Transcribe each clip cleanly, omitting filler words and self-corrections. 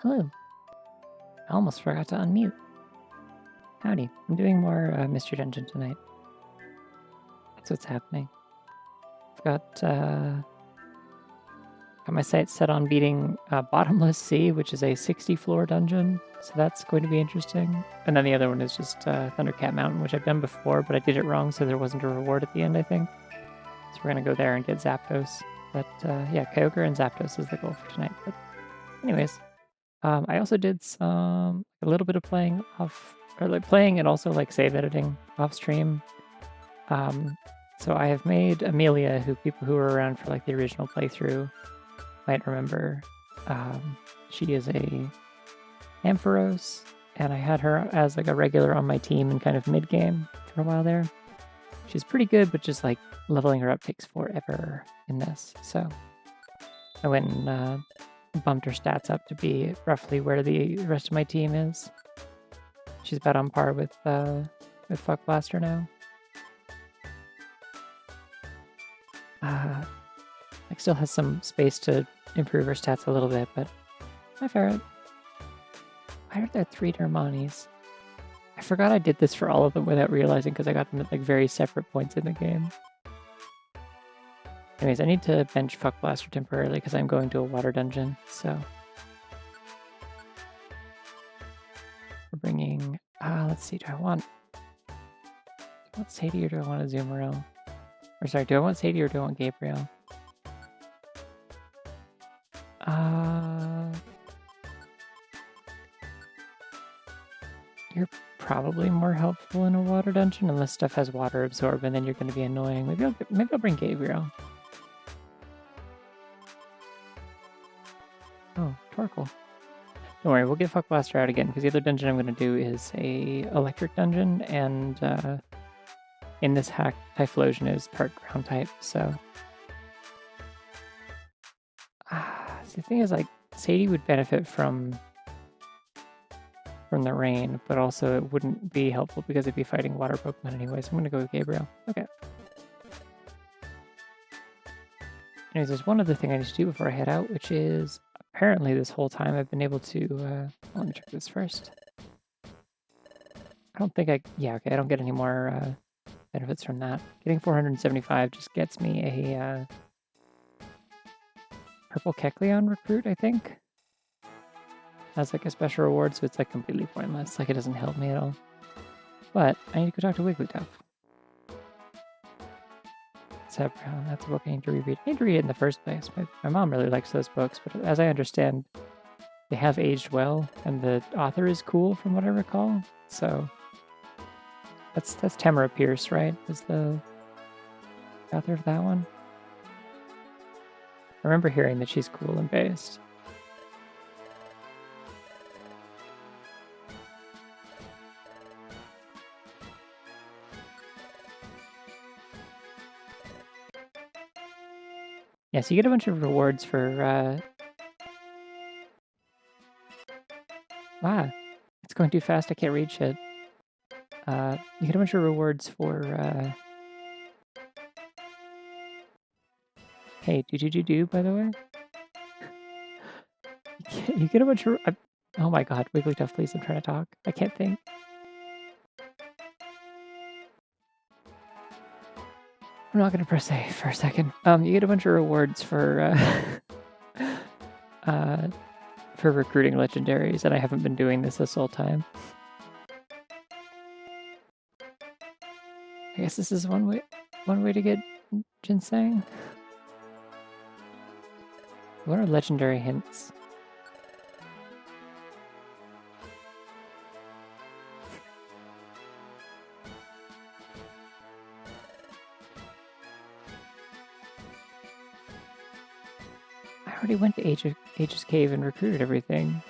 Hello. I almost forgot to unmute. Howdy. I'm doing more Mystery Dungeon tonight. That's what's happening. I've got my sights set on beating Bottomless Sea, which is a 60-floor dungeon. So that's going to be interesting. And then the other one is just Thundercat Mountain, which I've done before, but I did it wrong, so there wasn't a reward at the end, I think. So we're going to go there and get Zapdos. But yeah, Kyogre and Zapdos is the goal for tonight. But anyways, I also did a little bit of playing off, or like playing and also like save editing off stream. So I have made Amelia, who people who were around for like the original playthrough might remember. She is a Ampharos, and I had her as like a regular on my team and kind of mid game for a while there. She's pretty good, but just like leveling her up takes forever in this. So I went and bumped her stats up to be roughly where the rest of my team is. She's about on par with Fuck Blaster now. Like still has some space to improve her stats a little bit, but my favorite. Why are there 3 Dermanis? I forgot I did this for all of them without realizing because I got them at like very separate points in the game. Anyways, I need to bench Fuck Blaster temporarily because I'm going to a water dungeon, so. We're bringing, let's see, do I want Sadie or do I want Azumarill? Or sorry, do I want Sadie or do I want Gabriel? You're probably more helpful in a water dungeon unless stuff has water absorb, and then you're going to be annoying. Maybe I'll bring Gabriel. Oh, Torkoal. Don't worry, we'll get Fuck Blaster out again, because the other dungeon I'm going to do is a electric dungeon, and in this hack, Typhlosion is part ground type, so. The thing is, like, Sadie would benefit from the rain, but also it wouldn't be helpful because it'd be fighting water Pokemon anyway, so I'm going to go with Gabriel. Okay. Anyways, there's one other thing I need to do before I head out, which is apparently this whole time I've been able to, let me check this first. I don't think yeah, okay, I don't get any more benefits from that. Getting 475 just gets me a purple Kecleon recruit, I think. Has like a special reward, so it's like completely pointless. Like it doesn't help me at all. But I need to go talk to Wigglytuff. Brown, that's a book I need to reread. I need to read it in the first place. My mom really likes those books, but as I understand, they have aged well, and the author is cool from what I recall. So that's Tamara Pierce, right? Is the author of that one? I remember hearing that she's cool and based. Yeah, so you get a bunch of rewards for, wow, it's going too fast, I can't read shit. You get a bunch of rewards for, hey, do, by the way? You get a bunch of, oh my god, Wigglytuff, please, I'm trying to talk. I can't think. I'm not gonna press A for a second. You get a bunch of rewards for recruiting legendaries, and I haven't been doing this whole time. I guess this is one way to get ginseng. What are legendary hints? I already went to Aegis Cave and recruited everything.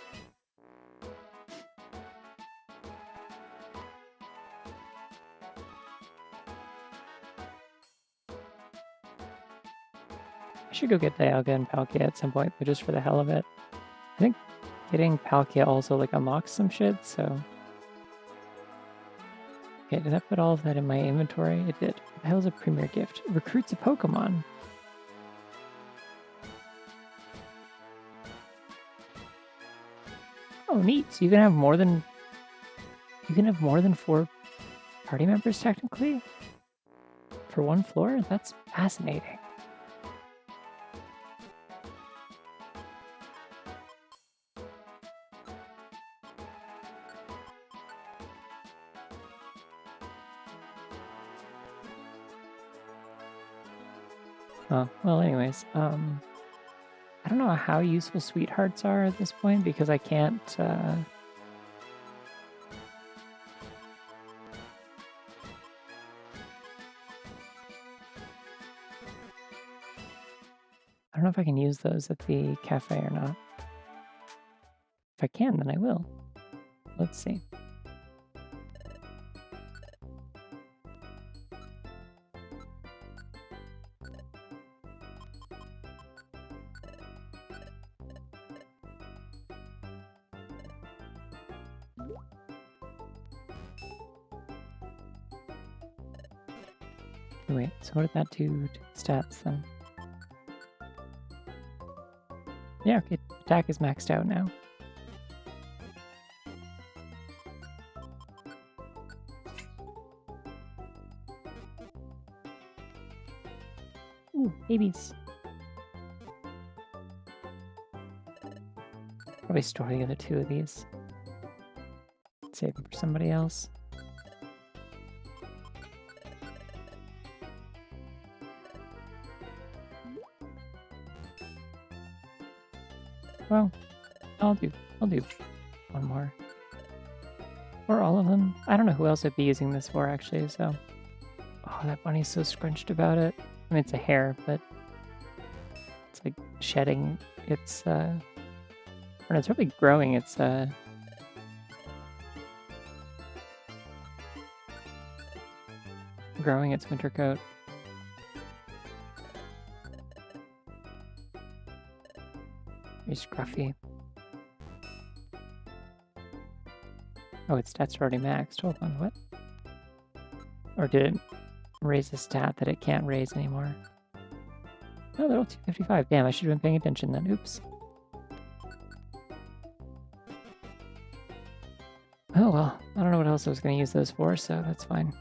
I should go get Dialga and Palkia at some point, but just for the hell of it. I think getting Palkia also like unlocks some shit, so. Okay, did I put all of that in my inventory? It did. What the hell is a premier gift? Recruits a Pokemon. Oh, neat. So you can have more than 4 party members technically for one floor? That's fascinating. Oh, well, anyways, I don't know how useful sweethearts are at this point because I can't, I don't know if I can use those at the cafe or not. If I can, then I will. Let's see. Wait, so what did that do to stats then? Yeah, okay, attack is maxed out now. Ooh, babies. Probably store the other 2 of these. Save them for somebody else. Well, I'll do one more. Or all of them. I don't know who else I'd be using this for actually, so. Oh, that bunny's so scrunched about it. I mean, it's a hair, but it's like shedding its, or no, it's probably growing its, winter coat. Very scruffy. Oh, its stats are already maxed. Hold on, what? Or did it raise a stat that it can't raise anymore? No, they're all 255. Damn, I should have been paying attention then. Oops. Oh well, I don't know what else I was going to use those for, so that's fine.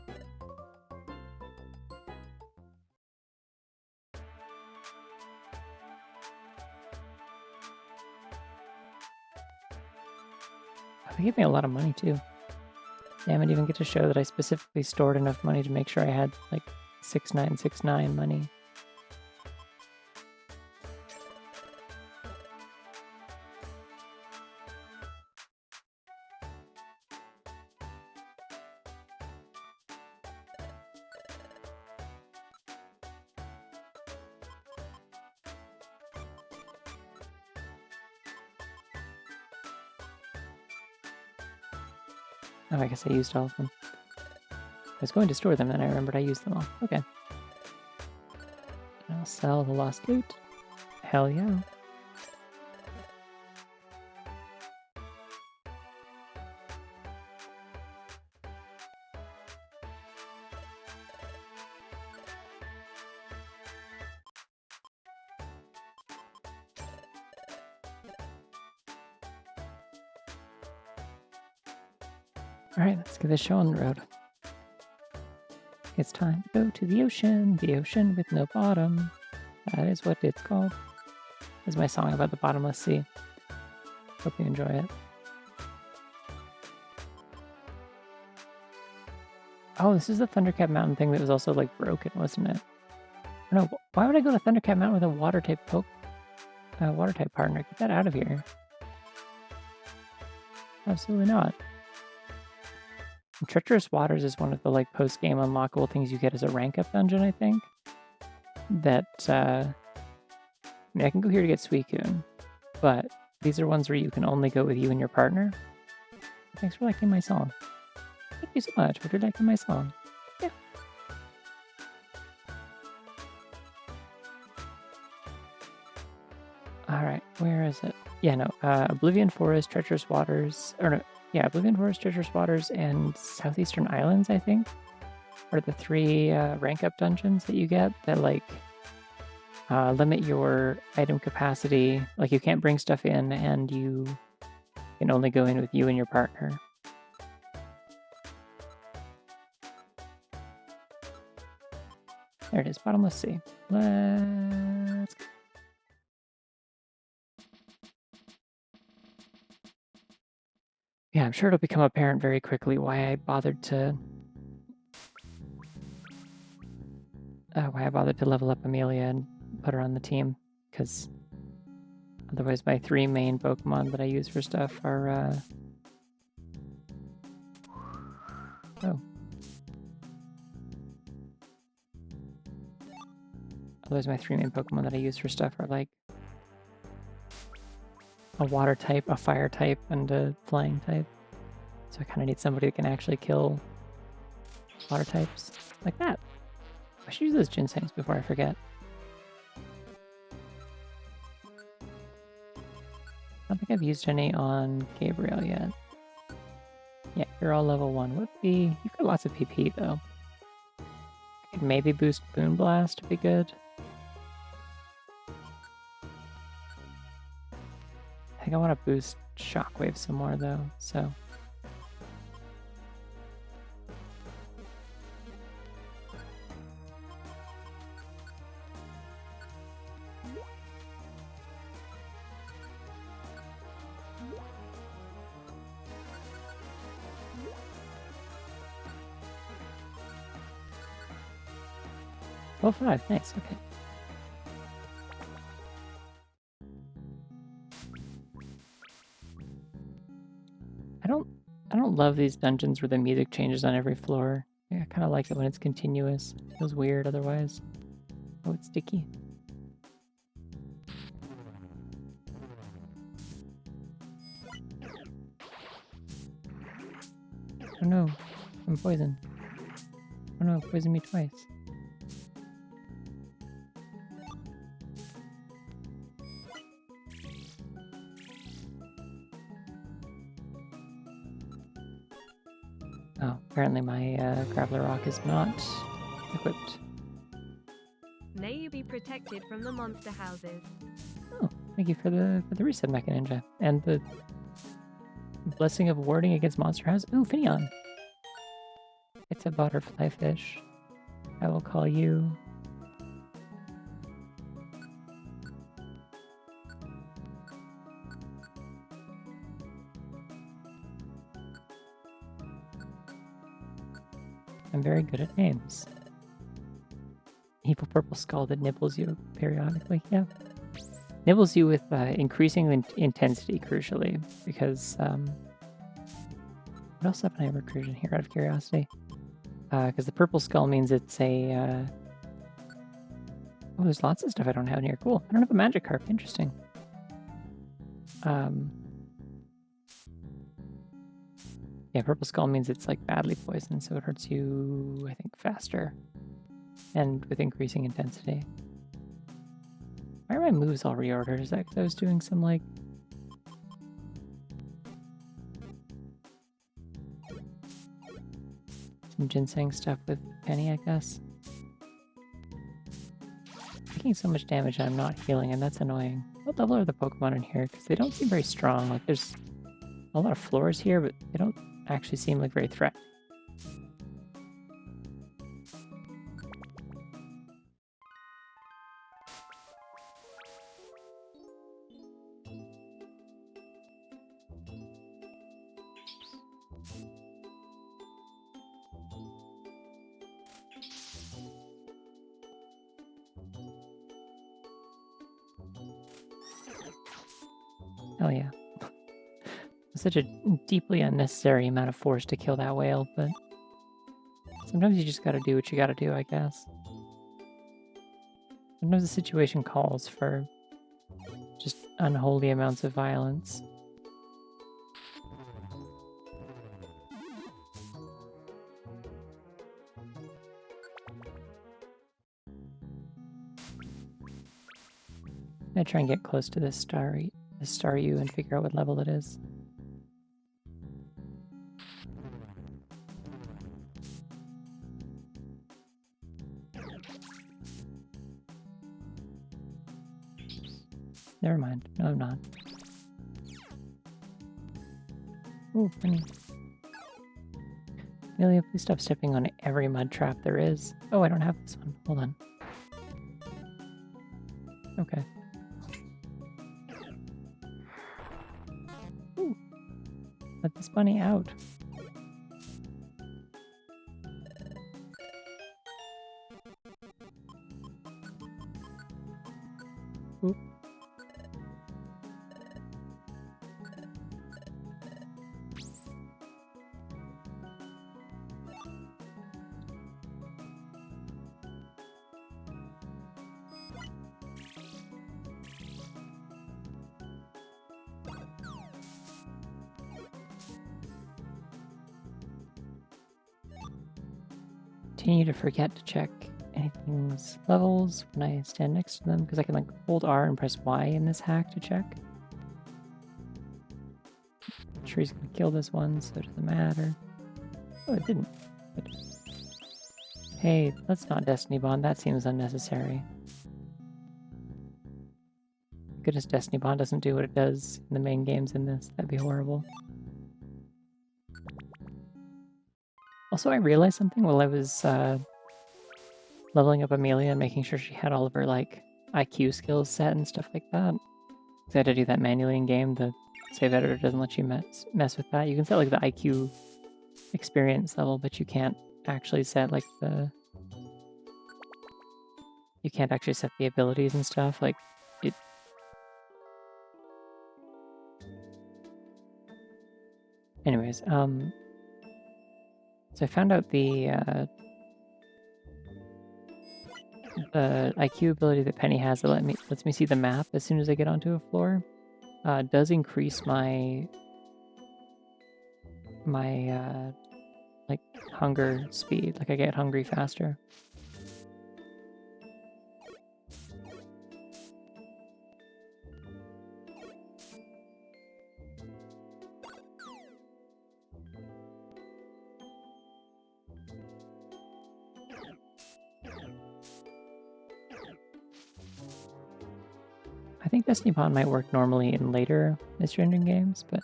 They gave me a lot of money too. Damn, I didn't even get to show that I specifically stored enough money to make sure I had like 6969 money. Oh, I guess I used all of them. I was going to store them, then I remembered I used them all. Okay. I'll sell the lost loot. Hell yeah. Alright, let's get this show on the road. It's time to go to the ocean with no bottom. That is what it's called. This is my song about the bottomless sea. Hope you enjoy it. Oh, this is the Thundercat Mountain thing that was also like broken, wasn't it? No, why would I go to Thundercat Mountain with a water type partner? Get that out of here. Absolutely not. And Treacherous Waters is one of the like post-game unlockable things you get as a rank-up dungeon, I think. That, I mean, I can go here to get Suicune, but these are ones where you can only go with you and your partner. Thanks for liking my song. Thank you so much for liking my song. Yeah. Alright, where is it? Yeah, no, Oblivion Forest, Treacherous Waters, or no, yeah, Oblivion Forest, Treacherous Waters, and Southeastern Islands, I think, are the 3 rank-up dungeons that you get that, like, limit your item capacity. Like, you can't bring stuff in, and you can only go in with you and your partner. There it is, bottomless sea. Let's go. Yeah, I'm sure it'll become apparent very quickly why I bothered to level up Amelia and put her on the team, because otherwise my 3 main Pokemon that I use for stuff are Otherwise my 3 main Pokemon that I use for stuff are like a water type, a fire type, and a flying type. So I kind of need somebody that can actually kill water types like that. I should use those Ginsengs before I forget. I don't think I've used any on Gabriel yet. Yeah, you're all level 1. Whoopee. You've got lots of PP though. I could maybe boost Boonblast to be good. I think I want to boost Shockwave some more though, so. Oh, 5, nice, okay. I don't love these dungeons where the music changes on every floor. I kind of like it when it's continuous. It feels weird otherwise. Oh, it's sticky. Oh no, I'm poisoned. Oh no, poisoned me twice. Oh, apparently my Graveler Rock is not equipped. May you be protected from the monster houses. Oh, thank you for the reset, Mecha Ninja. And the blessing of warding against monster house. Ooh, Finneon. It's a butterfly fish. I will call you. I'm very good at names. Evil purple skull that nibbles you periodically. Yeah. Nibbles you with increasing intensity, crucially, because what else happened I recursion here out of curiosity? Because the purple skull means it's a oh, there's lots of stuff I don't have in here. Cool. I don't have a Magikarp. Interesting. Yeah, purple skull means it's like badly poisoned, so it hurts you, I think, faster and with increasing intensity. Why are my moves all reordered? Is that because I was doing some like some ginseng stuff with Penny, I guess? Taking so much damage and I'm not healing, and that's annoying. What level are the Pokemon in here? Because they don't seem very strong. Like there's a lot of floors here, but they don't actually seem like very threatening. Oh yeah. Such a deeply unnecessary amount of force to kill that whale, but sometimes you just gotta do what you gotta do, I guess. Sometimes the situation calls for just unholy amounts of violence. I'm gonna try and get close to this Staryu and figure out what level it is. Never mind. No, I'm not. Ooh, Penny. Amelia, please stop stepping on every mud trap there is. Oh, I don't have this one. Hold on. Okay. Ooh. Let this bunny out. Oop. Continue to forget to check anything's levels when I stand next to them, because I can like hold R and press Y in this hack to check. I'm sure he's gonna kill this one, so it doesn't matter. Oh, it didn't. But... Hey, let's not Destiny Bond. That seems unnecessary. Goodness, Destiny Bond doesn't do what it does in the main games in this. That'd be horrible. Also, I realized something while I was leveling up Amelia and making sure she had all of her like IQ skills set and stuff like that. Because I had to do that manually in game. The save editor doesn't let you mess with that. You can set like the IQ experience level, but you can't actually set like the... You can't actually set the abilities and stuff. Like it... Anyways, so I found out the IQ ability that Penny has that lets me see the map as soon as I get onto a floor does increase my like hunger speed. Like I get hungry faster. I think Destiny Bond might work normally in later Mystery Dungeon games, but...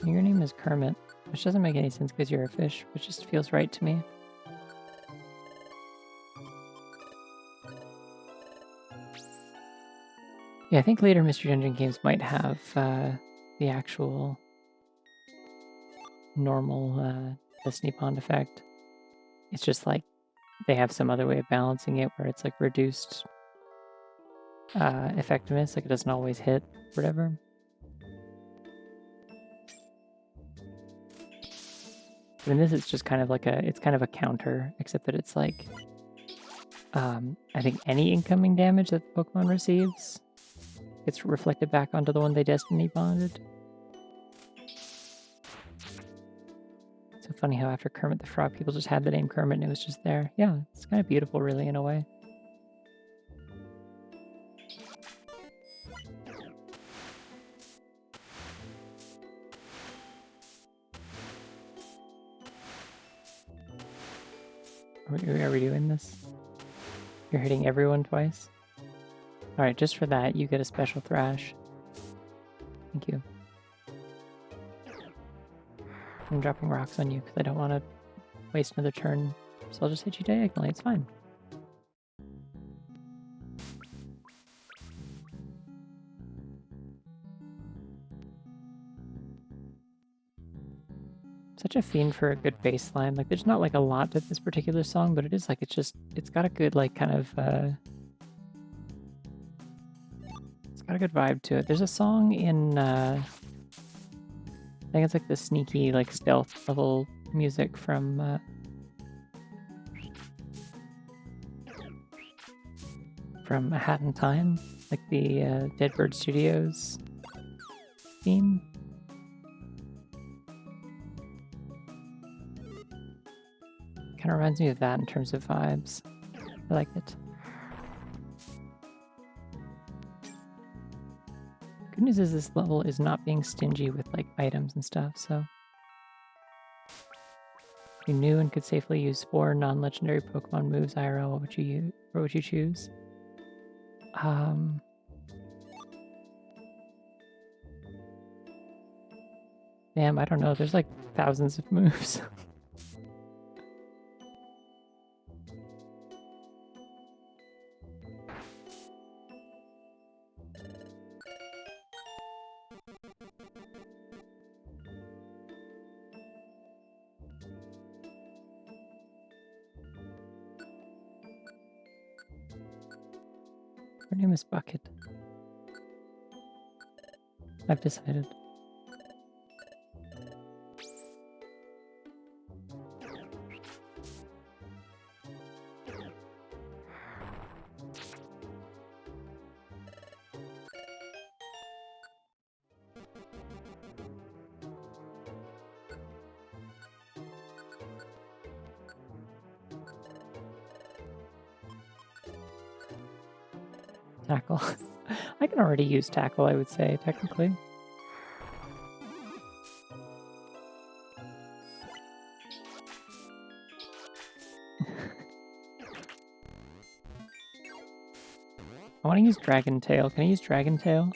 Your name is Kermit, which doesn't make any sense because you're a fish, which just feels right to me. Yeah, I think later Mystery Dungeon games might have the actual normal Destiny Bond effect. It's just like they have some other way of balancing it where it's like reduced effectiveness, like it doesn't always hit, whatever. But in this, it's just kind of like it's kind of a counter, except that it's like, I think any incoming damage that the Pokemon receives gets reflected back onto the one they Destiny Bonded. So funny how after Kermit the Frog, people just had the name Kermit and it was just there. Yeah, it's kind of beautiful, really, in a way. Are we doing this? You're hitting everyone twice? Alright, just for that, you get a special thrash. Thank you. I'm dropping rocks on you because I don't want to waste another turn, so I'll just hit you diagonally, it's fine. Such a fiend for a good bass line. Like, there's not like a lot to this particular song, but it is like, it's got a good like kind of it's got a good vibe to it. There's a song in I think it's like the sneaky like stealth level music from A Hat in Time, like the Dead Bird Studios theme. Kind of reminds me of that in terms of vibes. I like it. Good news is this level is not being stingy with like items and stuff, so If you knew and could safely use 4 non-legendary Pokemon moves IRL, what would you choose? Damn, I don't know. There's like thousands of moves. Her name is Bucket. I've decided. Tackle. I can already use Tackle, I would say, technically. I want to use Dragon Tail. Can I use Dragon Tail?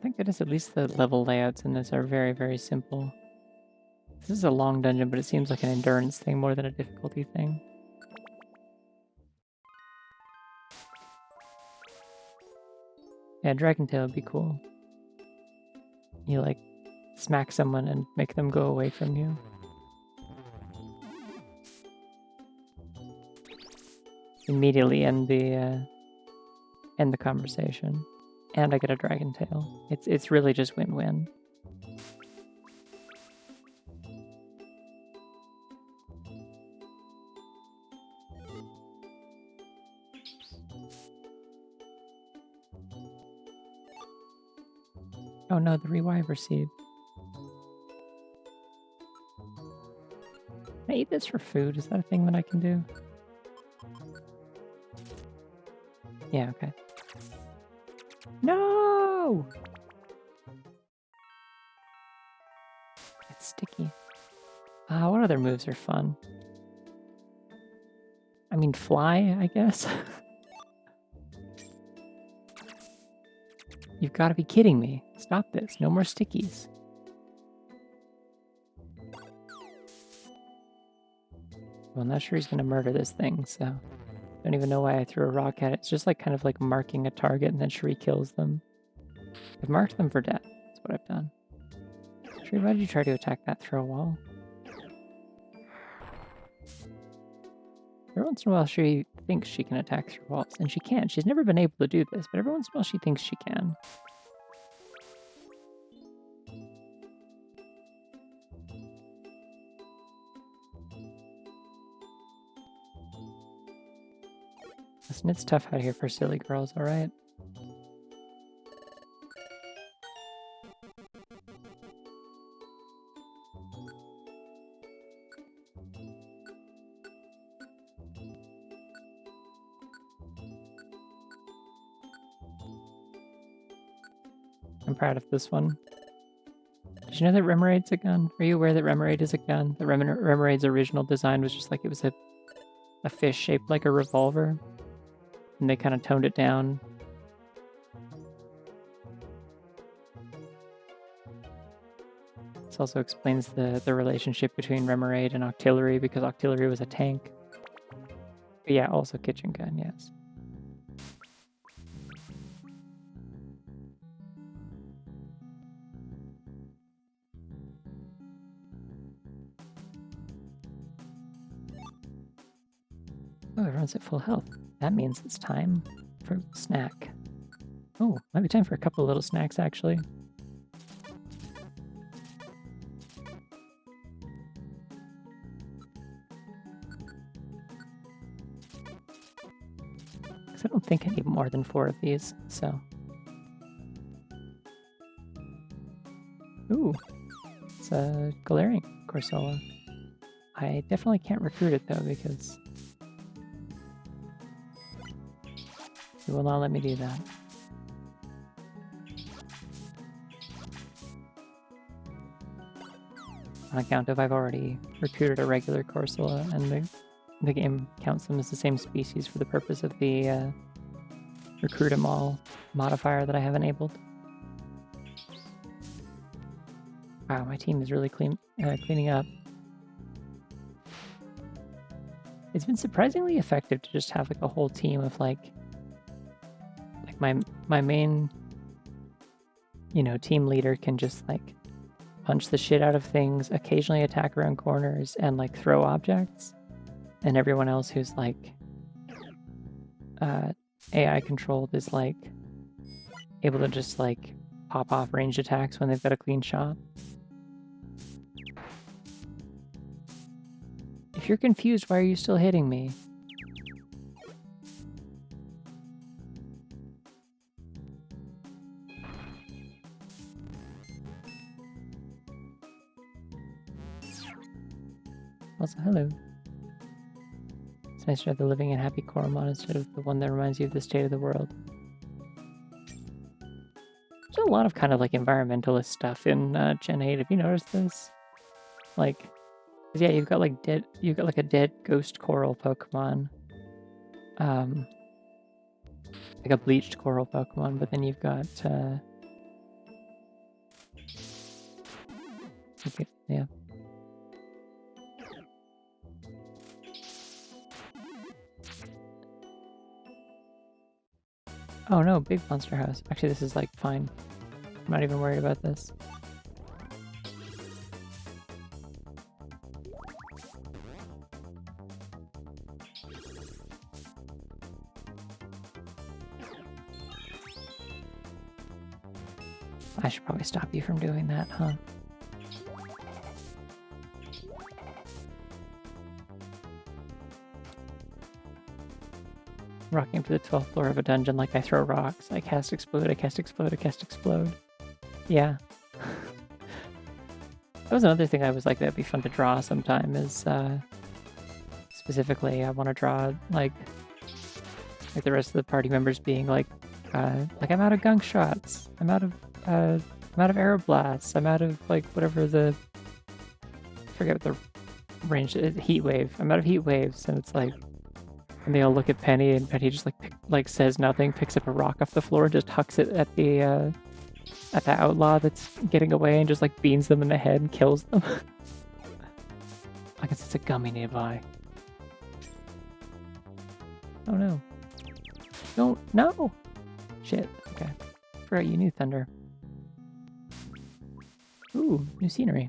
Thank goodness at least the level layouts in this are very, very simple. This is a long dungeon, but it seems like an endurance thing more than a difficulty thing. Yeah, Dragon Tail would be cool. You, like, smack someone and make them go away from you. Immediately end the conversation. And I get a Dragon Tail. It's really just win-win. Oh no, the Reviver Seed. Can I eat this for food? Is that a thing that I can do? Yeah, okay. No! It's sticky. What other moves are fun? I mean, fly, I guess? You've got to be kidding me. Stop this. No more stickies. Well, I'm not sure he's going to murder this thing, so... I don't even know why I threw a rock at it. It's just like kind of like marking a target and then Cherie kills them. I've marked them for death. That's what I've done. Cherie, why did you try to attack that throw wall? Every once in a while, Cherie thinks she can attack through walls, and she can. She's never been able to do this, but every once in a while she thinks she can. Listen, it's tough out here for silly girls, alright? I'm proud of this one. Did you know that Remaraid's a gun? Are you aware that Remaraid is a gun? That Remaraid's original design was just like it was a fish shaped like a revolver. And they kind of toned it down. This also explains the relationship between Remaraid and Octillery, because Octillery was a tank. But yeah, also kitchen gun, yes. Oh, everyone's at full health. That means it's time for a snack. Oh, might be time for a couple of little snacks, actually. Because I don't think I need more than 4 of these, so... Ooh, it's a Galarian Corsola. I definitely can't recruit it, though, because... It will not let me do that. on account of I've already recruited a regular Corsola, and the game counts them as the same species for the purpose of the recruit 'em all modifier that I have enabled. Wow, my team is really cleaning up. It's been surprisingly effective to just have like a whole team of like my main, you know, team leader can just like punch the shit out of things, occasionally attack around corners, and like throw objects. And everyone else who's like AI controlled is like able to just like pop off ranged attacks when they've got a clean shot. If you're confused, why are you still hitting me? Also, hello. It's nice to have the living and happy Coromon instead of the one that reminds you of the state of the world. There's a lot of kind of like environmentalist stuff in Gen 8. Have you noticed this? Like, 'cause yeah, you've got like a dead ghost coral Pokemon. Like a bleached coral Pokemon, but then you've got okay, yeah. Oh no, big monster house. Actually, this is like fine. I'm not even worried about this. I should probably stop you from doing that, huh? Rocking up to the 12th floor of a dungeon like I throw rocks. I cast explode, I cast explode, I cast explode. Yeah. That was another thing I was like, that'd be fun to draw sometime is, specifically, I want to draw, like the rest of the party members being like I'm out of gunk shots, I'm out of arrow blasts, I'm out of, like, whatever I forget what the range is, heat wave. I'm out of heat waves, and it's like, and they all look at Penny, and Penny just like says nothing, picks up a rock off the floor, and just hucks it at the outlaw that's getting away, and just like beans them in the head and kills them. I guess it's a gummy nearby. Oh no! Don't no! Shit. Okay. Forgot you knew Thunder. Ooh, new scenery.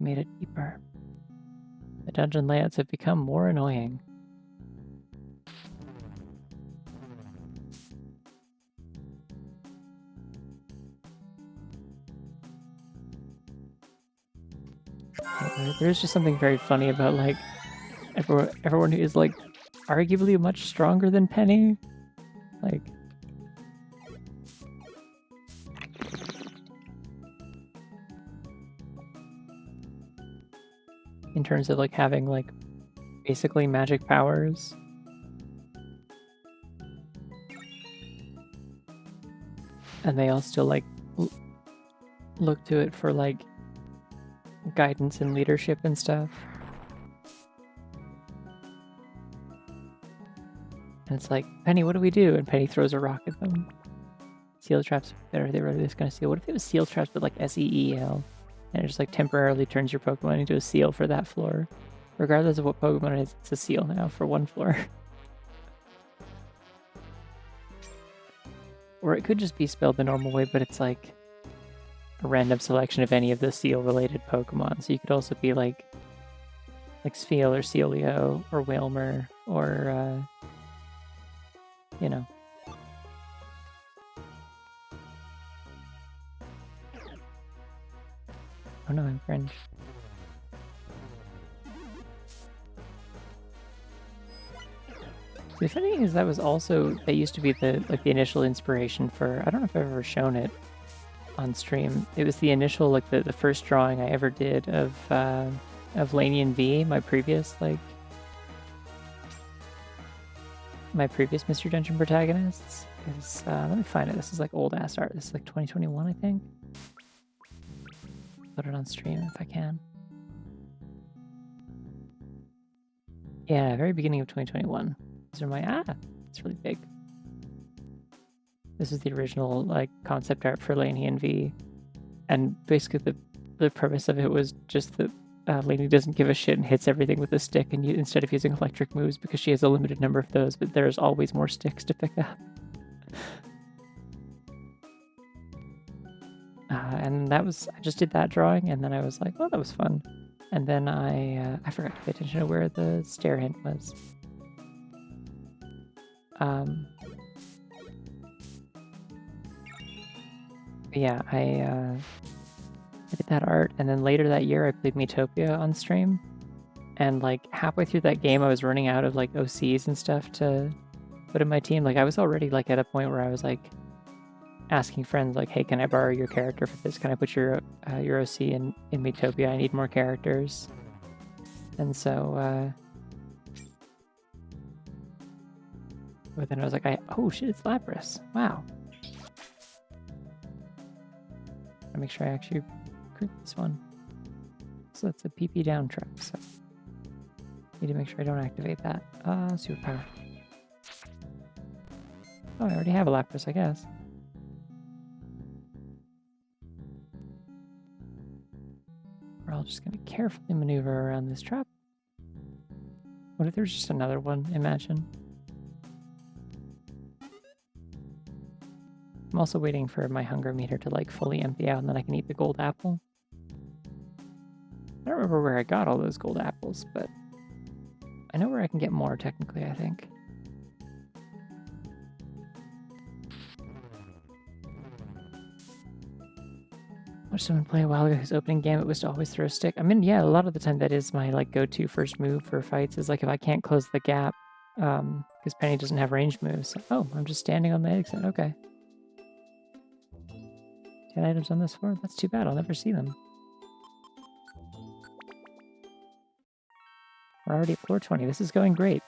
Made it deeper. The dungeon layouts have become more annoying. There's just something very funny about like everyone who is like arguably much stronger than Penny. Like, in terms of like having like basically magic powers. And they all still like look to it for like guidance and leadership and stuff. And it's like, Penny, what do we do? And Penny throws a rock at them. Seal traps better. They were just gonna seal. What if it was seal traps but like SEEL? And it just like temporarily turns your Pokemon into a seal for that floor. Regardless of what Pokemon it is, it's a seal now for one floor. Or it could just be spelled the normal way, but it's like a random selection of any of the seal-related Pokemon. So you could also be like Spheal or Sealeo or Wailmer or, you know. Oh no, I'm cringe. The funny thing is that was also, that used to be the initial inspiration for, I don't know if I've ever shown it on stream. It was the initial, like the first drawing I ever did of Lanian V, my previous Mystery Dungeon protagonists. Let me find it. This is like old ass art. This is like 2021, I think. upload it on stream if I can. Yeah, very beginning of 2021. These are my it's really big. This is the original like concept art for Lainey and V, and basically the premise of it was just that Lainey doesn't give a shit and hits everything with a stick, and instead of using electric moves because she has a limited number of those, but there's always more sticks to pick up. And that was, I just did that drawing, and then I was like, oh, that was fun. And then I forgot to pay attention to where the stair hint was. Yeah, I did that art, and then later that year I played Miitopia on stream, and like halfway through that game I was running out of like OCs and stuff to put in my team. Like I was already like at a point where I was like asking friends like, hey, can I borrow your character for this? Can I put your OC in Miitopia? I need more characters. And so but then I was like, oh shit, it's Lapras. Wow. I make sure I actually group this one. So it's a PP down truck, so need to make sure I don't activate that. Superpower. Oh, I already have a Lapras, I guess. We're all just gonna carefully maneuver around this trap. What if there's just another one? Imagine. I'm also waiting for my hunger meter to like fully empty out and then I can eat the gold apple. I don't remember where I got all those gold apples, but I know where I can get more technically, I think. I watched someone play a while ago whose opening gambit was to always throw a stick. I mean, yeah, a lot of the time that is my like go-to first move for fights is like if I can't close the gap, because Penny doesn't have ranged moves. So, oh, I'm just standing on the exit. Okay. 10 items on this floor? That's too bad. I'll never see them. We're already at floor 20. This is going great.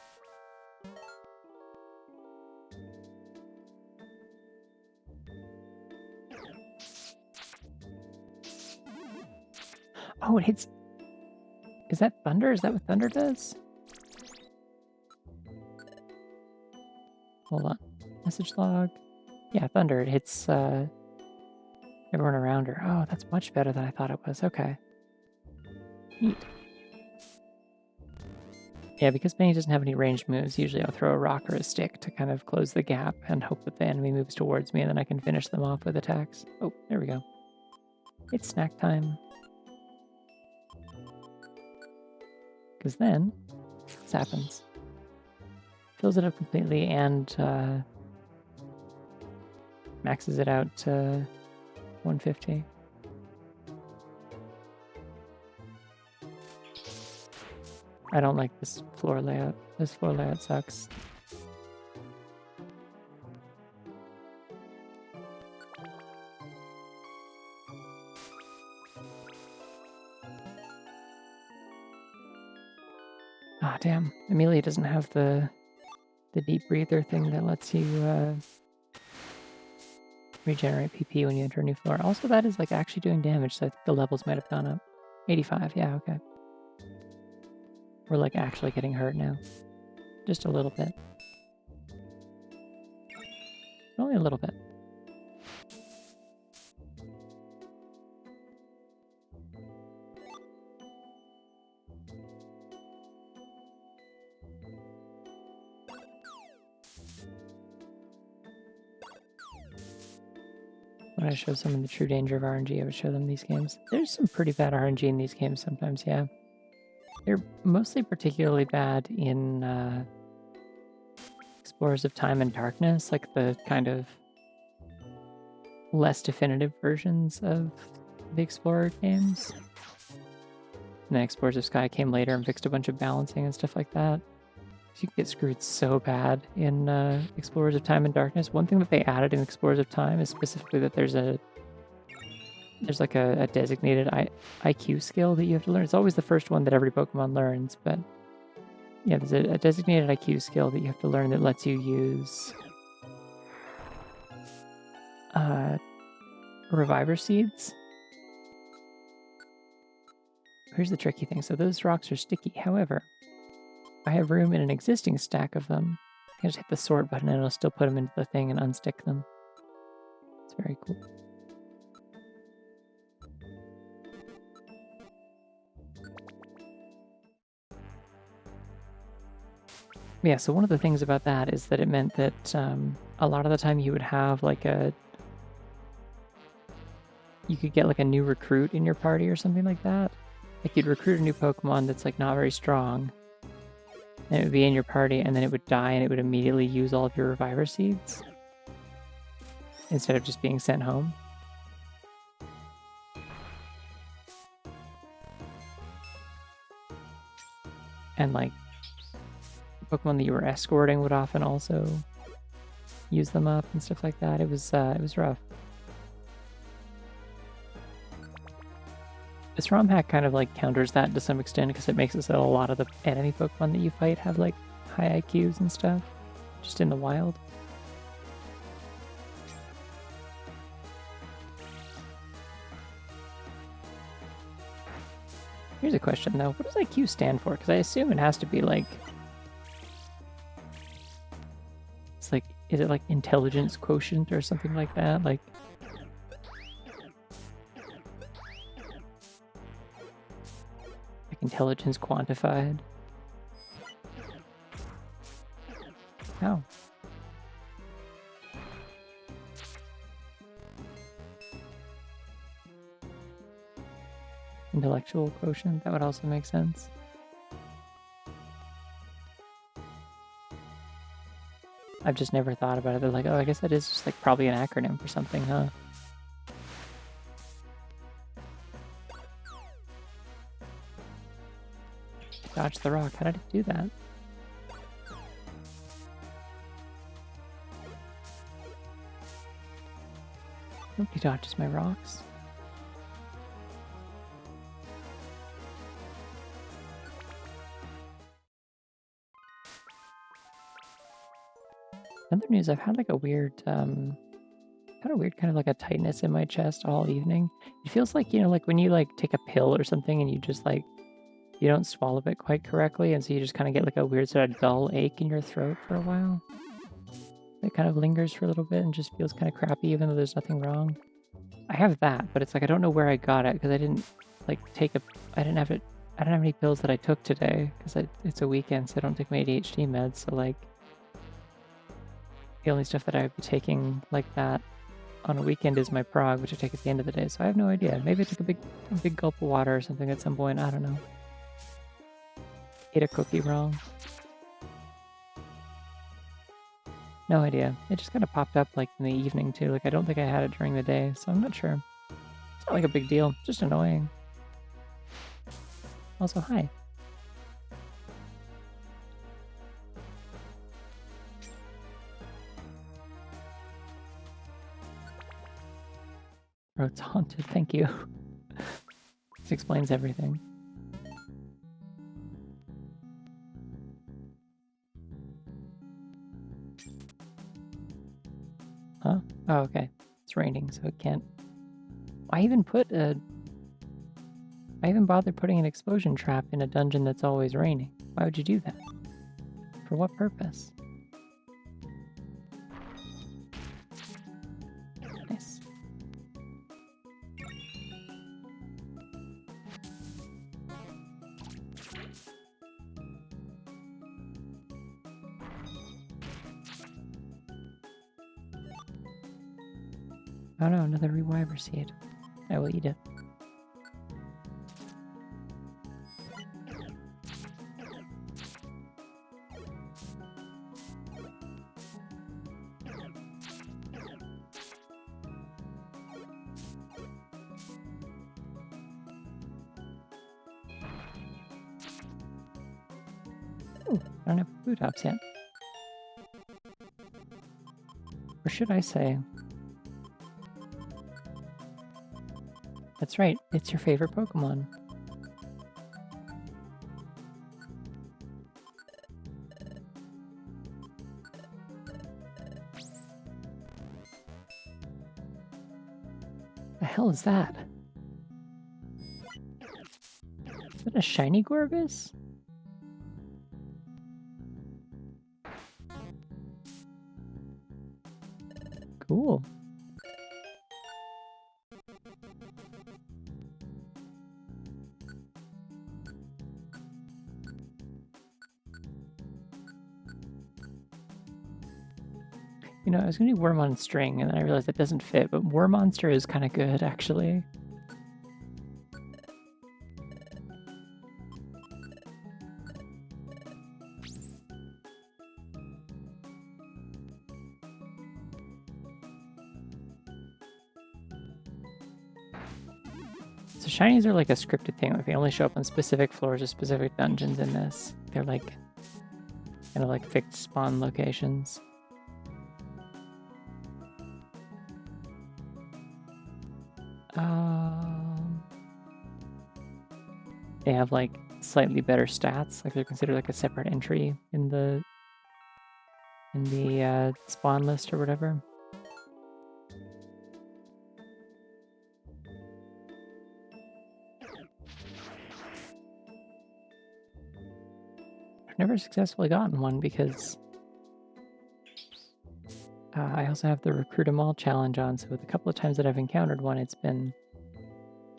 Oh, it hits... Is that thunder? Is that what thunder does? Hold on. Message log. Yeah, thunder. It hits everyone around her. Oh, that's much better than I thought it was. Okay. Neat. Yeah, because Penny doesn't have any ranged moves, usually I'll throw a rock or a stick to kind of close the gap and hope that the enemy moves towards me and then I can finish them off with attacks. Oh, there we go. It's snack time. Because then, this happens. Fills it up completely and maxes it out to 150. I don't like this floor layout. This floor layout sucks. Ah, oh, damn. Amelia doesn't have the deep breather thing that lets you regenerate PP when you enter a new floor. Also, that is like actually doing damage, so I think the levels might have gone up. 85, yeah, okay. We're like actually getting hurt now. Just a little bit. Only a little bit. When I show someone the true danger of RNG, I would show them these games. There's some pretty bad RNG in these games sometimes, yeah. They're mostly particularly bad in Explorers of Time and Darkness, like the kind of less definitive versions of the Explorer games. And then Explorers of Sky came later and fixed a bunch of balancing and stuff like that. So you can get screwed so bad in Explorers of Time and Darkness. One thing that they added in Explorers of Time is specifically that there's like a designated IQ skill that you have to learn. It's always the first one that every Pokemon learns, but yeah, there's a designated IQ skill that you have to learn that lets you use Reviver Seeds. here's the tricky thing. So those rocks are sticky. However, I have room in an existing stack of them. I can just hit the sort button and it'll still put them into the thing and unstick them. It's very cool. Yeah, so one of the things about that is that it meant that a lot of the time you would have like you could get like a new recruit in your party or something like that. Like you'd recruit a new Pokemon that's like not very strong, and it would be in your party, and then it would die, and it would immediately use all of your Reviver Seeds instead of just being sent home. And like Pokemon that you were escorting would often also use them up and stuff like that. It was rough. This romhack kind of like counters that to some extent because it makes it so a lot of the enemy Pokemon that you fight have like high IQs and stuff, just in the wild. Here's a question though, what does IQ stand for? Because I assume it has to be like, it's like, is it like intelligence quotient or something like that? Like, intelligence quantified. How? Intellectual quotient, that would also make sense. I've just never thought about it. They're like, oh, I guess that is just like probably an acronym for something, huh? Dodge the rock. How did it do that? Nobody dodges my rocks. Other news, I've had like a weird, kind of like a tightness in my chest all evening. It feels like, you know, like when you like take a pill or something and you just like, you don't swallow it quite correctly, and so you just kind of get like a weird sort of dull ache in your throat for a while. It kind of lingers for a little bit and just feels kind of crappy even though there's nothing wrong. I have that, but it's like I don't know where I got it because I didn't like I didn't have any pills that I took today because it's a weekend, so I don't take my ADHD meds, so like the only stuff that I'd be taking like that on a weekend is my prog, which I take at the end of the day, so I have no idea. Maybe I took a big gulp of water or something at some point, I don't know. Ate a cookie wrong. No idea. It just kind of popped up like in the evening too. Like I don't think I had it during the day, so I'm not sure. It's not like a big deal, just annoying. Also, hi. Road's haunted, thank you. This explains everything. Huh? Oh, okay. It's raining, so it can't. I even bothered putting an explosion trap in a dungeon that's always raining. Why would you do that? For what purpose? Nice. Oh no, another reviver seed. I will eat it. Ooh, I don't have food tops yet. Or should I say... That's right, it's your favorite Pokemon. The hell is that? that a shiny Gorbis? Cool. You know, I was gonna do Worm on String, and then I realized that doesn't fit, but War Monster is kind of good, actually. So shinies are like a scripted thing. Like they only show up on specific floors or specific dungeons in this. They're like kind of like fixed spawn locations. They have like slightly better stats. Like they're considered like a separate entry in the spawn list or whatever. I've never successfully gotten one because I also have the Recruit 'em All challenge on, so with a couple of times that I've encountered one, it's been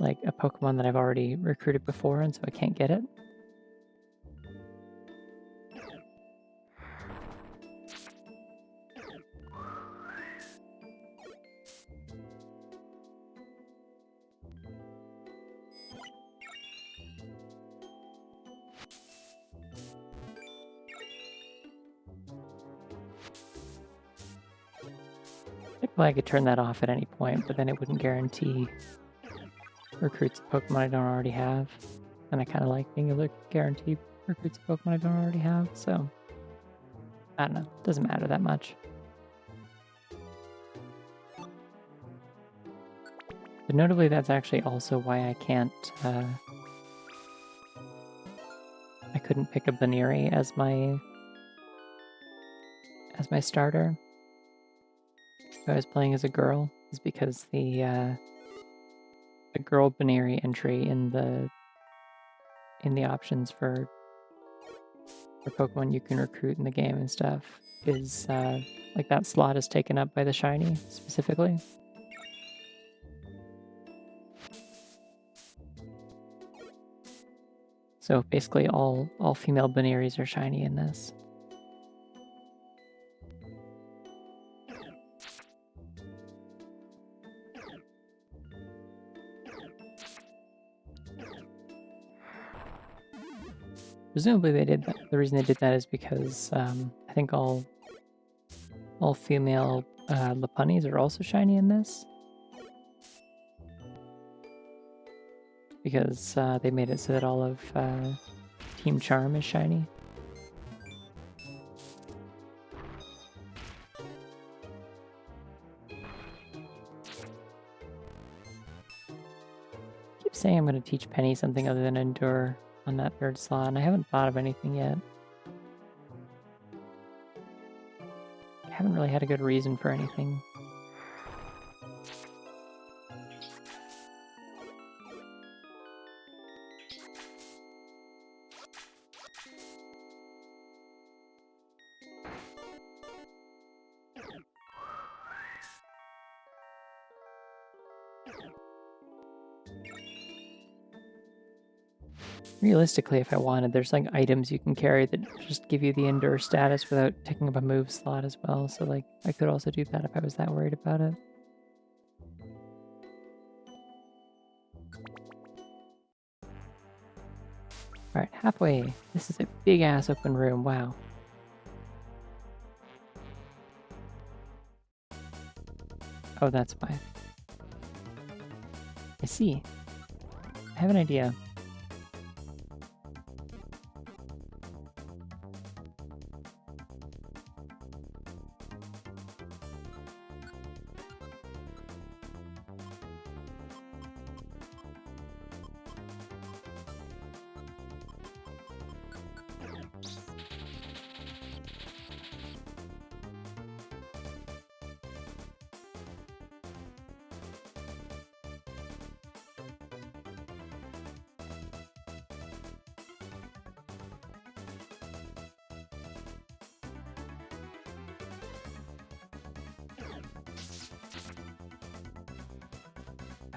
like a Pokemon that I've already recruited before, and so I can't get it. Technically, I could turn that off at any point, but then it wouldn't guarantee recruits of Pokemon I don't already have. And I kind of like being able to guarantee recruits of Pokemon I don't already have, so I don't know. Doesn't matter that much. But notably, that's actually also why I can't, I couldn't pick a Baneri as my starter. If I was playing as a girl, is because the girl Baneri entry in the options for Pokemon you can recruit in the game and stuff is like that slot is taken up by the shiny specifically. So basically all female Baneris are shiny in this. Presumably they did that. The reason they did that is because I think all female Lapunnies are also shiny in this. Because they made it so that all of Team Charm is shiny. I keep saying I'm going to teach Penny something other than Endure on that third slot, and I haven't thought of anything yet. I haven't really had a good reason for anything. Realistically, if I wanted, there's like items you can carry that just give you the Endure status without taking up a move slot as well, so like I could also do that if I was that worried about it. Alright, halfway. This is a big ass open room, wow. Oh, that's why. I see. I have an idea.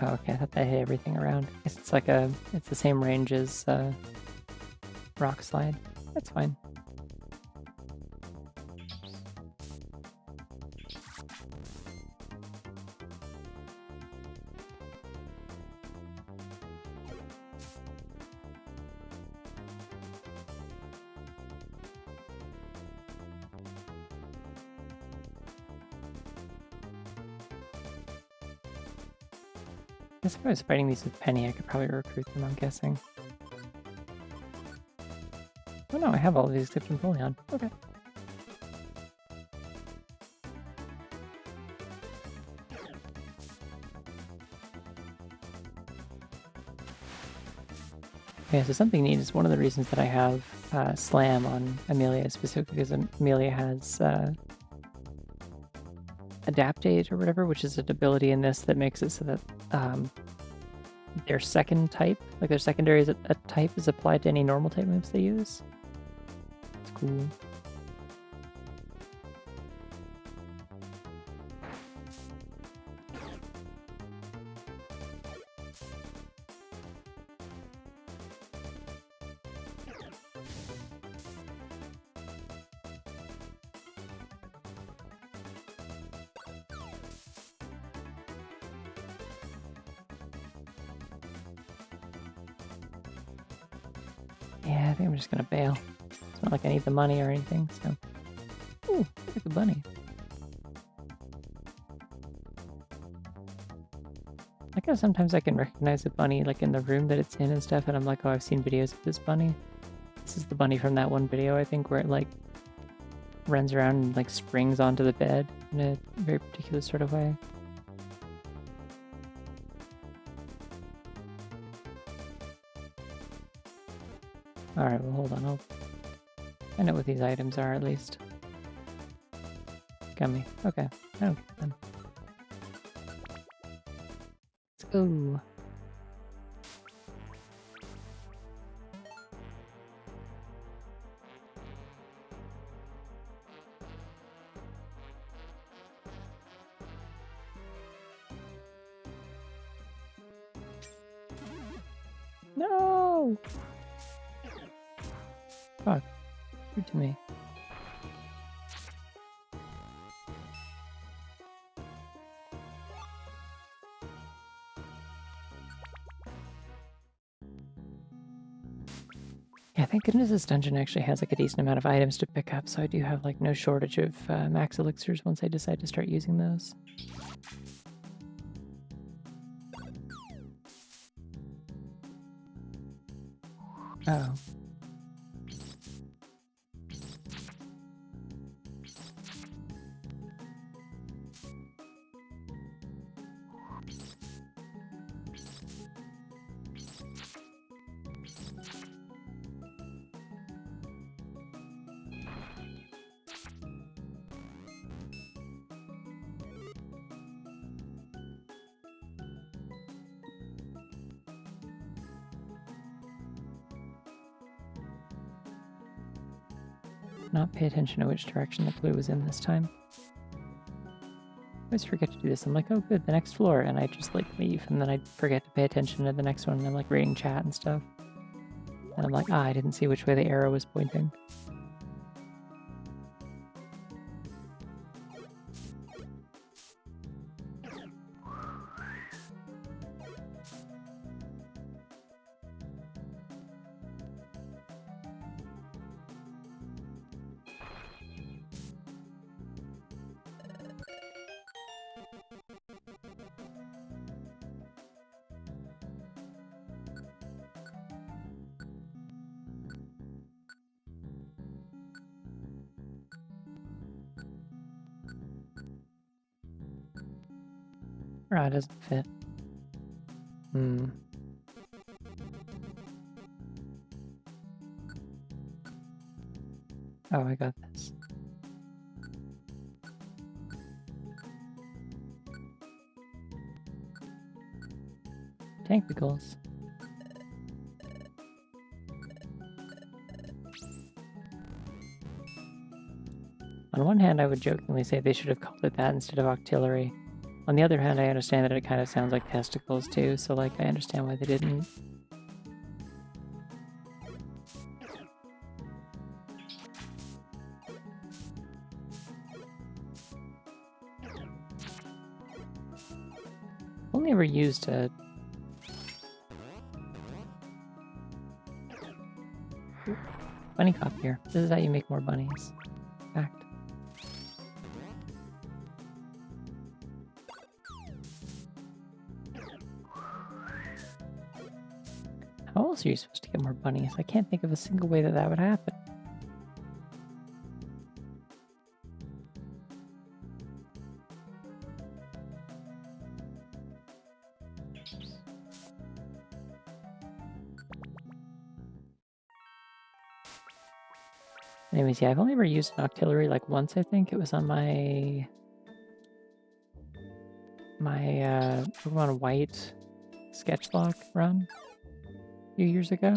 Oh, okay, I thought that hit everything around. I guess it's like it's the same range as Rock Slide. That's fine. I guess if I was fighting these with Penny, I could probably recruit them, I'm guessing. Oh no, I have all of these except Empoleon. Okay. Okay, so something neat is one of the reasons that I have Slam on Amelia, specifically because Amelia has Adaptate or whatever, which is an ability in this that makes it so that their second type, like their secondary a type, is applied to any normal type moves they use. It's cool. Yeah, I think I'm just gonna bail. It's not like I need the money or anything, so. Ooh, look at the bunny. Like how sometimes I can recognize a bunny like in the room that it's in and stuff, and I'm like, oh, I've seen videos of this bunny. This is the bunny from that one video, I think, where it like runs around and like springs onto the bed in a very particular sort of way. Alright, well hold on, I'll find out what these items are at least. Gummy. Okay, I don't get them. Let's go. No! Fuck. Rude to me. Yeah, thank goodness this dungeon actually has like a decent amount of items to pick up, so I do have like no shortage of max elixirs once I decide to start using those. Oh. Not pay attention to which direction the clue was in this time. I always forget to do this. I'm like, oh good, the next floor, and I just like leave, and then I forget to pay attention to the next one, and I'm like reading chat and stuff. And I'm like, I didn't see which way the arrow was pointing. Ah, it doesn't fit. Hmm. Oh, I got this. Tank pickles. On one hand, I would jokingly say they should have called it that instead of Octillery. On the other hand, I understand that it kind of sounds like testicles too, so like I understand why they didn't. Only ever used a... bunny copier. This is how you make more bunnies. Fact. How else are you supposed to get more bunnies? I can't think of a single way that that would happen. Anyways, yeah, I've only ever used an octillery like once, I think. It was on my Pokemon White sketchlock run a few years ago.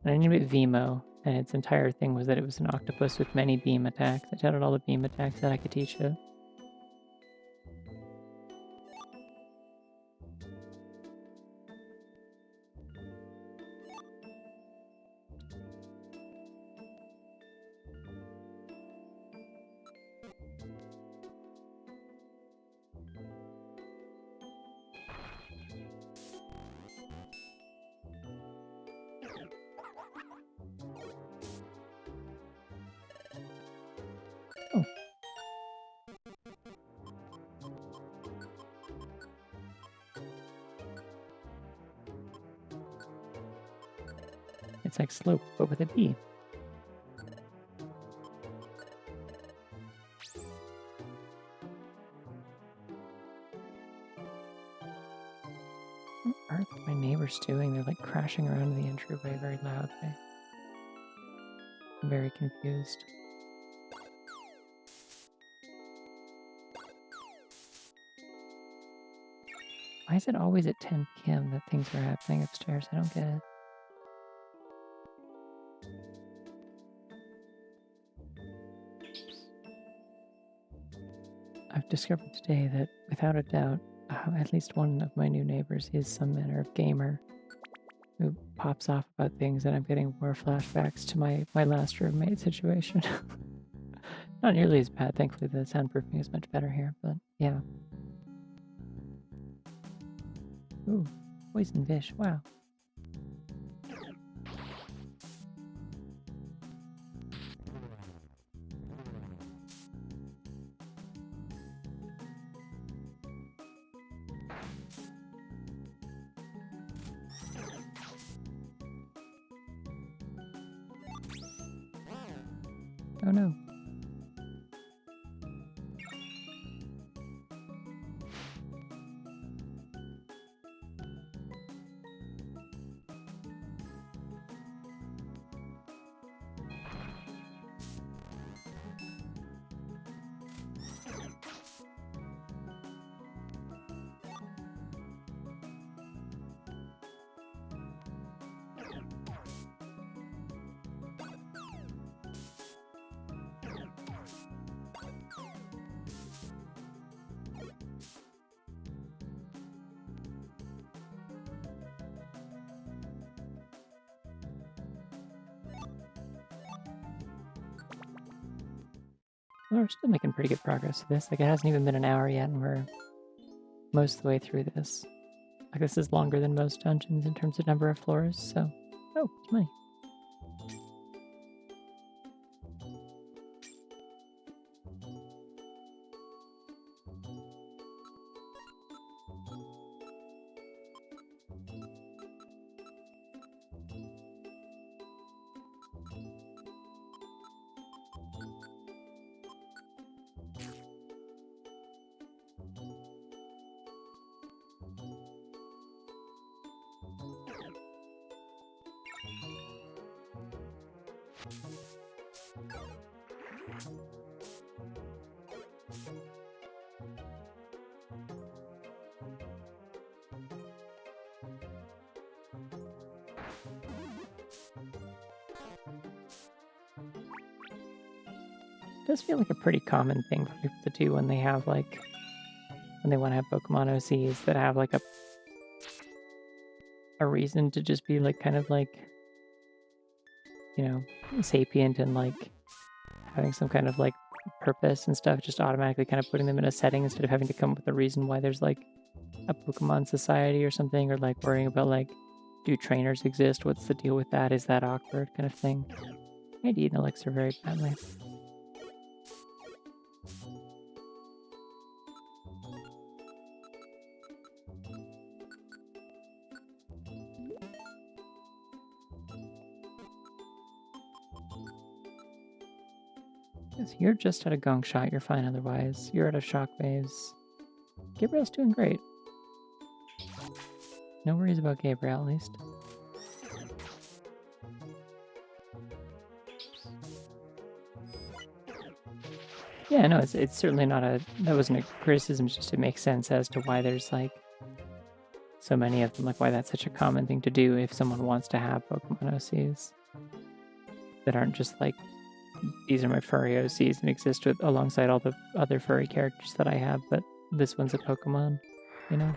And I named it Vimo, and its entire thing was that it was an octopus with many beam attacks. I taught it all the beam attacks that I could teach it. Oh. It's like Slope, but with a B. What on earth are my neighbors doing? They're like crashing around the entryway very loudly. I'm very confused. Why is it always at 10 p.m. that things are happening upstairs? I don't get it. I've discovered today that, without a doubt, at least one of my new neighbors is some manner of gamer who pops off about things, and I'm getting more flashbacks to my last roommate situation. Not nearly as bad, thankfully the soundproofing is much better here, but yeah. Ooh, poison fish, wow. Oh no. Well, we're still making pretty good progress with this. Like, it hasn't even been an hour yet, and we're most of the way through this. Like, this is longer than most dungeons in terms of number of floors, so... Oh, it's money. It does feel like a pretty common thing for people to do when they have, like, when they want to have Pokemon OCs that have like a reason to just be like kind of like, you know, sapient and like having some kind of like purpose and stuff, just automatically kind of putting them in a setting instead of having to come up with a reason why there's like a Pokemon society or something, or like worrying about like, do trainers exist? What's the deal with that? Is that awkward kind of thing? I'd eat an elixir very badly. Yes, you're just at a gong shot, you're fine otherwise. You're out of shockwaves. Gabriel's doing great. No worries about Gabriel, at least. Yeah, no, it's certainly not that wasn't a criticism, it's just it makes sense as to why there's like so many of them, like why that's such a common thing to do if someone wants to have Pokemon OCs that aren't just like, these are my furry OCs and exist alongside all the other furry characters that I have, but this one's a Pokemon, you know?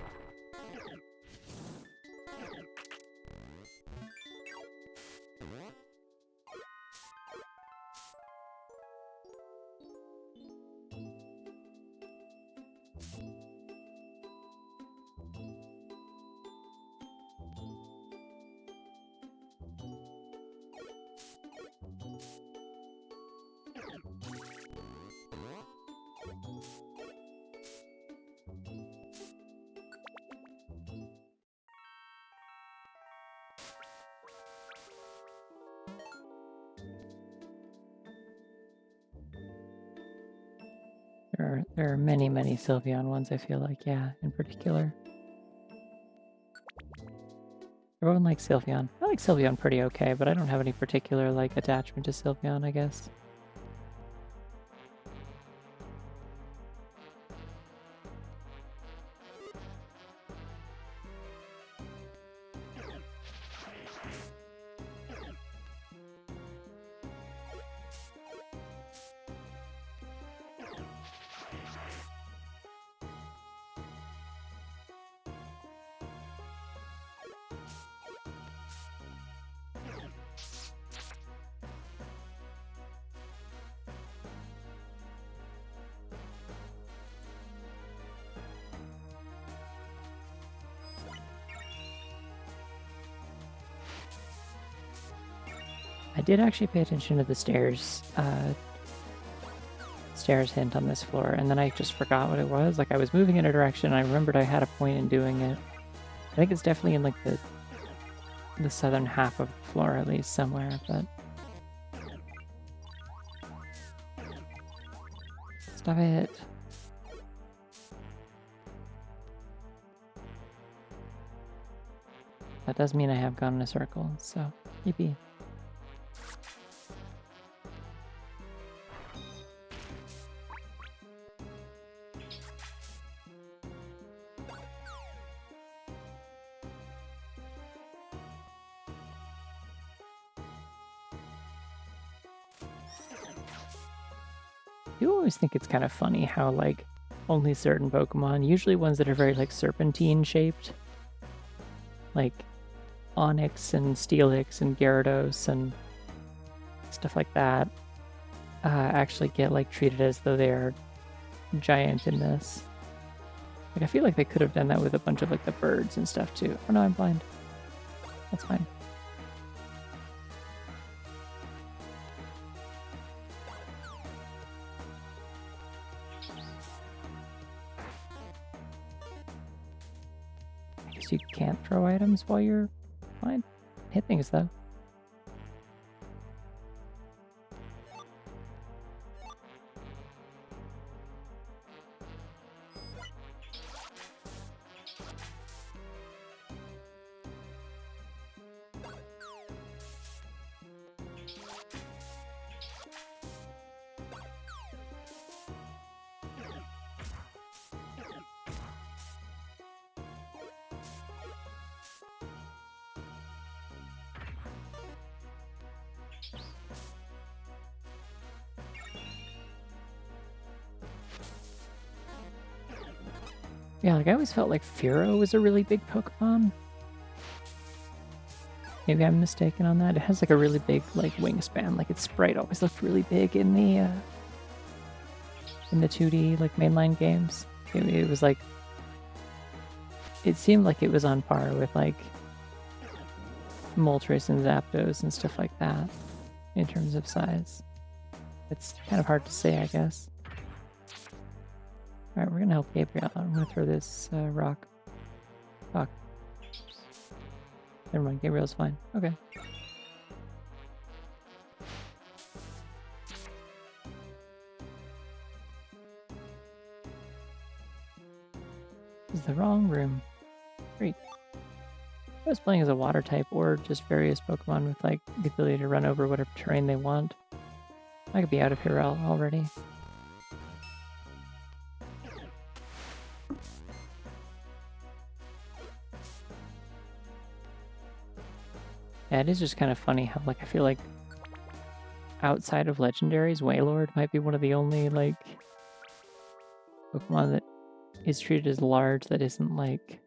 There are many, many Sylveon ones, I feel like, yeah, in particular. Everyone likes Sylveon. I like Sylveon pretty okay, but I don't have any particular, like, attachment to Sylveon, I guess. I did actually pay attention to the stairs hint on this floor, and then I just forgot what it was. Like, I was moving in a direction, and I remembered I had a point in doing it. I think it's definitely in, like, the southern half of the floor, at least, somewhere, but... Stop it. That does mean I have gone in a circle, so yippee. You always think it's kind of funny how, like, only certain Pokemon, usually ones that are very, like, serpentine shaped, like Onyx and Steelix and Gyarados and stuff like that, actually get, like, treated as though they are giant in this. Like, I feel like they could have done that with a bunch of, like, the birds and stuff, too. Oh no, I'm blind. That's fine. You can't throw items while you're blind. Hit things though. Yeah, like I always felt like Fearow was a really big Pokemon. Maybe I'm mistaken on that. It has like a really big like wingspan. Like its sprite always looked really big in the 2D like mainline games. It was like it seemed like it was on par with like Moltres and Zapdos and stuff like that in terms of size. It's kind of hard to say, I guess. Alright, we're gonna help Gabriel. I'm gonna throw this rock. Fuck. Never mind, Gabriel's fine. Okay. This is the wrong room. Great. I was playing as a water type or just various Pokemon with like the ability to run over whatever terrain they want. I could be out of here already. Yeah, it is just kind of funny how like I feel like outside of legendaries, Wailord might be one of the only like Pokemon that is treated as large that isn't like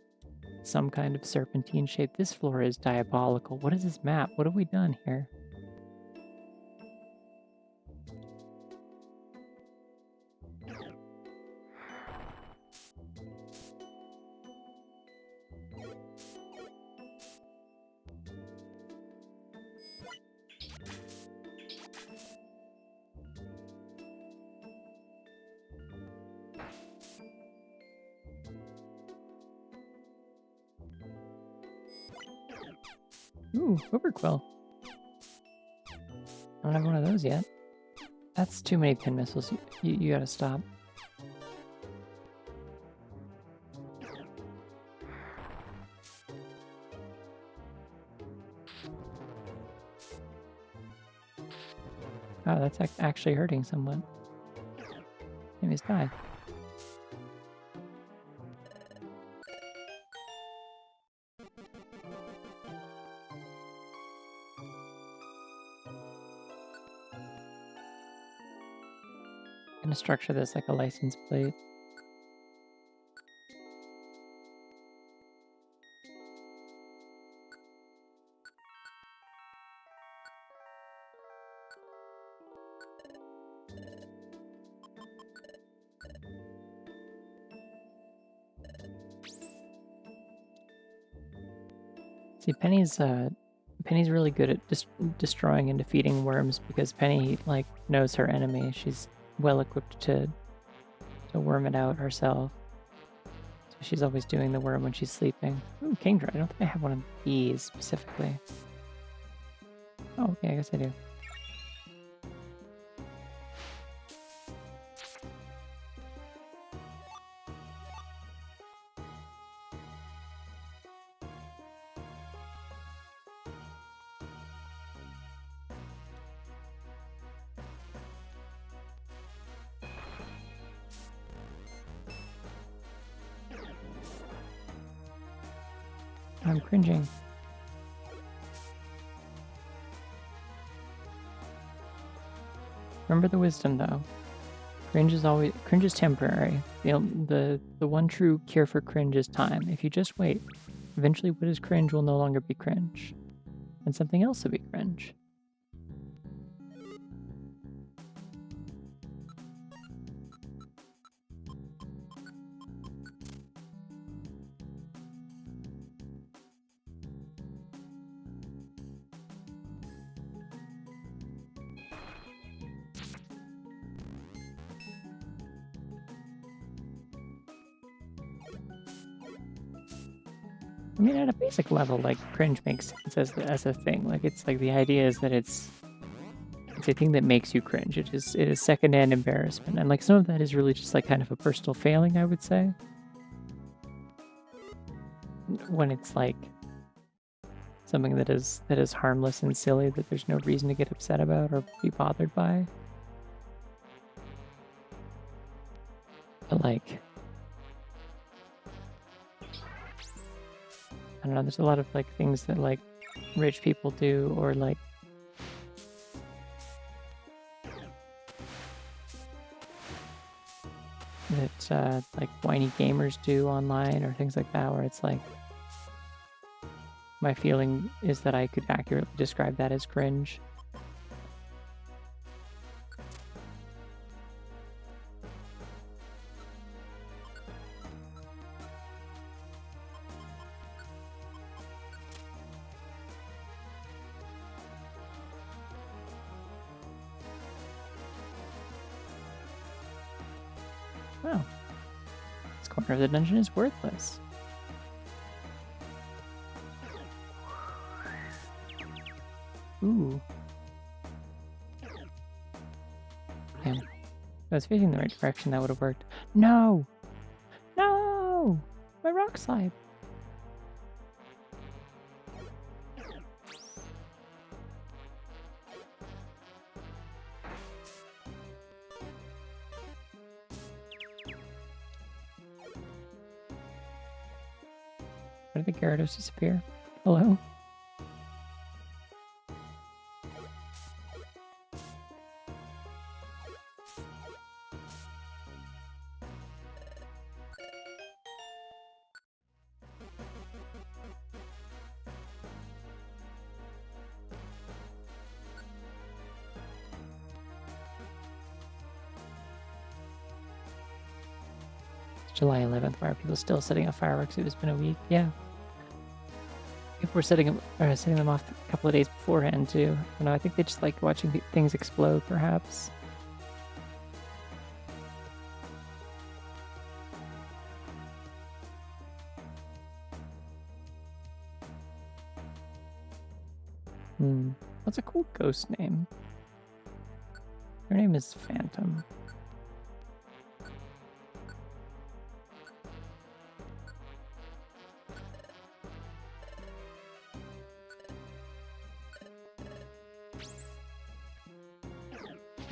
some kind of serpentine shape. This floor is diabolical. What is this map? What have we done here? Ooh, Overquill. I don't have one of those yet. That's too many pin missiles. You gotta stop. Oh, that's actually hurting someone. Maybe he's died. I'm gonna structure this like a license plate. See, Penny's really good at destroying and defeating worms because Penny like knows her enemy. She's well equipped to worm it out herself. So she's always doing the worm when she's sleeping. Ooh, Kingdra. I don't think I have one of these specifically. Oh, okay, I guess I do. I'm cringing. Remember the wisdom, though. Cringe is temporary. The one true cure for cringe is time. If you just wait, eventually what is cringe will no longer be cringe, and something else will be cringe. I mean, at a basic level, like, cringe makes sense as a thing. Like, it's like the idea is that it's a thing that makes you cringe. It is secondhand embarrassment. And, like, some of that is really just, like, kind of a personal failing, I would say. When it's, like, something that is harmless and silly that there's no reason to get upset about or be bothered by. But, like... I don't know, there's a lot of, like, things that, like, rich people do, or, like... that like whiny gamers do online or things like that, where it's like my feeling is that I could accurately describe that as cringe. Wow. This corner of the dungeon is worthless. Ooh. Damn. If I was facing the right direction, that would have worked. No! No! My rock slide. Where did the Gyarados disappear? Hello? It's July 11th. Why are people still setting off fireworks? It has been a week. Yeah. People were setting them off a couple of days beforehand too. I don't know. I think they just like watching things explode, perhaps. What's a cool ghost name? Her name is Phantom.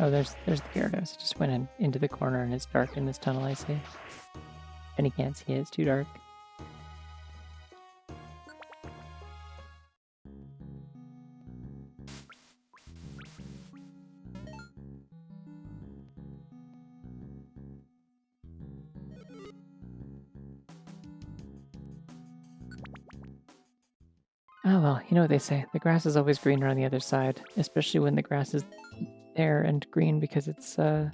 Oh, there's the Gyarados. It just went into the corner and it's dark in this tunnel, I see. And he can't see it, it's too dark. Oh well, you know what they say. The grass is always greener on the other side, especially when the grass is there and green because it's Oh,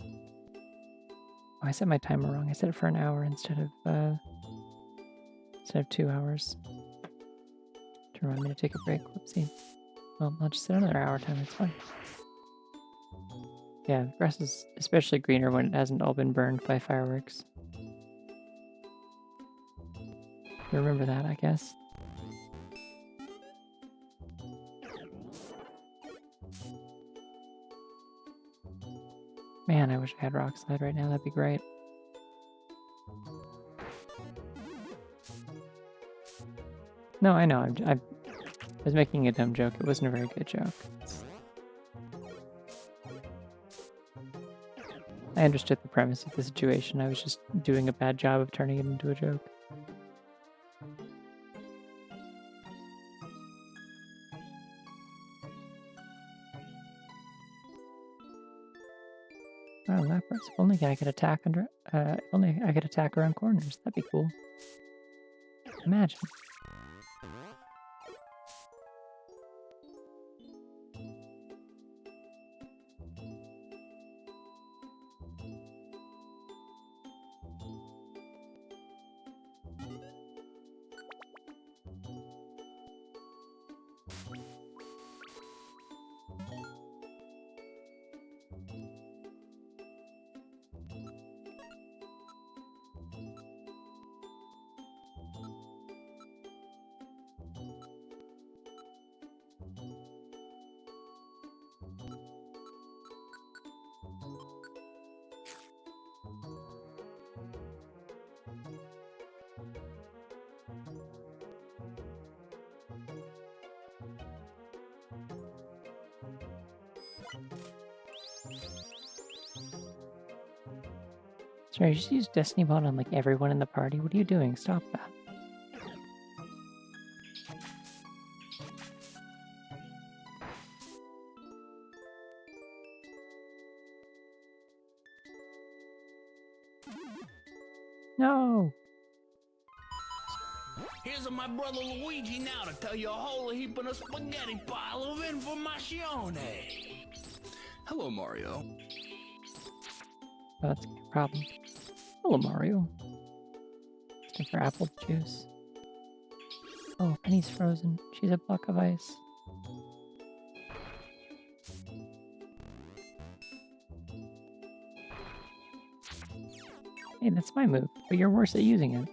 I set my timer wrong. I set it for an hour instead of 2 hours. To remind me to take a break. Whoopsie. Well, I'll just set another hour time, it's fine. Yeah, the grass is especially greener when it hasn't all been burned by fireworks. You remember that, I guess. Man, I wish I had Rock Slide right now. That'd be great. No, I know. I was making a dumb joke. It wasn't a very good joke. I understood the premise of the situation. I was just doing a bad job of turning it into a joke. Oh, Lapras. If only I could attack under. If only I could attack around corners. That'd be cool. Imagine. Sorry, you just use Destiny Bond on like everyone in the party? What are you doing? Stop that. No! Here's my brother Luigi now to tell you a whole heap of a spaghetti pile of information. Hello, Mario. Oh, that's a good problem. Hello, Mario. Looking for apple juice. Oh, Penny's frozen. She's a block of ice. Hey, that's my move, but you're worse at using it.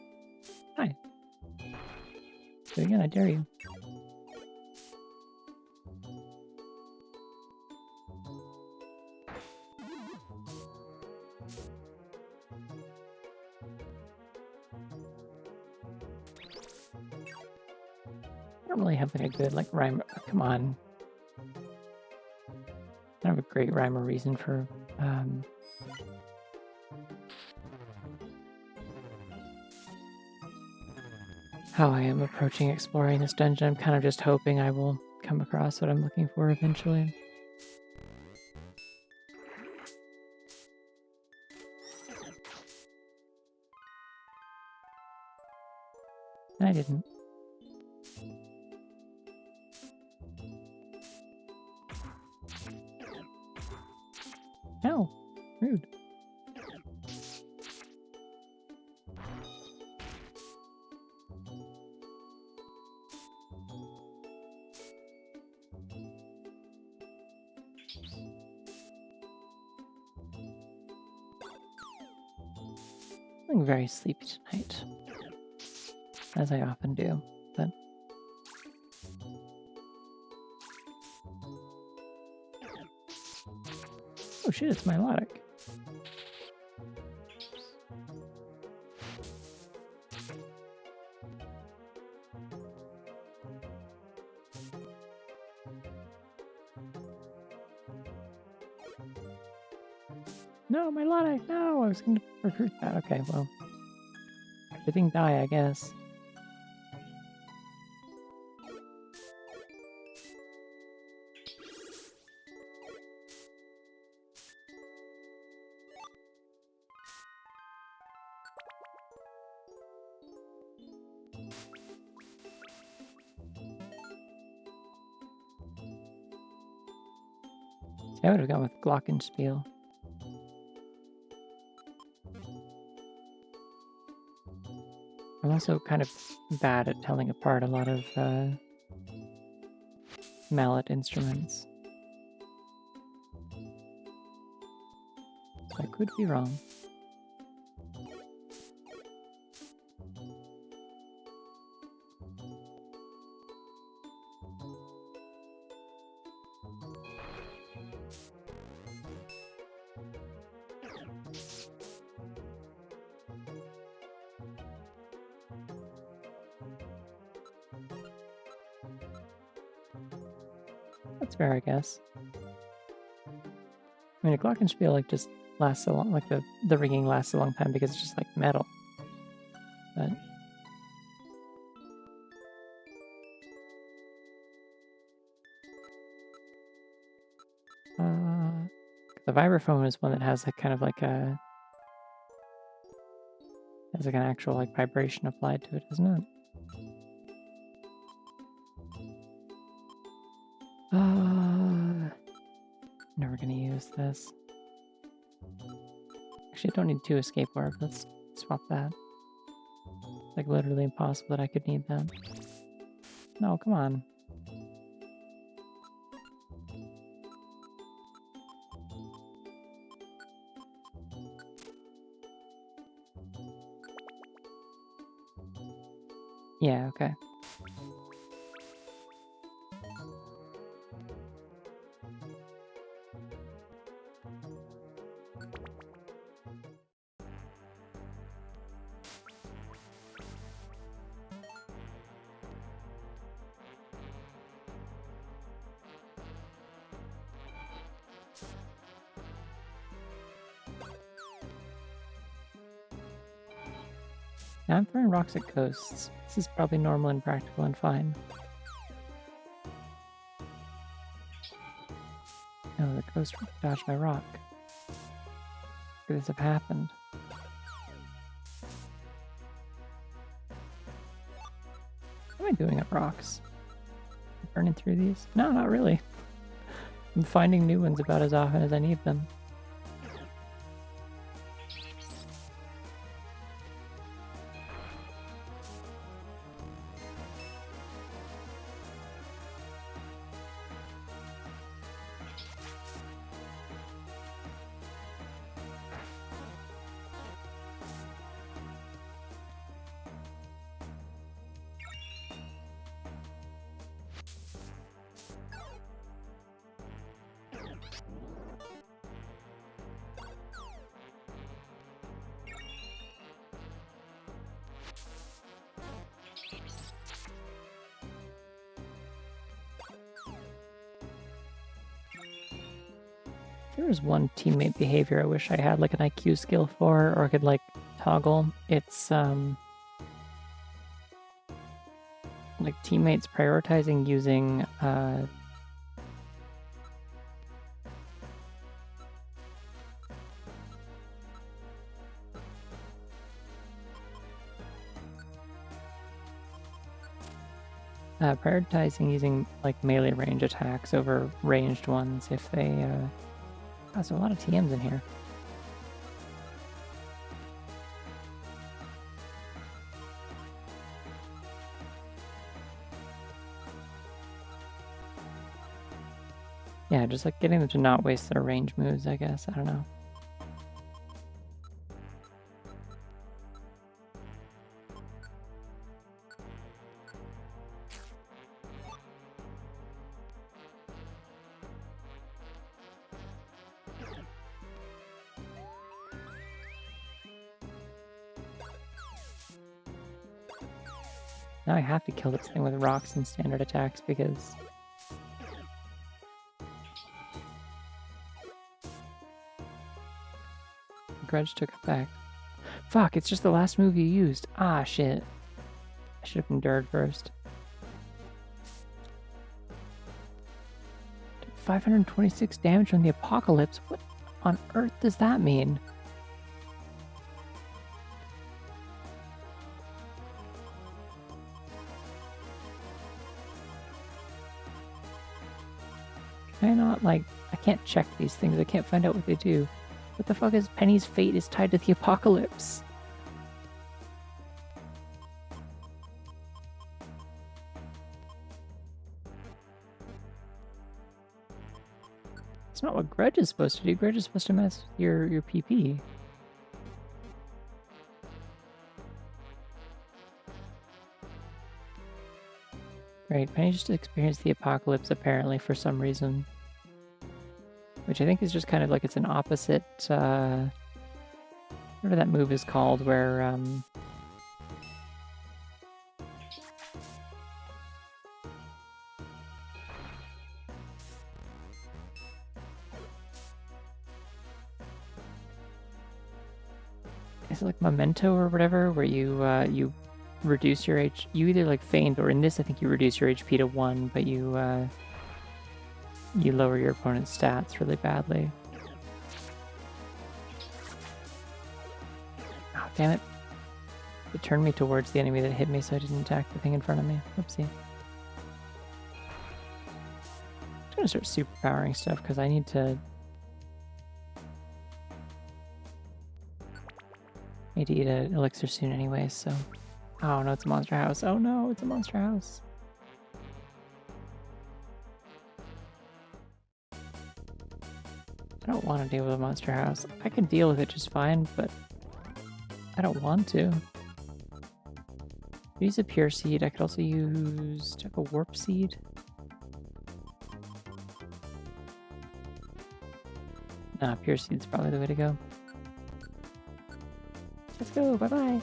Hi. Do it again, I dare you. I don't really have like a good rhyme. Come on. I don't have a great rhyme or reason for how I am approaching exploring this dungeon. I'm kind of just hoping I will come across what I'm looking for eventually. And I didn't. No, rude. Feeling very sleepy tonight, as I often do, but oh shit, it's Milotic. No, Milotic, no! I was going to recruit that. Okay, well. Everything die, I guess. See, I would have gone with Glockenspiel. I'm also kind of bad at telling apart a lot of mallet instruments. So I could be wrong. That's fair, I guess. I mean, a Glockenspiel just lasts so long, the ringing lasts a long time because it's just metal. But the vibraphone is one that has has an actual vibration applied to it, doesn't it? Never gonna use this. Actually, I don't need 2 escape orbs. Let's swap that. It's literally impossible that I could need that. No, come on. Yeah, okay. Now I'm throwing rocks at ghosts. This is probably normal and practical and fine. No, the ghost dodged my rock. Could this have happened? doing at rocks? Burning through these? No, not really. I'm finding new ones about as often as I need them. There was one teammate behavior I wish I had like an IQ skill for, or I could like toggle. It's like teammates prioritizing using prioritizing using like melee range attacks over ranged ones if they oh, there's a lot of TMs in here. Yeah, just like getting them to not waste their range moves, I guess. I don't know. Now I have to kill this thing with rocks and standard attacks because Grudge took effect. Fuck, it's just the last move you used. Ah, shit. I should have endured first. 526 damage from the apocalypse? What on earth does that mean? Can I not, like, I can't check these things. I can't find out what they do. What the fuck is Penny's fate is tied to the apocalypse? It's not what Grudge is supposed to do. Grudge is supposed to mess with your PP. Right, Penny just experienced the apocalypse apparently for some reason. Which I think is just kind of like it's an opposite, whatever that move is called, where, is it like Memento or whatever, where you, you reduce your you either like feint, or in this I think you reduce your HP to 1, but you lower your opponent's stats really badly. Oh, damn it. It turned me towards the enemy that hit me, so I didn't attack the thing in front of me. Oopsie. I'm gonna start superpowering stuff, because I need to eat an elixir soon anyway, so... Oh no, it's a monster house. Oh no, it's a monster house. I don't want to deal with a monster house. I can deal with it just fine, but I don't want to. Use a pure seed. I could also use... Do I have a warp seed? Nah, pure seed's probably the way to go. Let's go, bye-bye!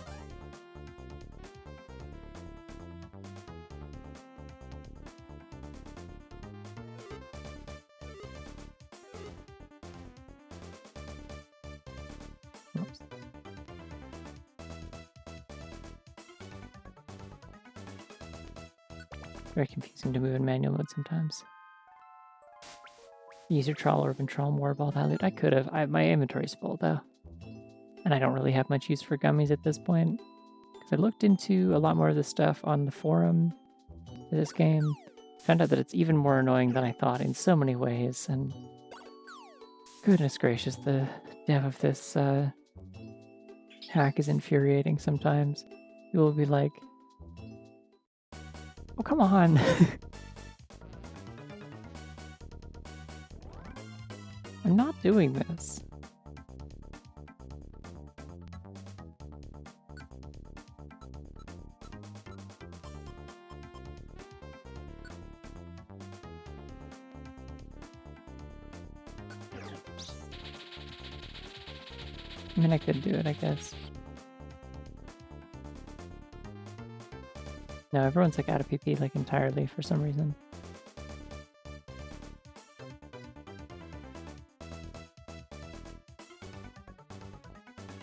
Very confusing to move in manual mode sometimes. Use your Troll Orb and Troll Morb all that loot. I could have. My inventory's full though. And I don't really have much use for gummies at this point. Because I looked into a lot more of this stuff on the forum. to this game. Found out that it's even more annoying than I thought in so many ways, and goodness gracious, the dev of this hack is infuriating sometimes. You will be like, oh, come on. I'm not doing this. I mean, I could do it, I guess. No, everyone's like out of PP like entirely for some reason.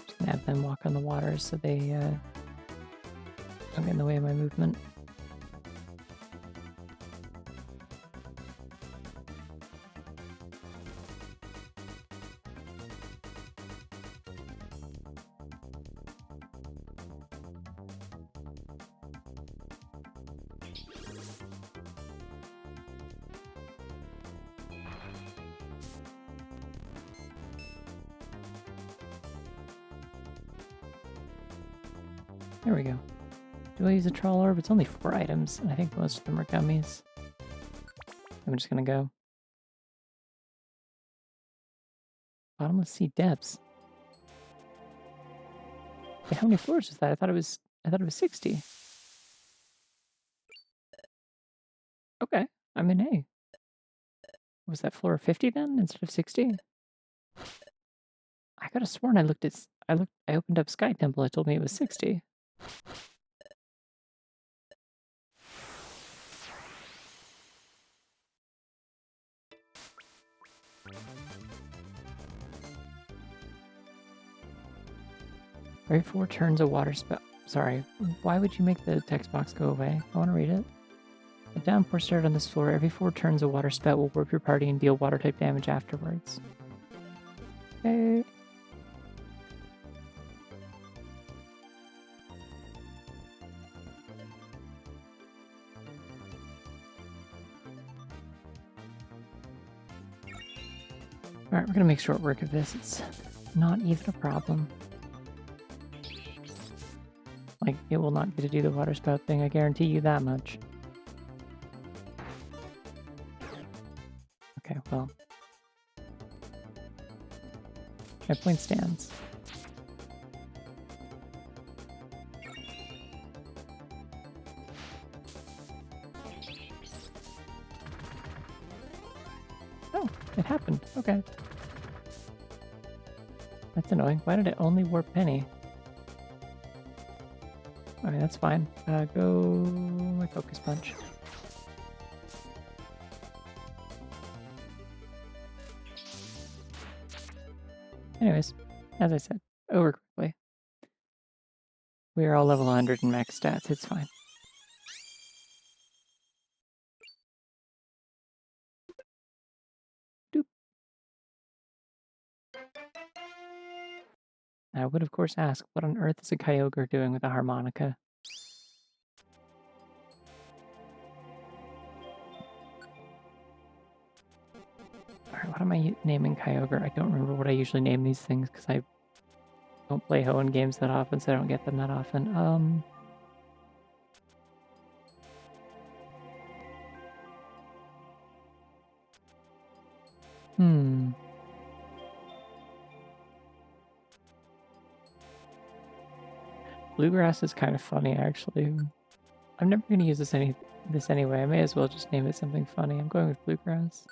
Just gonna have them walk on the water so they don't get in the way of my movement. There we go. Do I use a troll orb? It's only 4 items, and I think most of them are gummies. I'm just gonna go. Bottomless sea depths. Wait, how many floors was that? I thought it was 60. Okay. I mean, hey. Was that floor 50 then instead of 60? I could have sworn I opened up Sky Temple, it told me it was 60. Every 4 turns a water spell. Sorry, why would you make the text box go away? I want to read it. A downpour started on this floor. Every 4 turns a water spout will warp your party and deal water type damage afterwards. Okay. Alright, we're gonna make short work of this. It's not even a problem. Like, it will not get to do the water spout thing, I guarantee you that much. Okay, well. My point stands. Oh, it happened. Okay. That's annoying. Why did it only warp Penny? Okay, that's fine. Go my focus punch. Anyways, as I said, over quickly. We are all level 100 in max stats, it's fine. Doop. I would of course ask, what on earth is a Kyogre doing with a harmonica? Alright, what am I naming Kyogre? I don't remember what I usually name these things because I don't play Hoenn games that often, so I don't get them that often. Bluegrass is kind of funny, actually. I'm never going to use this anyway. I may as well just name it something funny. I'm going with Bluegrass.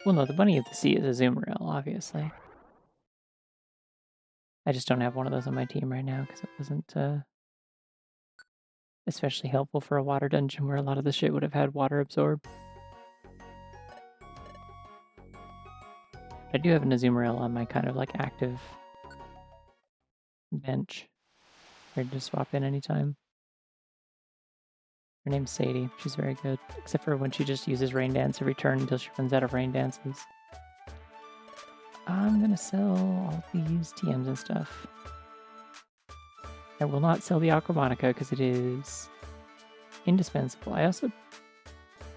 Well, no, the Bunny of the Sea is a Azumarill, obviously. I just don't have one of those on my team right now because it wasn't especially helpful for a water dungeon where a lot of the shit would have had water absorb. I do have an Azumarill on my kind of like active bench. Ready to swap in anytime. Her name's Sadie. She's very good. Except for when she just uses Rain Dance every turn until she runs out of Rain Dances. I'm gonna sell all these TMs and stuff. I will not sell the Aquamonica because it is indispensable. I also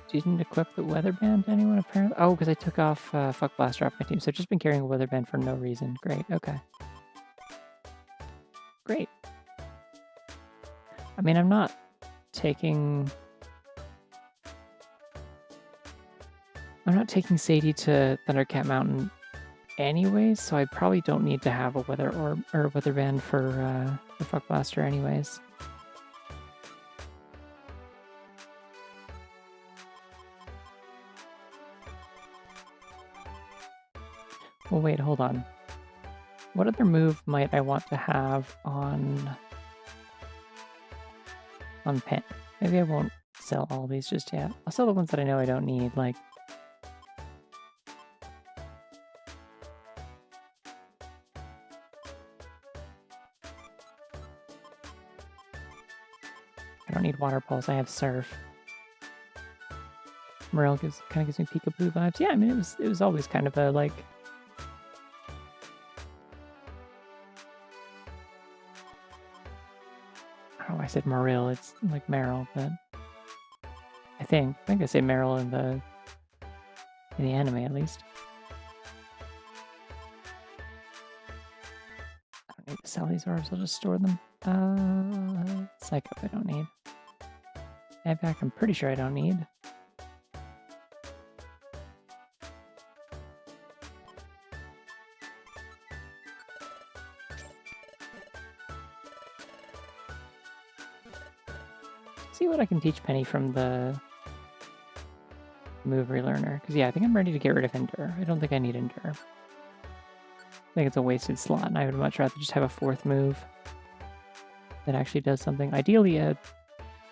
didn't equip the Weather Band to anyone apparently. Oh, because I took off Fuck Blaster off my team. So I've just been carrying a Weather Band for no reason. Great, okay. Great. I mean, I'm not taking Sadie to Thundercat Mountain anyways, so I probably don't need to have a Weather Orb or Weather Band for Fuck Blaster anyways. Well, wait, hold on. What other move might I want to have on Penny? Maybe I won't sell all these just yet. I'll sell the ones that I know I don't need, like... I don't need Water Pulse, I have Surf. Morel kind of gives me Peekaboo vibes. Yeah, I mean, it was always kind of a, like... Oh, I said Morel, it's like Meryl, but... I think I say Meryl in the anime, at least. I don't need to sell these orbs, I'll just store them. Psycho, I don't need. Airback, I'm pretty sure I don't need. See what I can teach Penny from the move relearner. Because yeah, I think I'm ready to get rid of Endure. I don't think I need Endure. I think it's a wasted slot, and I would much rather just have a fourth move that actually does something. Ideally, a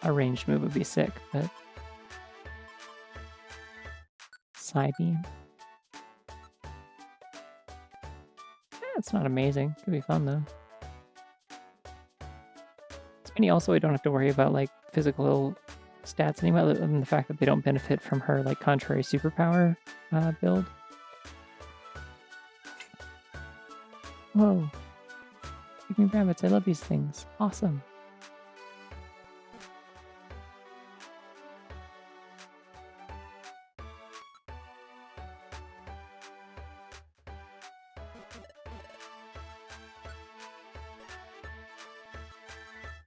ranged move would be sick, but... Psybeam. It's not amazing. Could be fun, though. Penny also, I don't have to worry about, like, physical stats anymore, other than the fact that they don't benefit from her, like, contrary superpower build. Whoa. Give me rabbits, I love these things. Awesome.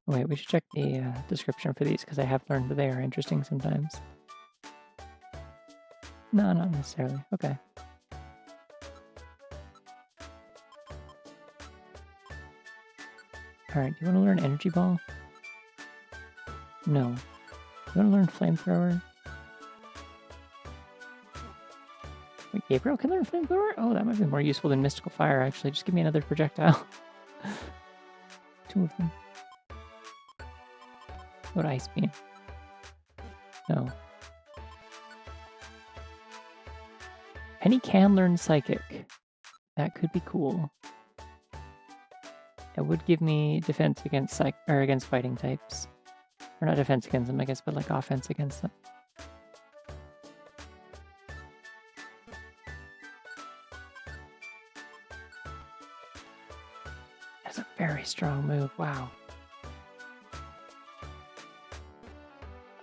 Wait, we should check the description for these, because I have learned that they are interesting sometimes. No, not necessarily. Okay. Alright, do you want to learn Energy Ball? No. You want to learn Flamethrower? Wait, Gabriel can learn Flamethrower? Oh, that might be more useful than Mystical Fire, actually. Just give me another projectile. 2 of them. What Ice Beam? No. Penny can learn Psychic. That could be cool. It would give me defense against against fighting types. Or not defense against them, I guess, but like offense against them. That's a very strong move, wow.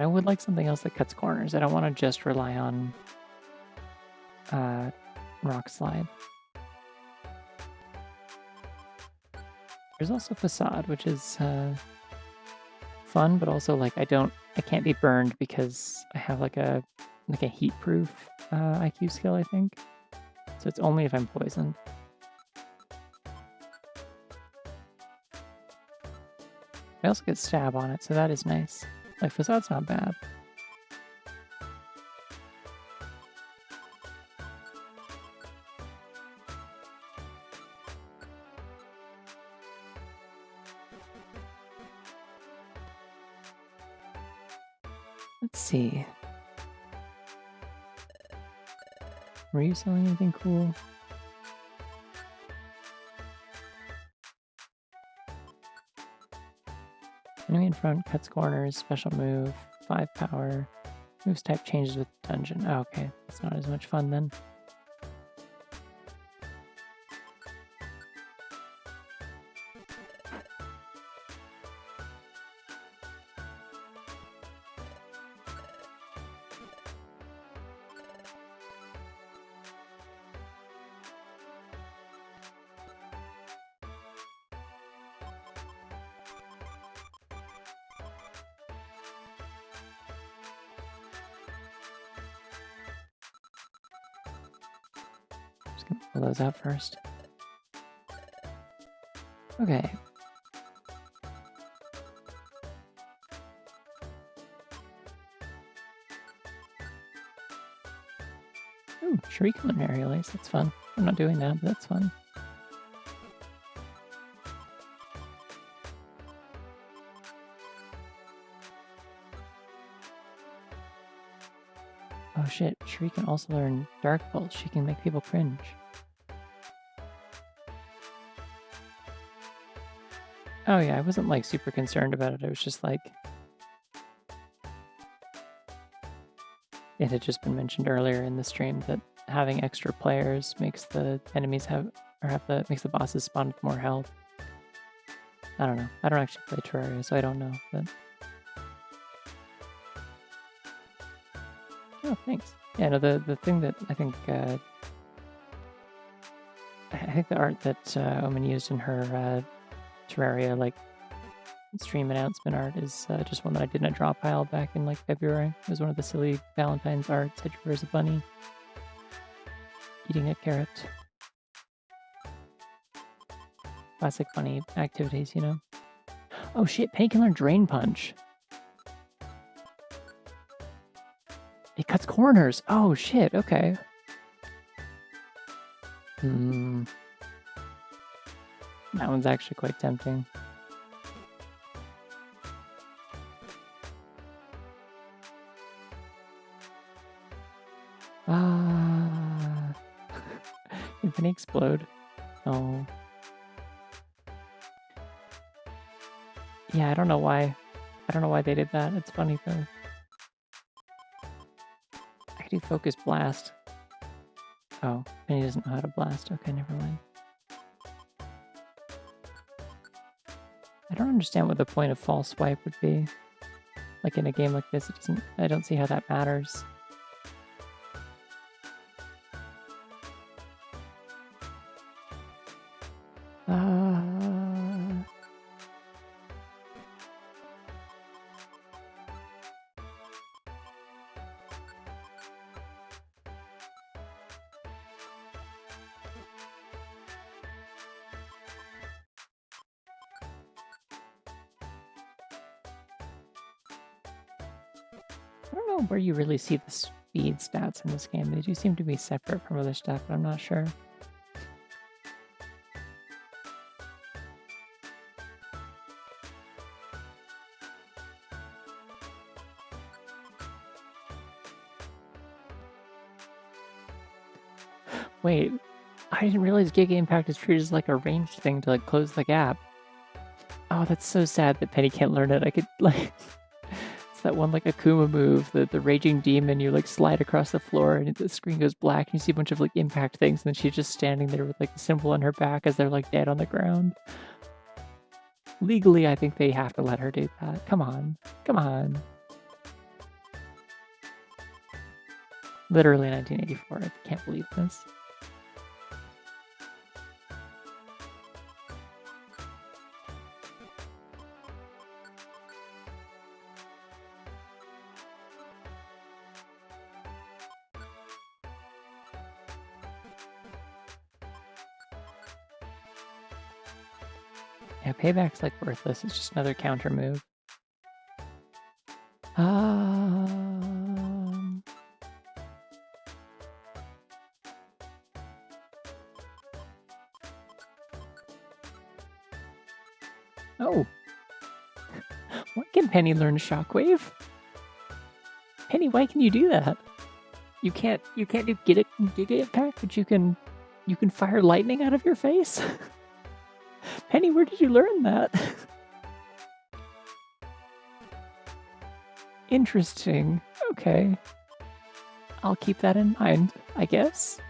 I would like something else that cuts corners. I don't want to just rely on Rock Slide. There's also Facade, which is fun, but also like I can't be burned because I have like a heat-proof IQ skill, I think. So it's only if I'm poisoned. I also get Stab on it, so that is nice. Like, Facade's not bad. Let's see. Were you selling anything cool? Enemy in front, cuts corners, special move, 5 power. Moves type changes with dungeon. Oh, okay, that's not as much fun then. gonna pull those out first. Okay. Ooh, Cherie can learn aerial ace. That's fun. I'm not doing that, but that's fun. Oh shit, Cherie can also learn Dark Bolt. She can make people cringe. Oh yeah, I wasn't like super concerned about it. I was just like, it had just been mentioned earlier in the stream that having extra players makes the enemies makes the bosses spawn with more health. I don't know. I don't actually play Terraria, so I don't know, but oh, thanks. Yeah, no, the thing that I think the art that Omen used in her Terraria like stream announcement art is just one that I did in a drop pile back in like February. It was one of the silly Valentine's arts. I drew her as a bunny eating a carrot. Classic bunny activities, you know. Oh shit, Penny can learn Drain Punch. It cuts corners. Oh shit, okay. That one's actually quite tempting. Did Penny explode? Oh. Yeah, I don't know why. I don't know why they did that. It's funny though. I could do Focus Blast. Oh, Penny doesn't know how to blast. Okay, never mind. I don't understand what the point of False Swipe would be. Like in a game like this, I don't see how that matters. I don't know where you really see the speed stats in this game. They do seem to be separate from other stuff, but I'm not sure. Wait, I didn't realize Giga Impact is treated as like a ranged thing to like close the gap. Oh, that's so sad that Penny can't learn it. I could like... It's that one like Akuma move, the Raging Demon, you like slide across the floor and the screen goes black and you see a bunch of like impact things and then she's just standing there with like a symbol on her back as they're like dead on the ground. Legally, I think they have to let her do that. Come on. Come on. Literally 1984. I can't believe this. Yeah, Payback's like worthless. It's just another counter move. Oh. Why can Penny learn Shockwave? Penny, why can you do that? You can't do Giga Impact, but you can fire lightning out of your face? Penny, where did you learn that? Interesting. Okay. I'll keep that in mind, I guess.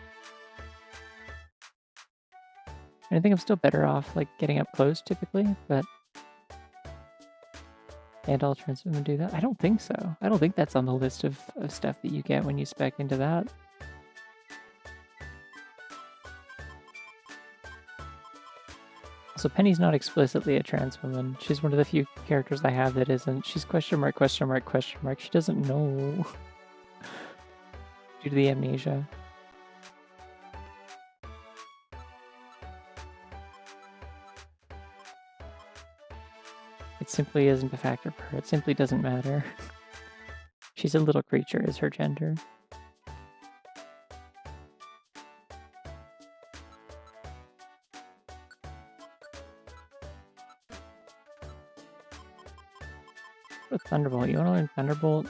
I think I'm still better off like getting up close typically, but and I'll transform and do that. I don't think so. I don't think that's on the list of stuff that you get when you spec into that. So Penny's not explicitly a trans woman. She's one of the few characters I have that isn't. She's question mark, question mark, question mark. She doesn't know. Due to the amnesia. it simply isn't a factor for her. It simply doesn't matter. She's a little creature is her gender. With Thunderbolt, you want to learn Thunderbolt?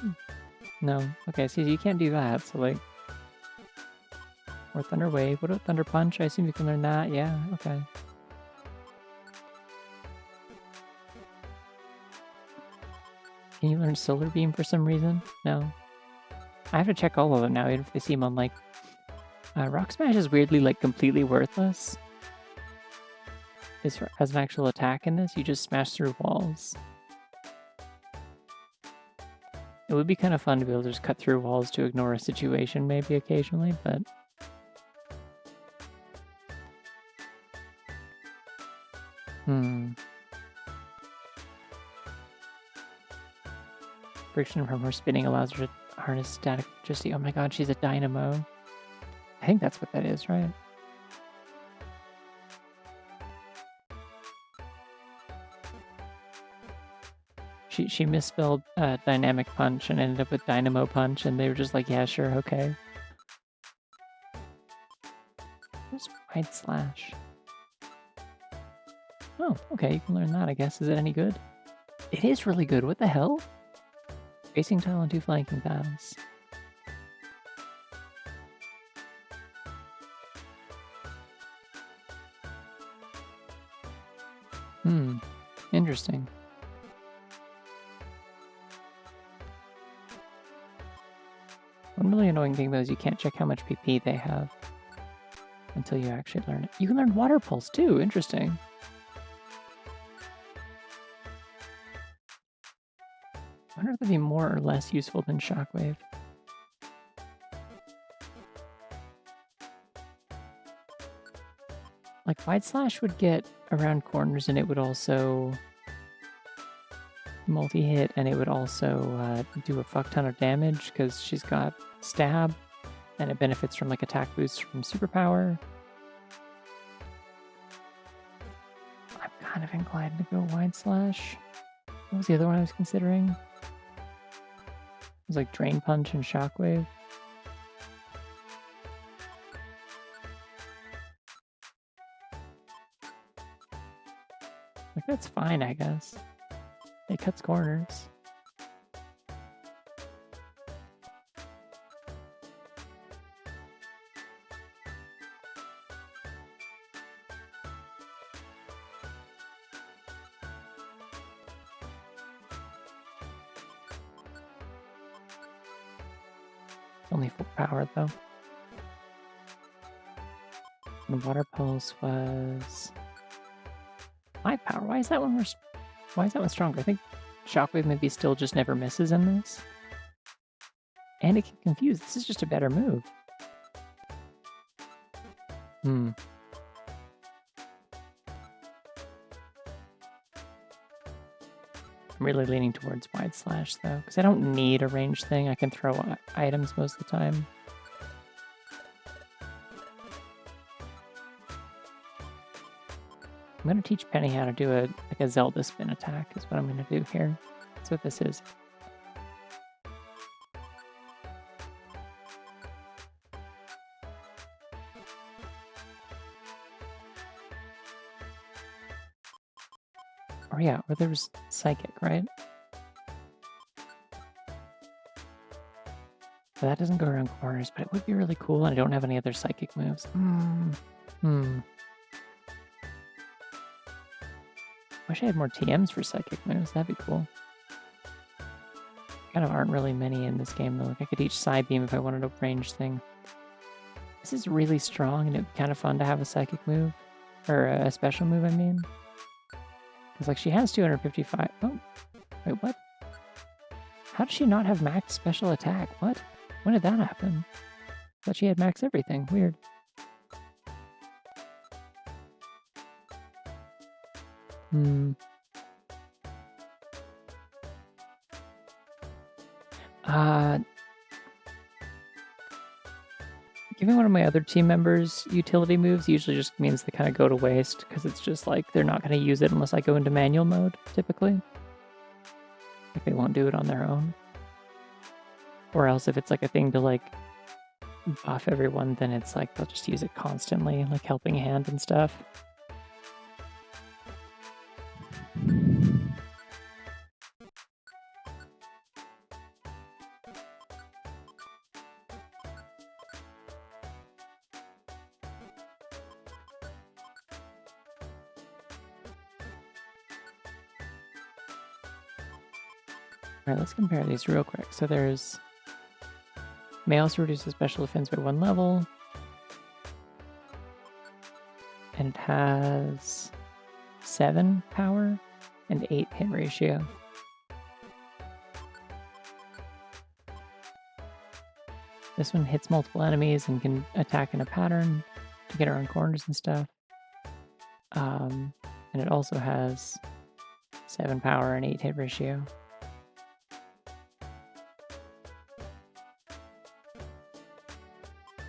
No. Okay, see, you can't do that, so like... Or Thunder Wave. What about Thunder Punch? I assume you can learn that. Yeah, okay. Can you learn Solar Beam for some reason? No. I have to check all of them now, even if they seem unlike... Rock Smash is weirdly, like, completely worthless. As an actual attack in this, you just smash through walls. It would be kind of fun to be able to just cut through walls to ignore a situation, maybe occasionally, but... Friction from her spinning allows her to harness static electricity. Oh my god, she's a dynamo. I think that's what that is, right? She misspelled Dynamic Punch and ended up with Dynamo Punch, and they were just like, yeah, sure, okay. Where's Wide Slash? Oh, okay, you can learn that, I guess. Is it any good? It is really good. What the hell? Facing tile and 2 flanking tiles. Interesting. One really annoying thing, though, is you can't check how much PP they have until you actually learn it. You can learn Water Pulse, too. Interesting. I wonder if that'd be more or less useful than Shockwave. Like, Wide Slash would get around corners, and it would also multi-hit, and it would also do a fuck ton of damage, because she's got Stab, and it benefits from, like, attack boosts from Superpower. I'm kind of inclined to go Wide Slash. What was the other one I was considering? It was like Drain Punch and Shockwave. Like, that's fine, I guess. It cuts corners. Only full power, though. And Water Pulse was 5 power. Why is that one worse? Why is that one stronger? I think Shockwave maybe still just never misses in this. And it can confuse. This is just a better move. I'm really leaning towards Wide Slash, though, because I don't need a range thing. I can throw items most of the time. I'm going to teach Penny how to do a Zelda spin attack, is what I'm going to do here. That's what this is. Oh yeah, or there was Psychic, right? So that doesn't go around corners, but it would be really cool, and I don't have any other Psychic moves. Wish I had more TMs for Psychic moves. That'd be cool. Kind of aren't really many in this game, though. Like, I could teach Side Beam if I wanted a range thing. This is really strong, and it'd be kind of fun to have a Psychic move. Or a special move, I mean. Because, like, she has 255... Oh. Wait, what? How does she not have max special attack? What? When did that happen? I thought she had max everything. Weird. Giving one of my other team members utility moves usually just means they kind of go to waste, because it's just like they're not going to use it unless I go into manual mode, typically. they won't do it on their own. Or else if it's like a thing to like buff everyone, then it's like they'll just use it constantly, like helping hand and stuff. Alright, let's compare these real quick. So there's may also reduces special defense by 1 level. And it has 7 power and 8 hit ratio. This one hits multiple enemies and can attack in a pattern to get around corners and stuff. And it also has 7 power and 8 hit ratio.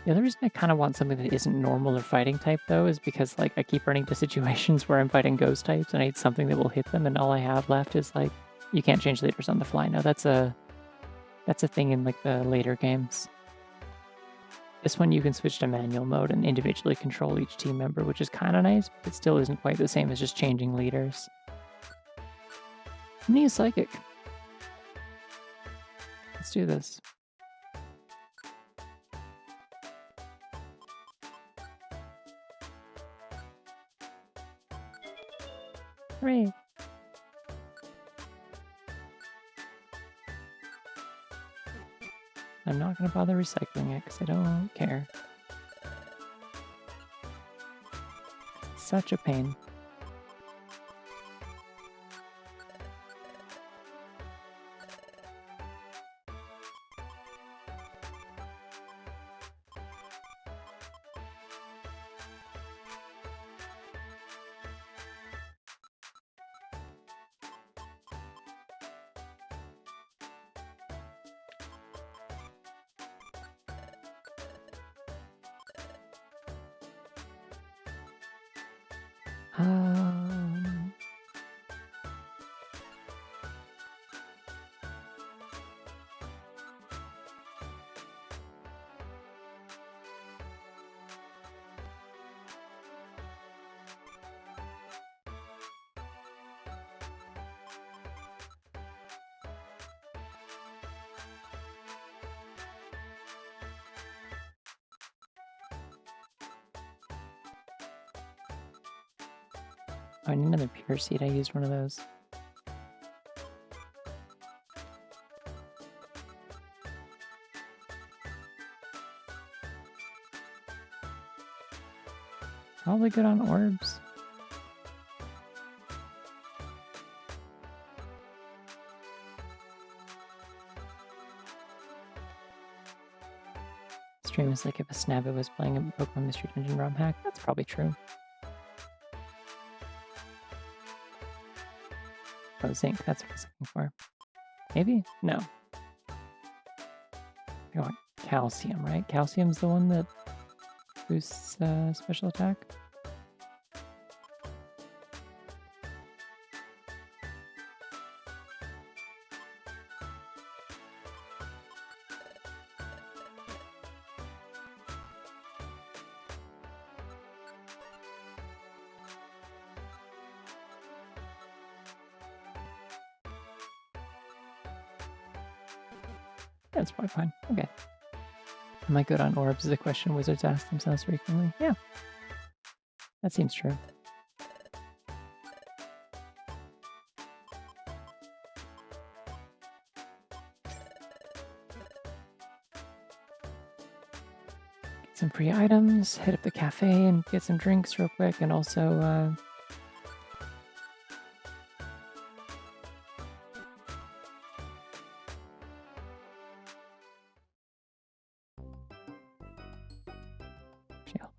The other reason I kind of want something that isn't normal or fighting type, though, is because like I keep running into situations where I'm fighting ghost types and I need something that will hit them, and all I have left is like, you can't change leaders on the fly. No, that's a thing in like the later games. This one you can switch to manual mode and individually control each team member, which is kind of nice, but it still isn't quite the same as just changing leaders. I need a psychic. Let's do this. Hooray! I'm not going to bother recycling it because I don't care. It's such a pain. Um, I need another pure seed. I used one of those. Probably good on orbs. Stream is like if a Snabbit was playing a Pokemon Mystery Dungeon ROM hack. That's probably true. Oh, zinc. That's what I was looking for. Maybe? No. I want calcium, right? Calcium's the one that boosts special attack. That's probably fine. Okay. Am I good on orbs is a question wizards ask themselves frequently. Yeah. That seems true. Get some free items, hit up the cafe and get some drinks real quick, and also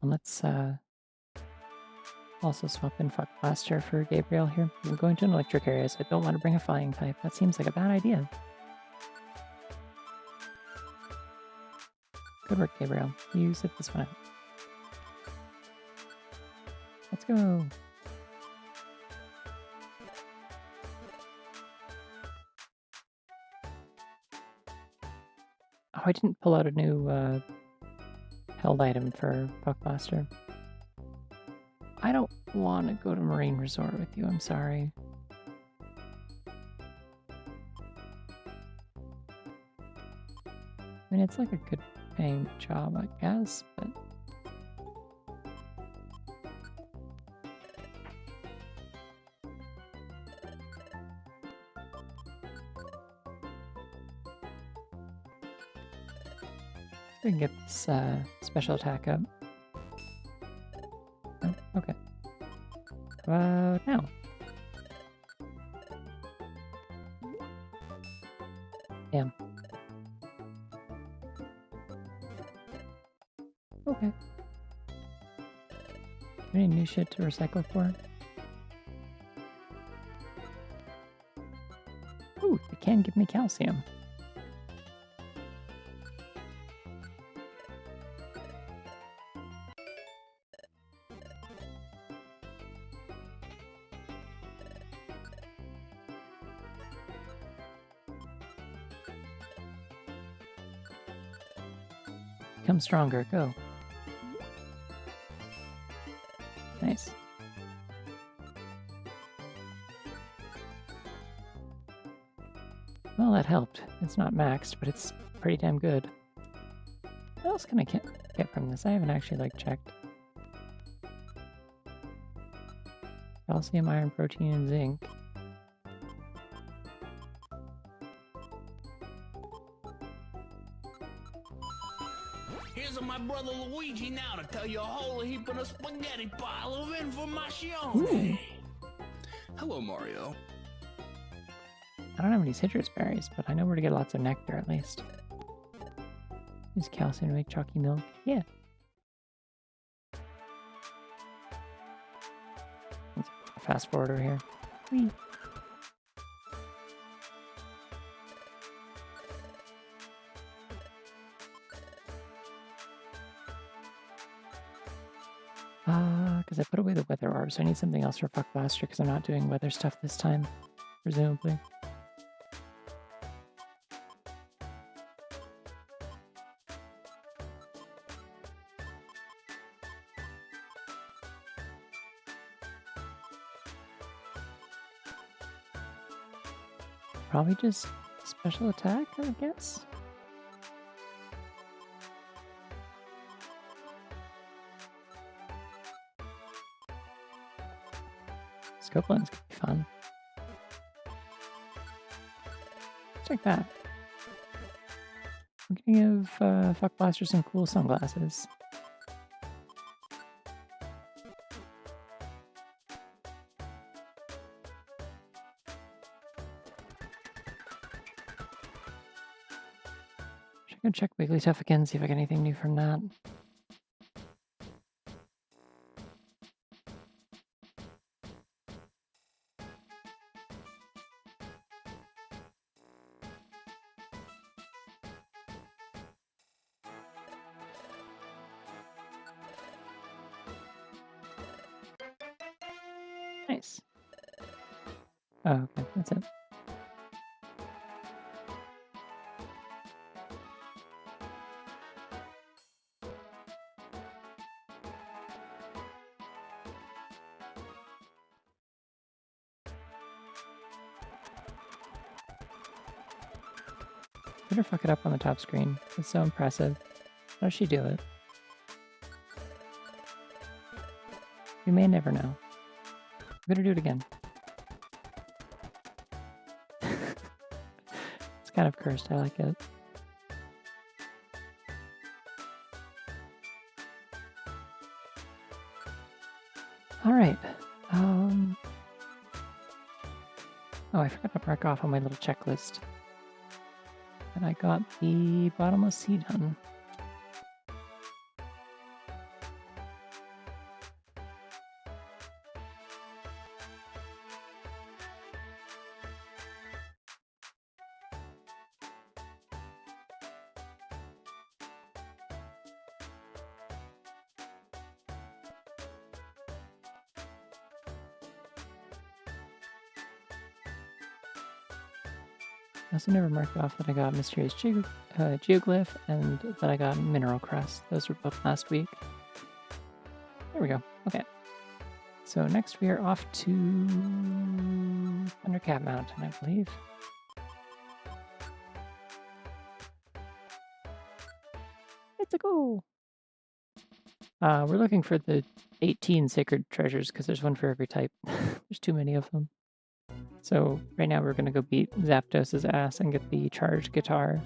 let's also swap in Fuck Blaster for Gabriel here. I'm going to an electric area, so I don't want to bring a flying type. That seems like a bad idea. Good work, Gabriel. You sit this one out. Let's go. Oh, I didn't pull out a new held item for Buckbuster. I don't want to go to Marine Resort with you, I'm sorry. I mean, it's like a good paying job, I guess, but... We can get this special attack up. Oh, okay. Now. Damn. Okay. Any new shit to recycle for? Ooh, they can give me calcium. Become stronger, go. Nice. Well, that helped. It's not maxed, but it's pretty damn good. What else can I get from this? I haven't actually, like, checked. Calcium, iron, protein, and zinc. Here's my brother Luigi now to tell you a whole heap of a spaghetti pile of information. Hello, Mario. I don't have any citrus berries, but I know where to get lots of nectar at least. Use calcium to make chalky milk. Yeah. Let's fast forward over here. Whee. Because I put away the weather orb, so I need something else for Buckbuster because I'm not doing weather stuff this time, presumably. Probably just special attack, I would guess. Scopeland's gonna be fun. Let's like that. We're gonna give Buckbuster some cool sunglasses. Should go check Wigglytuff again, see if I get anything new from that. Nice. Oh, okay, that's it. Better fuck it up on the top screen. It's so impressive. How does she do it? We may never know. I'm gonna do it again. It's kind of cursed, I like it. Alright. Oh, I forgot to mark off on my little checklist. And I got the bottomless sea done. I also never marked off that I got Mysterious Geoglyph and that I got Mineral Crust. Those were both last week. There we go. Okay. So next we are off to Thundercat Mountain, I believe. Let's go! We're looking for the 18 sacred treasures because there's one for every type. There's too many of them. So right now we're going to go beat Zapdos' ass and get the charged guitar.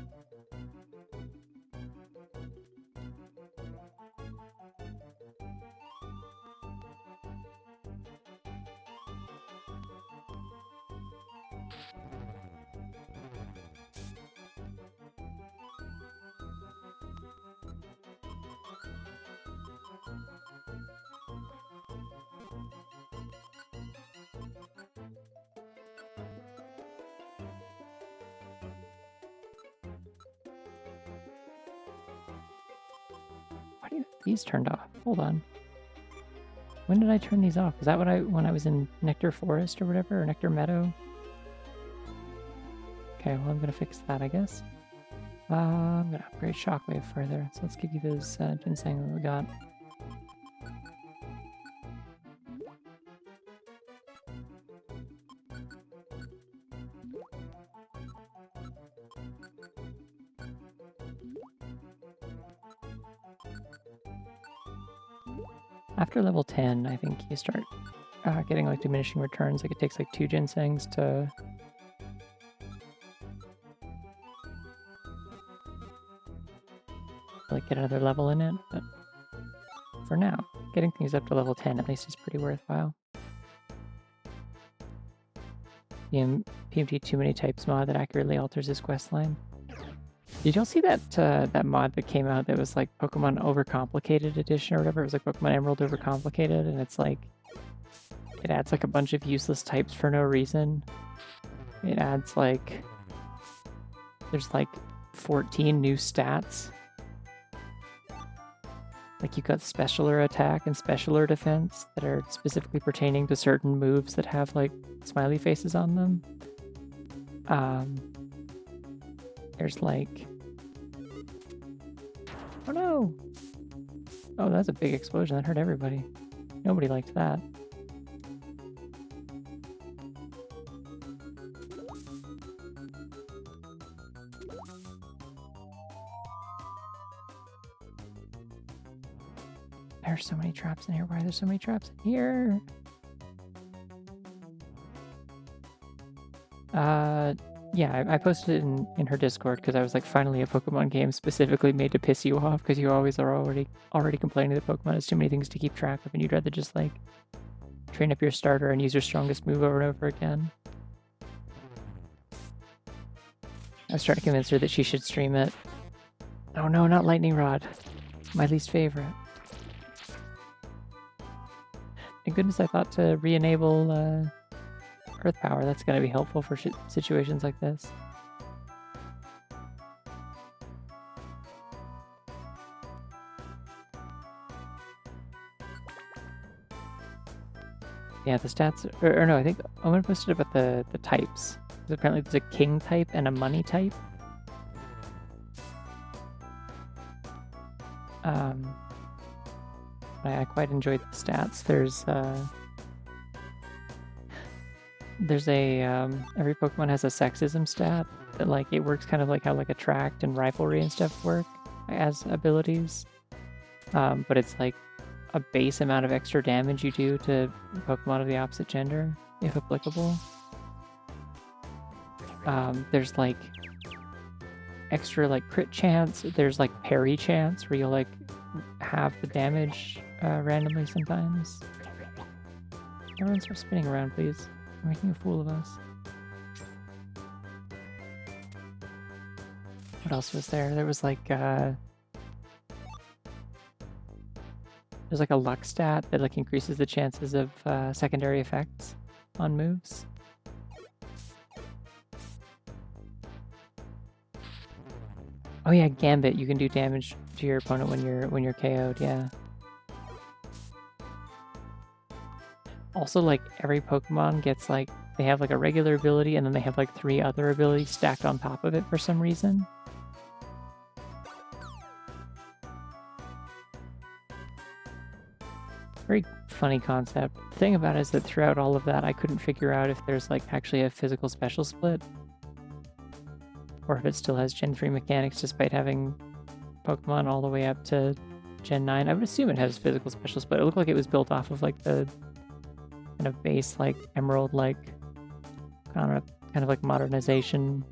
Why do you have these turned off? Hold on. When did I turn these off? Is that when I was in Nectar Forest or whatever, or Nectar Meadow? Okay, well I'm gonna fix that, I guess. I'm gonna upgrade Shockwave further. So let's give you those ginseng that we got. After level 10, I think you start getting like diminishing returns. Like it takes like 2 ginsengs to like get another level in it. But for now, getting things up to level 10 at least is pretty worthwhile. PMD Too Many Types mod that accurately alters his questline. Did y'all see that that mod that came out that was like Pokemon Overcomplicated Edition or whatever? It was like Pokemon Emerald Overcomplicated, and it's like it adds like a bunch of useless types for no reason. It adds like there's like 14 new stats. Like you've got Specialer Attack and Specialer Defense that are specifically pertaining to certain moves that have like smiley faces on them. There's like... Oh no! Oh, that's a big explosion. That hurt everybody. Nobody liked that. There's so many traps in here. Why are there so many traps in here? Yeah, I posted it in her Discord because I was like, finally a Pokemon game specifically made to piss you off because you always are already complaining that Pokemon has too many things to keep track of and you'd rather just like train up your starter and use your strongest move over and over again. I was trying to convince her that she should stream it. Oh no, not Lightning Rod. My least favorite. Thank goodness I thought to re-enable Earth Power. That's going to be helpful for situations like this. Yeah, the stats... Or no, I think Owen posted about the types. Because apparently there's a King type and a Money type. I quite enjoyed the stats. There's a every Pokemon has a sexism stat that like it works kind of like how like Attract and Rivalry and stuff work as abilities, but it's like a base amount of extra damage you do to Pokemon of the opposite gender, if applicable. There's like extra like crit chance. There's like parry chance where you'll like have the damage randomly sometimes. Everyone stop spinning around, please. You're making a fool of us. What else was there? There was like there's like a luck stat that like increases the chances of secondary effects on moves. Oh yeah, Gambit. You can do damage to your opponent when you're KO'd. Yeah. Also, like, every Pokemon gets, like, they have, like, a regular ability, and then they have, like, 3 other abilities stacked on top of it for some reason. Very funny concept. The thing about it is that throughout all of that, I couldn't figure out if there's, like, actually a physical special split. Or if it still has Gen 3 mechanics despite having Pokemon all the way up to Gen 9. I would assume it has physical special split. It looked like it was built off of, like, the kind of base, like, Emerald, like, kind of like modernization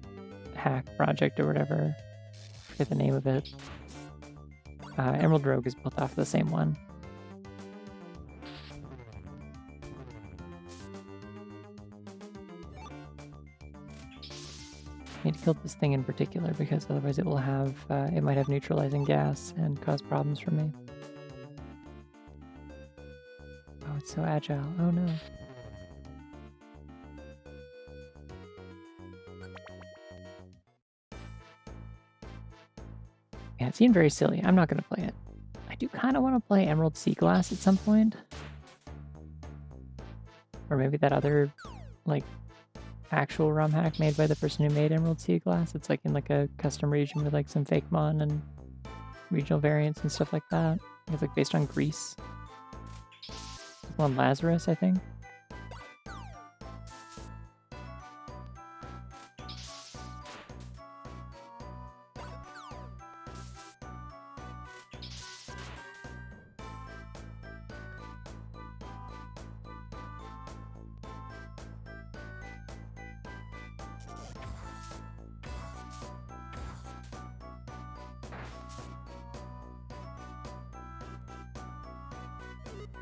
hack project or whatever. I forget the name of it. Emerald Rogue is built off of the same one. I need to kill this thing in particular because otherwise it will have, it might have neutralizing gas and cause problems for me. Oh, it's so agile. Oh no. Yeah, it seemed very silly. I'm not going to play it. I do kind of want to play Emerald Sea Glass at some point. Or maybe that other, like, actual ROM hack made by the person who made Emerald Sea Glass. It's like in like a custom region with like some fake mon and regional variants and stuff like that. It's like based on Greece. On Lazarus, I think.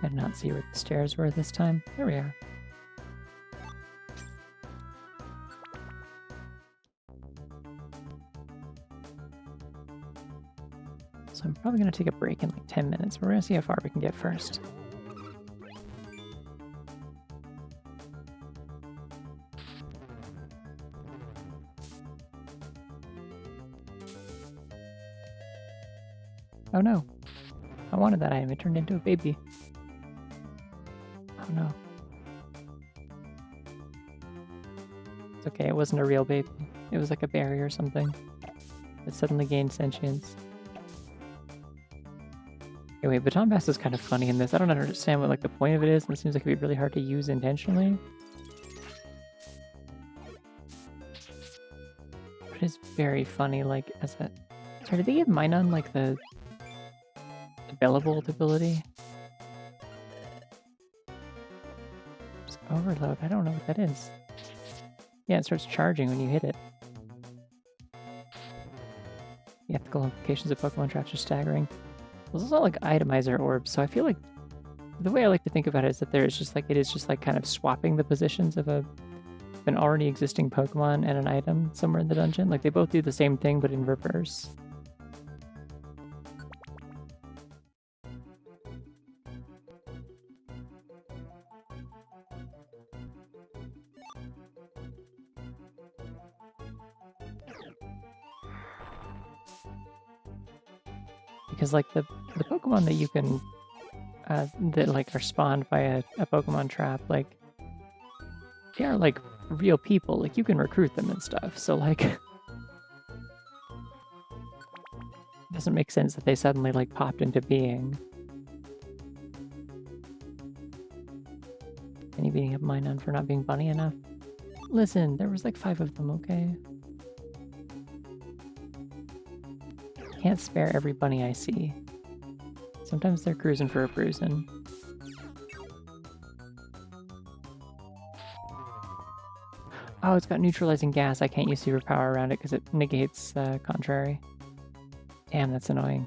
I did not see where the stairs were this time. There we are. So I'm probably going to take a break in like 10 minutes. We're going to see how far we can get first. Oh no. I wanted that item. It turned into a baby. Oh no. It's okay, it wasn't a real baby. It was like a berry or something. It suddenly gained sentience. Anyway, Baton Pass is kind of funny in this. I don't understand what like the point of it is, and it seems like it'd be really hard to use intentionally. But it's very funny, like, as a... Sorry, did they give Minun, like, the Bellavolt ability? Overload, I don't know what that is. Yeah, it starts charging when you hit it. The ethical implications of Pokemon traps are staggering. Those also like itemizer orbs, so I feel like the way I like to think about it is that there is just like, it is just like kind of swapping the positions of an already existing Pokemon and an item somewhere in the dungeon. Like they both do the same thing, but in reverse. Because like the Pokemon that you can that like are spawned by a Pokemon trap, like they are like real people. Like you can recruit them and stuff. So like it doesn't make sense that they suddenly like popped into being. And you beating up Minun for not being bunny enough. Listen, there was like 5 of them, okay? Can't spare every bunny I see. Sometimes they're cruising for a bruising. Oh, it's got neutralizing gas. I can't use superpower around it because it negates contrary. Damn, that's annoying.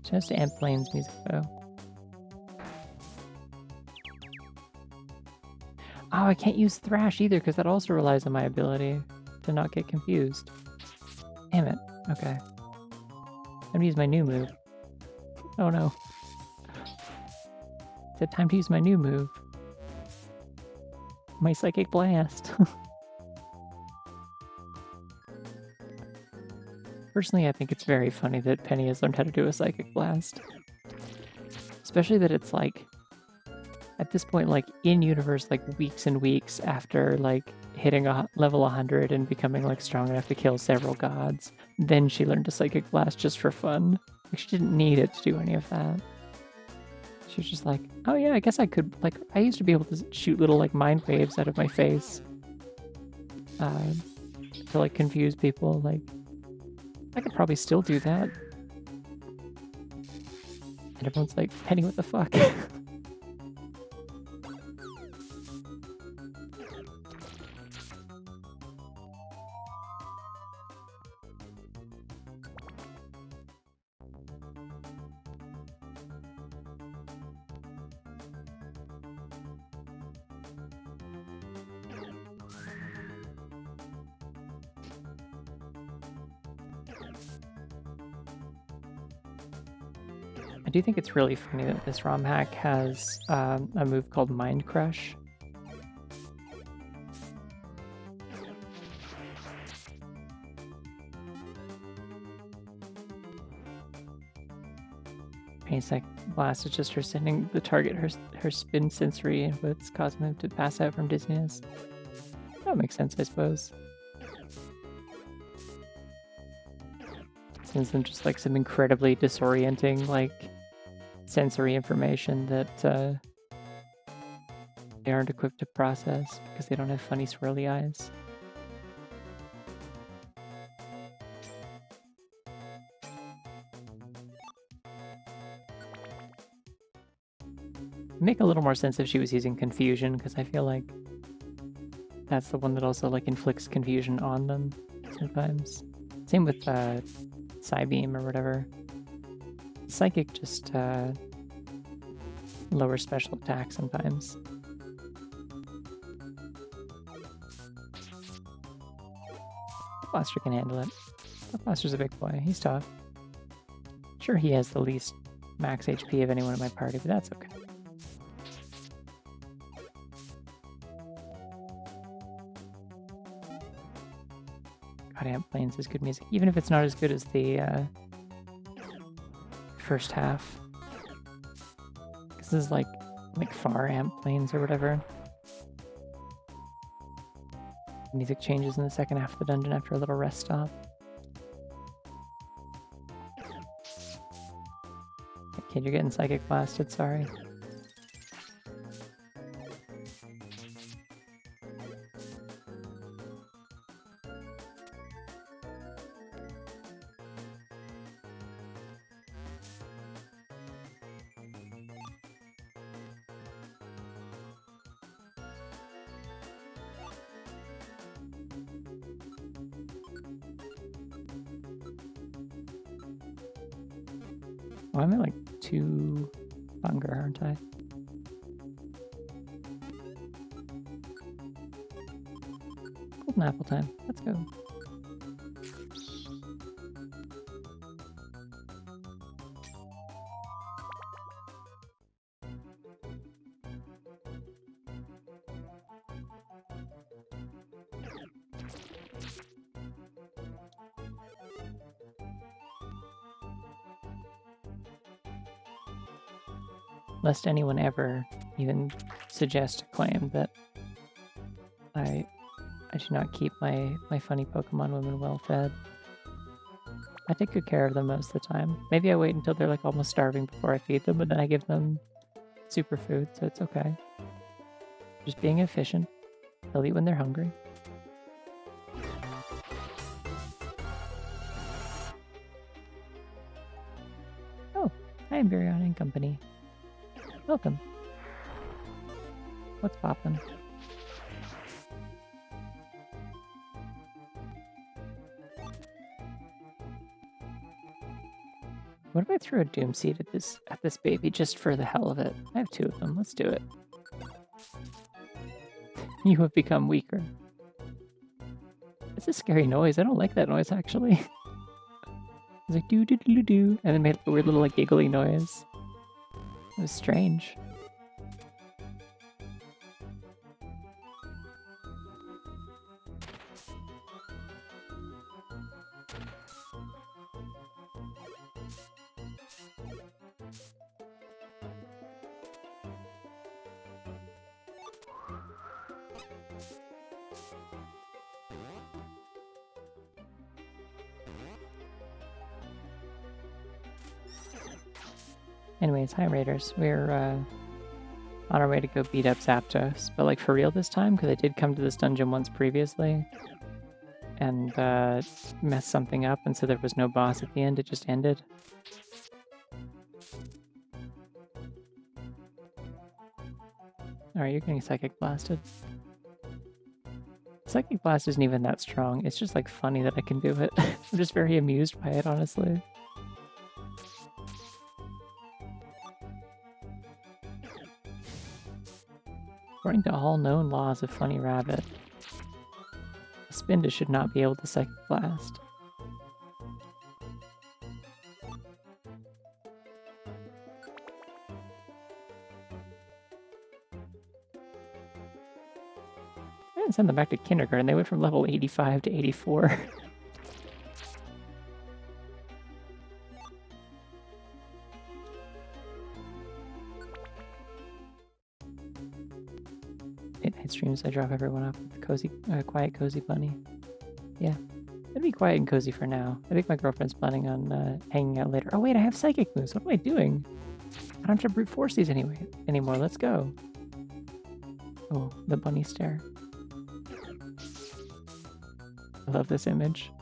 Just Amp Lane's music though. Oh, I can't use Thrash either because that also relies on my ability to not get confused. Damn it. Okay. I'm gonna use my new move. Oh no. Is it time to use my new move? My Psychic Blast. Personally, I think it's very funny that Penny has learned how to do a Psychic Blast. Especially that it's like, at this point, like in universe, like weeks and weeks after like hitting a level 100 and becoming like strong enough to kill several gods, then she learned a Psychic Blast just for fun. Like she didn't need it to do any of that. She was just like, oh yeah, I guess I could, like, I used to be able to shoot little like mind waves out of my face to like confuse people. Like, I could probably still do that. And everyone's like, Penny, what the fuck? I do think it's really funny that this ROM hack has a move called Mind Crush. Penny's Psychic Blast is just her sending the target her spin sensory inputs, causing them to pass out from dizziness. That makes sense, I suppose. Sends them just like some incredibly disorienting, like, sensory information that they aren't equipped to process because they don't have funny swirly eyes. It'd make a little more sense if she was using confusion, because I feel like that's the one that also like inflicts confusion on them sometimes. Same with Psybeam or whatever. Psychic just lowers special attack sometimes. Blaster can handle it. Blaster's a big boy. He's tough. Sure, he has the least max HP of anyone in my party, but that's okay. God, Amp Plains is good music, even if it's not as good as the first half. This is like far Amp Plains or whatever. Music changes in the second half of the dungeon after a little rest stop. Kid, you're getting Psychic Blasted, sorry. Well, I'm at like 2 hunger, aren't I? Golden apple time. Let's go. Lest anyone ever even suggest a claim that I do not keep my funny Pokemon women well fed. I take good care of them most of the time. Maybe I wait until they're like almost starving before I feed them, but then I give them superfood, so it's okay. Just being efficient. They'll eat when they're hungry. Oh, hi, Embryon and Company. Welcome. What's poppin'? What if I threw a Doom Seed at this baby just for the hell of it? I have 2 of them. Let's do it. You have become weaker. It's a scary noise. I don't like that noise, actually. It's like doo doo doo doo, and then made a weird little like giggly noise. It was strange. Anyways, hi Raiders. We're on our way to go beat up Zapdos, but like for real this time, because I did come to this dungeon once previously and messed something up, and so there was no boss at the end, it just ended. Alright, you're getting Psychic Blasted. Psychic Blast isn't even that strong, it's just like funny that I can do it. I'm just very amused by it, honestly. According to all known laws of Funny Rabbit, a Spinda should not be able to Psychic Blast. I didn't send them back to kindergarten, they went from level 85 to 84. Night streams, I drop everyone off with cozy, quiet, cozy bunny. Yeah, it'd be quiet and cozy for now. I think my girlfriend's planning on hanging out later. Oh wait, I have psychic moves. What am I doing? I don't have to brute force these anymore. Let's go. Oh, the bunny stare. I love this image.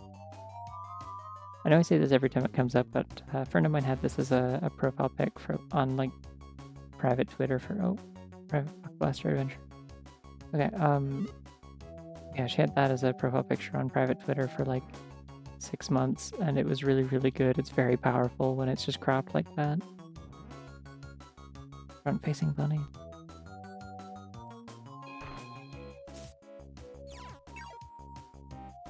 I know I say this every time it comes up, but a friend of mine had this as a profile pic on like private Twitter for private Blockbuster Adventure. Okay, yeah, she had that as a profile picture on private Twitter for like 6 months, and it was really, really good. It's very powerful when it's just cropped like that. Front-facing bunny.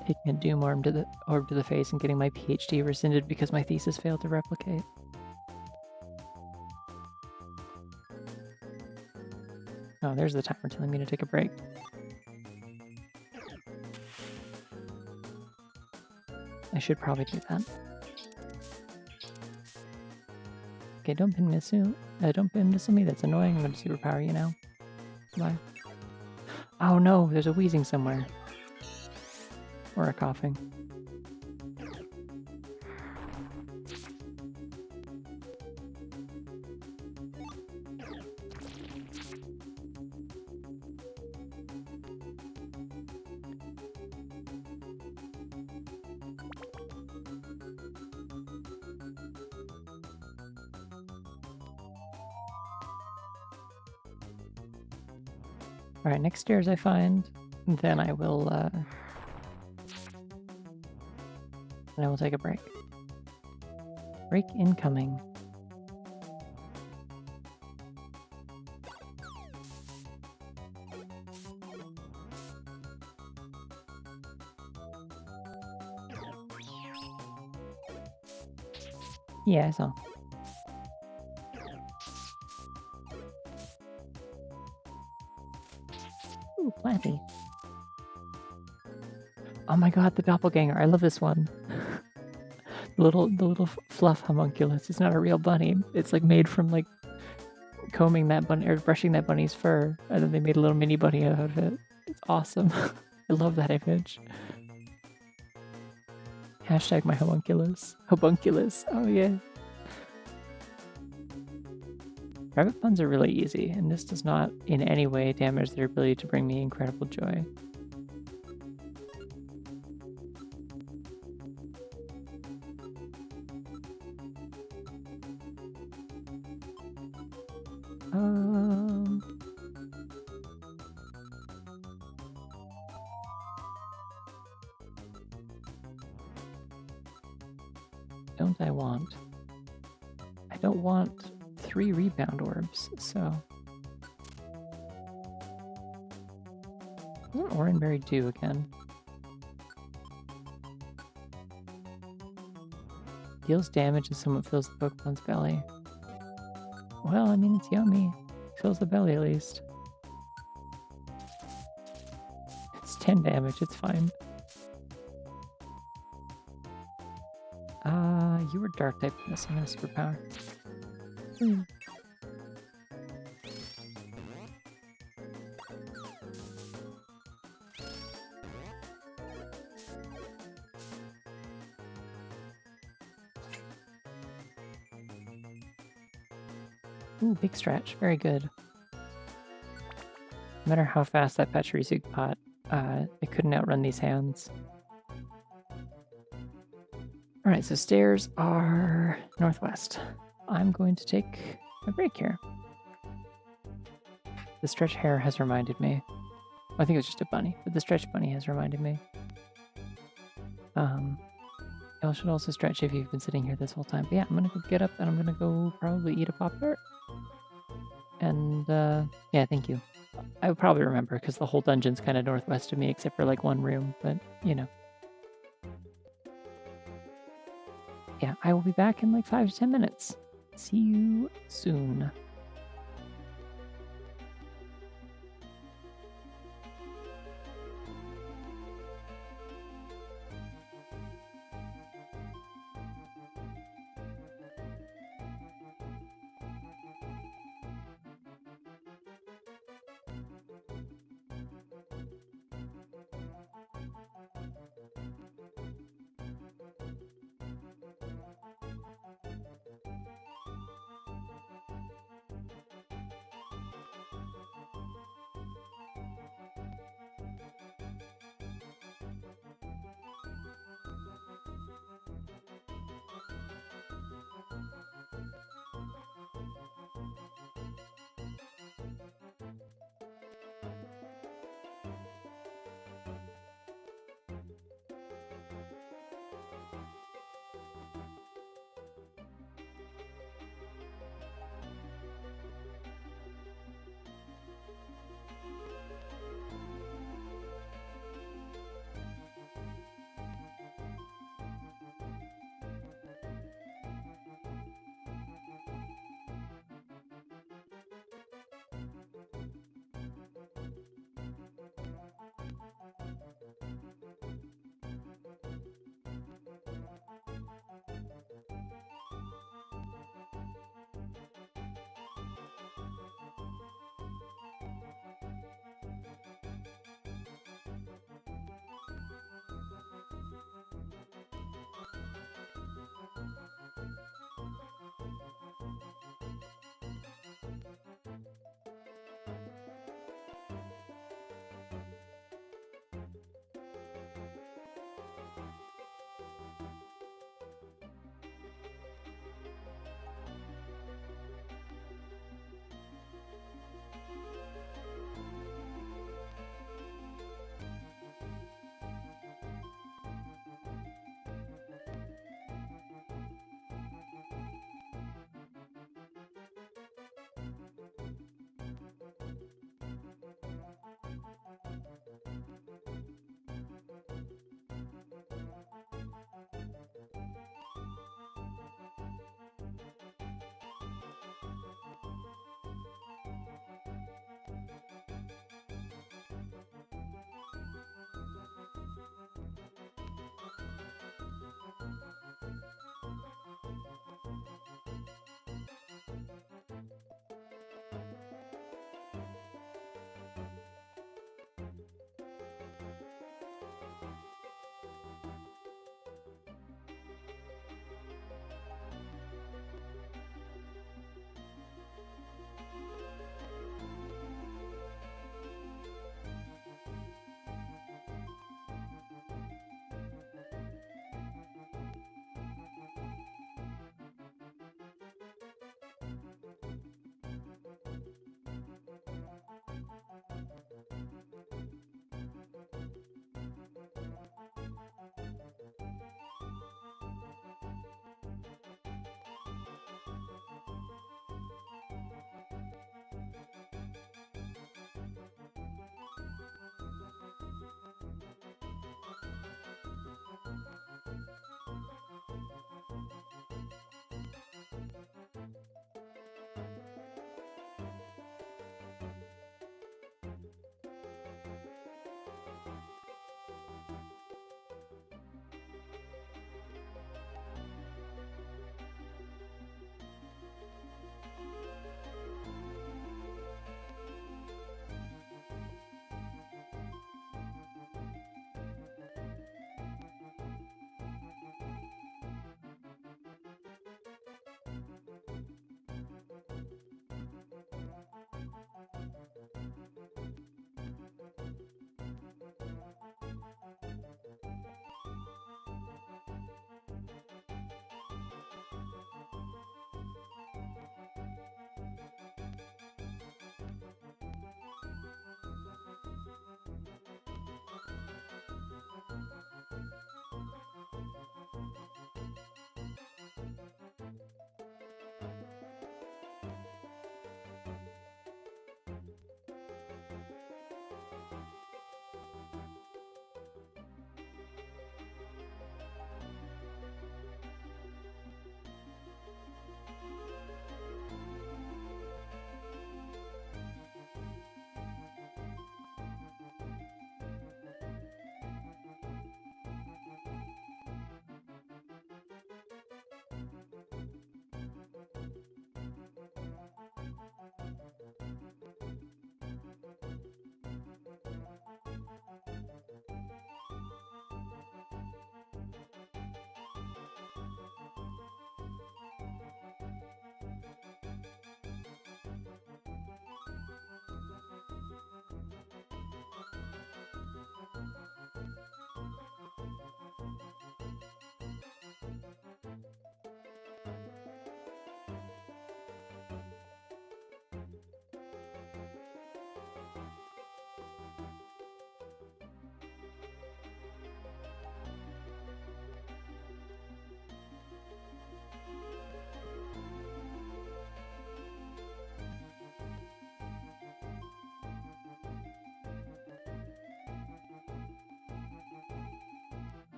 Taking a doom orb to the face and getting my PhD rescinded because my thesis failed to replicate. Oh, there's the timer telling me to take a break. I should probably do that. Okay, don't pin missile. Don't pin missile me. That's annoying. I'm going to superpower you now. Bye. Oh no, there's a wheezing somewhere. Or a coughing. Alright, next stairs I find, then I will take a break. Break incoming. Yeah, I saw. Ooh, Planty. Oh my god, the doppelganger. I love this one. the little fluff homunculus. It's not a real bunny. It's like made from like combing that bunny or brushing that bunny's fur, and then they made a little mini bunny out of it. It's awesome. I love that image. Hashtag my homunculus. Hobunculus. Oh yeah. Rabbit puns are really easy, and this does not in any way damage their ability to bring me incredible joy. Don't I want? I don't want 3 rebound orbs, so... Doesn't Oranberry do again? Deals damage as someone fills the Pokemon's belly. Well, I mean, it's yummy. Fills the belly at least. It's 10 damage, it's fine. You were dark type in this, I'm gonna superpower. Ooh, big stretch. Very good. No matter how fast that Pachirisu pot, it couldn't outrun these hands. Alright, so stairs are northwest. I'm going to take a break here. The stretch hare has reminded me. I think it was just a bunny, but the stretch bunny has reminded me. Y'all should also stretch if you've been sitting here this whole time. But yeah, I'm gonna go get up and I'm gonna go probably eat a Pop-Tart. And yeah, thank you. I would probably remember because the whole dungeon's kind of northwest of me except for like one room, but you know. Yeah, I will be back in like 5 to 10 minutes. See you soon.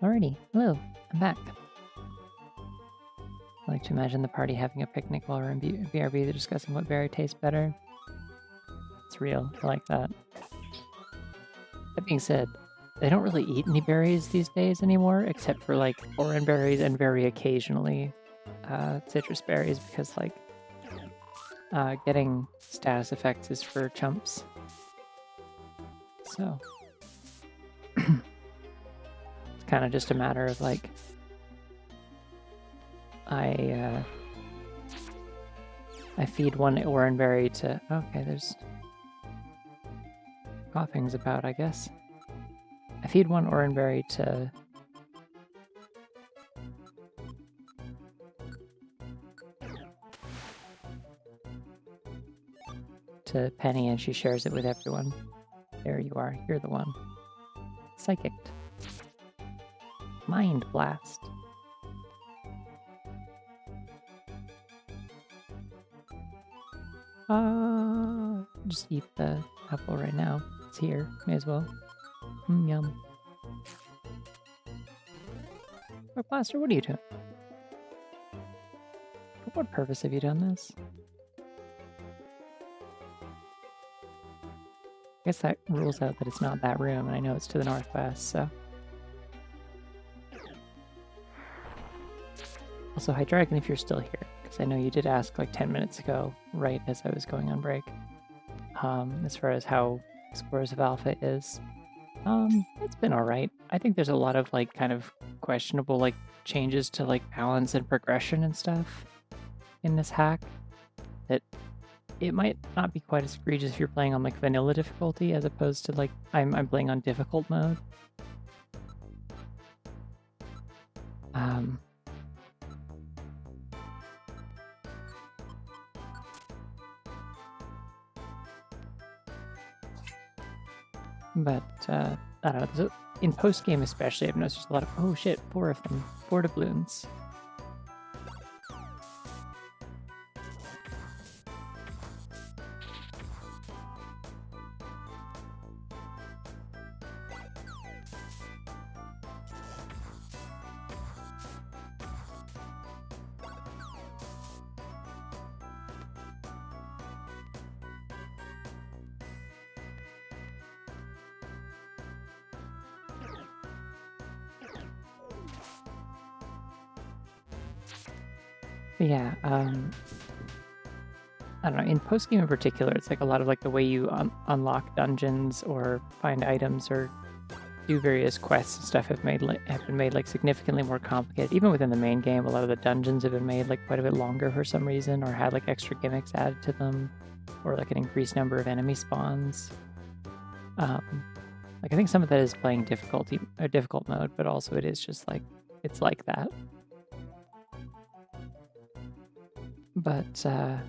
Alrighty, hello, I'm back. I like to imagine the party having a picnic while we're in BRB. They're discussing what berry tastes better. It's real, I like that. That being said, they don't really eat any berries these days anymore, except for like orange berries and very occasionally citrus berries, because like getting status effects is for chumps. So it's kind of just a matter of like I feed one oranberry to... Okay, there's coughing's about, I guess. I feed one oranberry to Penny, and she shares it with everyone. There you are. You're the one. Psychicked. Mind blast. Just eat the apple right now. It's here. May as well. Yum. Oh, Blaster, what are you doing? For what purpose have you done this? I guess that rules out that it's not that room, and I know it's to the northwest, so... Also, hi Dragon, if you're still here, because I know you did ask like 10 minutes ago, right as I was going on break, as far as how Explorers of Alpha is. It's been alright. I think there's a lot of like kind of questionable like changes to like balance and progression and stuff in this hack that it might not be quite as egregious if you're playing on like vanilla difficulty as opposed to like I'm playing on difficult mode. But I don't know. So in post game especially, I've noticed there's a lot of... Oh shit, 4 of them. 4 doubloons. Yeah, I don't know, in post-game in particular, it's like a lot of like the way you unlock dungeons or find items or do various quests and stuff have been made like significantly more complicated. Even within the main game, a lot of the dungeons have been made like quite a bit longer for some reason, or had like extra gimmicks added to them, or like an increased number of enemy spawns. Like I think some of that is playing difficult mode, but also it is just like, it's like that. But, Alright,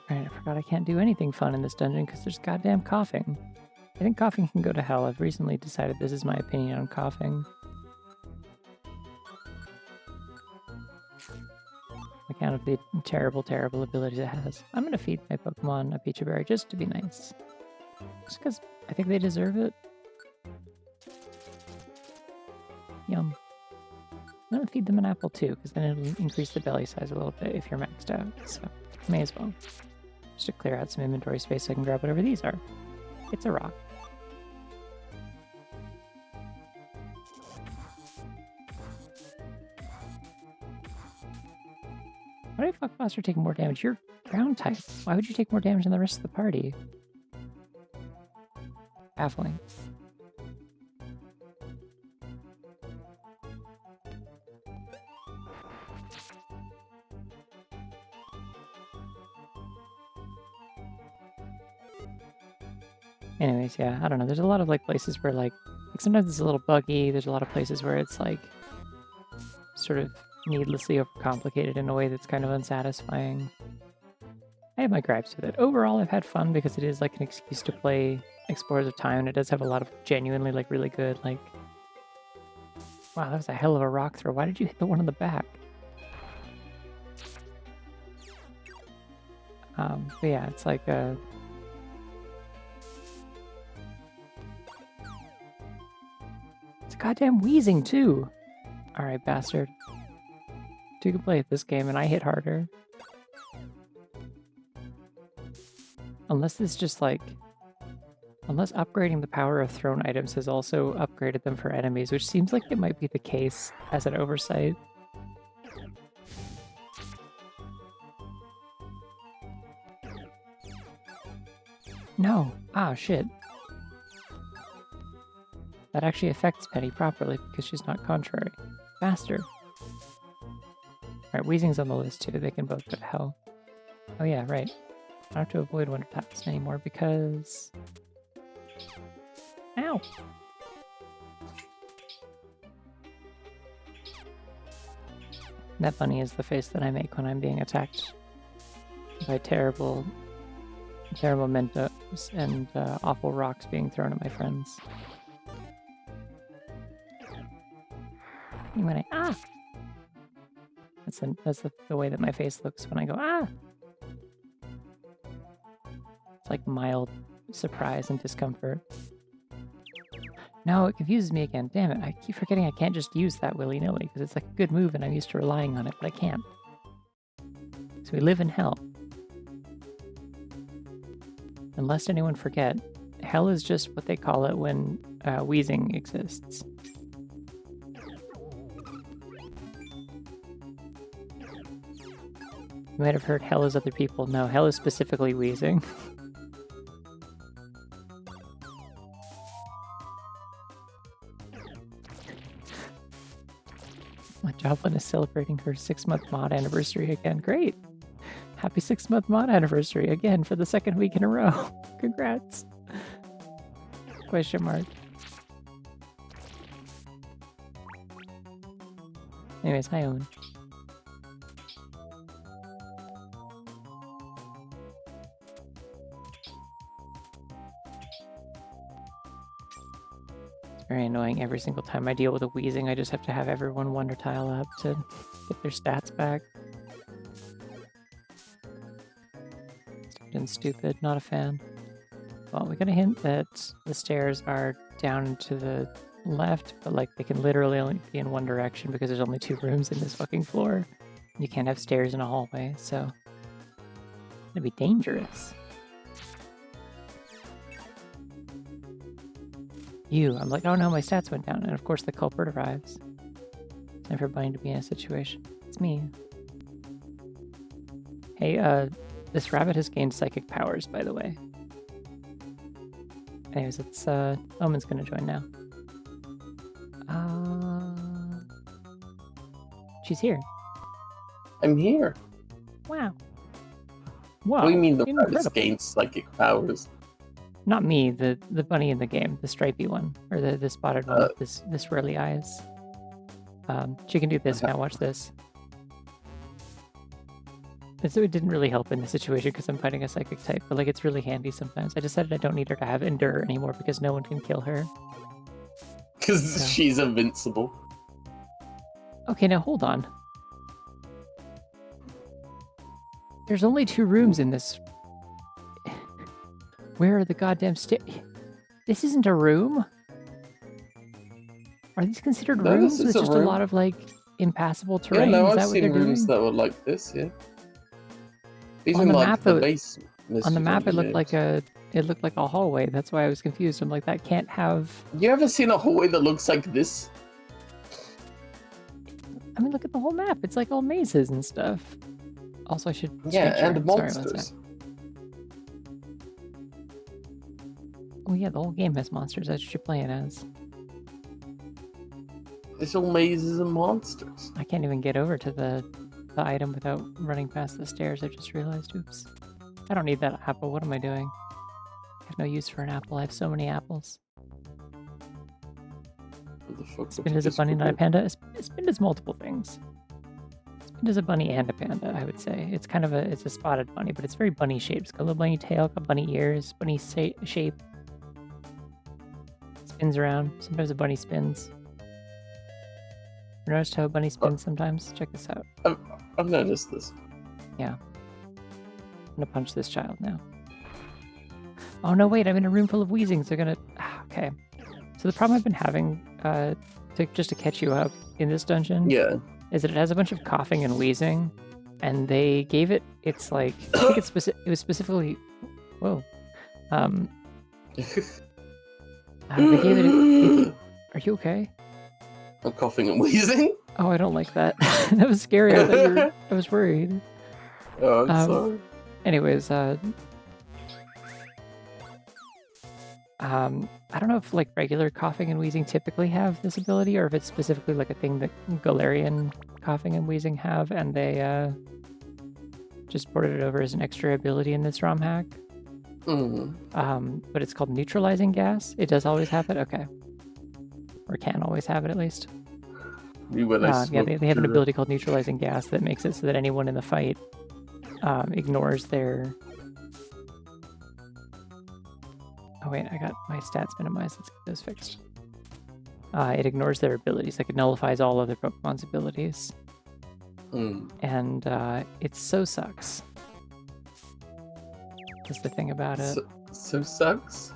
I forgot I can't do anything fun in this dungeon because there's goddamn coughing. I think coughing can go to hell. I've recently decided this is my opinion on coughing. On account of the terrible, terrible abilities it has. I'm gonna feed my Pokemon a Peachy Berry just to be nice. Just because I think they deserve it. Yum. I'm gonna feed them an apple too, because then it'll increase the belly size a little bit if you're maxed out, so may as well. Just to clear out some inventory space so I can grab whatever these are. It's a rock. Why did Fuckbuster take more damage? You're ground type. Why would you take more damage than the rest of the party? Baffling. Anyways, yeah, I don't know. There's a lot of like places where like sometimes it's a little buggy. There's a lot of places where it's like sort of needlessly overcomplicated in a way that's kind of unsatisfying. I have my gripes with it. Overall, I've had fun because it is like an excuse to play Explorers of Time, and it does have a lot of genuinely like really good like... Wow, that was a hell of a rock throw. Why did you hit the one in the back? But yeah, it's like goddamn wheezing too. Alright, bastard. You can play at this game and I hit harder. Unless this just like... Unless upgrading the power of thrown items has also upgraded them for enemies, which seems like it might be the case as an oversight. No! Ah, shit. That actually affects Penny properly because she's not contrary. Bastard. Alright, Weezing's on the list too. They can both go to hell. Oh yeah, right. I don't have to avoid Wonder Taps anymore because... Ow! That bunny is the face that I make when I'm being attacked by terrible Mentos and awful rocks being thrown at my friends. When I that's the way that my face looks when I go ah. It's like mild surprise and discomfort. No, it confuses me again. Damn it! I keep forgetting I can't just use that willy-nilly because it's like a good move and I'm used to relying on it, but I can't. So we live in hell. And lest anyone forget, hell is just what they call it when wheezing exists. You might have heard hell is other people. No, hell is specifically wheezing. My Joplin is celebrating her 6-month mod anniversary again. Great! Happy 6-month mod anniversary again for the 2nd week in a row. Congrats! Question mark. Anyways, hi Owen. Very annoying. Every single time I deal with a wheezing, I just have to have everyone Wonder Tile up to get their stats back. Stupid, not a fan. Well, we got a hint that the stairs are down and to the left, but like they can literally only be in one direction because there's only 2 rooms in this fucking floor. You can't have stairs in a hallway, so it'd be dangerous. I'm like, oh no, my stats went down, and of course the culprit arrives. Time for Bunny to be in a situation. It's me. Hey, this rabbit has gained psychic powers, by the way. Anyways, it's, Omen's gonna join now. She's here. I'm here. Wow. What do you mean the rabbit's gained psychic powers? Not me, the bunny in the game, the stripy one, or the spotted one with this swirly eyes. She can do this now, watch this. And so it didn't really help in the situation because I'm fighting a psychic type, but like it's really handy sometimes. I decided I don't need her to have Endure anymore because no one can kill her. Because she's invincible. Okay, now hold on. There's only 2 rooms in this. Where are the goddamn stairs? This isn't a room? Are these considered rooms? It's just a lot of like impassable terrain. Yeah, no, Is that I've what seen they're rooms doing? that were like this, yeah. These On are the like map, the base. on the map it looked like a hallway. That's why I was confused. I'm like, that can't have... You ever seen a hallway that looks like this? I mean, look at the whole map. It's like all mazes and stuff. Also, I should... Yeah, and Sorry, monsters. Oh yeah, the whole game has monsters. That's what you're playing as. It's all mazes and monsters. I can't even get over to the item without running past the stairs. I just realized, oops. I don't need that apple. What am I doing? I have no use for an apple. I have so many apples. What the fuck? Spin is a bunny, not a panda. Spin is multiple things. Spin is a bunny and a panda, I would say. It's kind of it's a spotted bunny, but it's very bunny shaped. It's got a little bunny tail, got bunny ears, bunny shape. Spins around. Sometimes a bunny spins. You noticed how a bunny spins sometimes? Check this out. I've noticed this. Yeah. I'm gonna punch this child now. Oh no, wait, I'm in a room full of wheezings. They're gonna... Okay. So the problem I've been having, just to catch you up in this dungeon, Yeah. is that it has a bunch of coughing and wheezing, and they gave it. It's like I think it was specifically. Whoa. They gave it. Are you okay? I'm coughing and wheezing. Oh, I don't like that. That was scary. I was worried. Oh, I'm sorry. Anyways, I don't know if like regular coughing and wheezing typically have this ability, or if it's specifically like a thing that Galarian coughing and wheezing have, and they just ported it over as an extra ability in this ROM hack. But it's called neutralizing gas. It does always have it, okay, or can always have it at least. Yeah, they have an ability called neutralizing gas that makes it so that anyone in the fight ignores their. Oh wait, I got my stats minimized. Let's get those fixed. It ignores their abilities, like it nullifies all other Pokemon's abilities. And it so sucks. That's the thing about it. So sucks?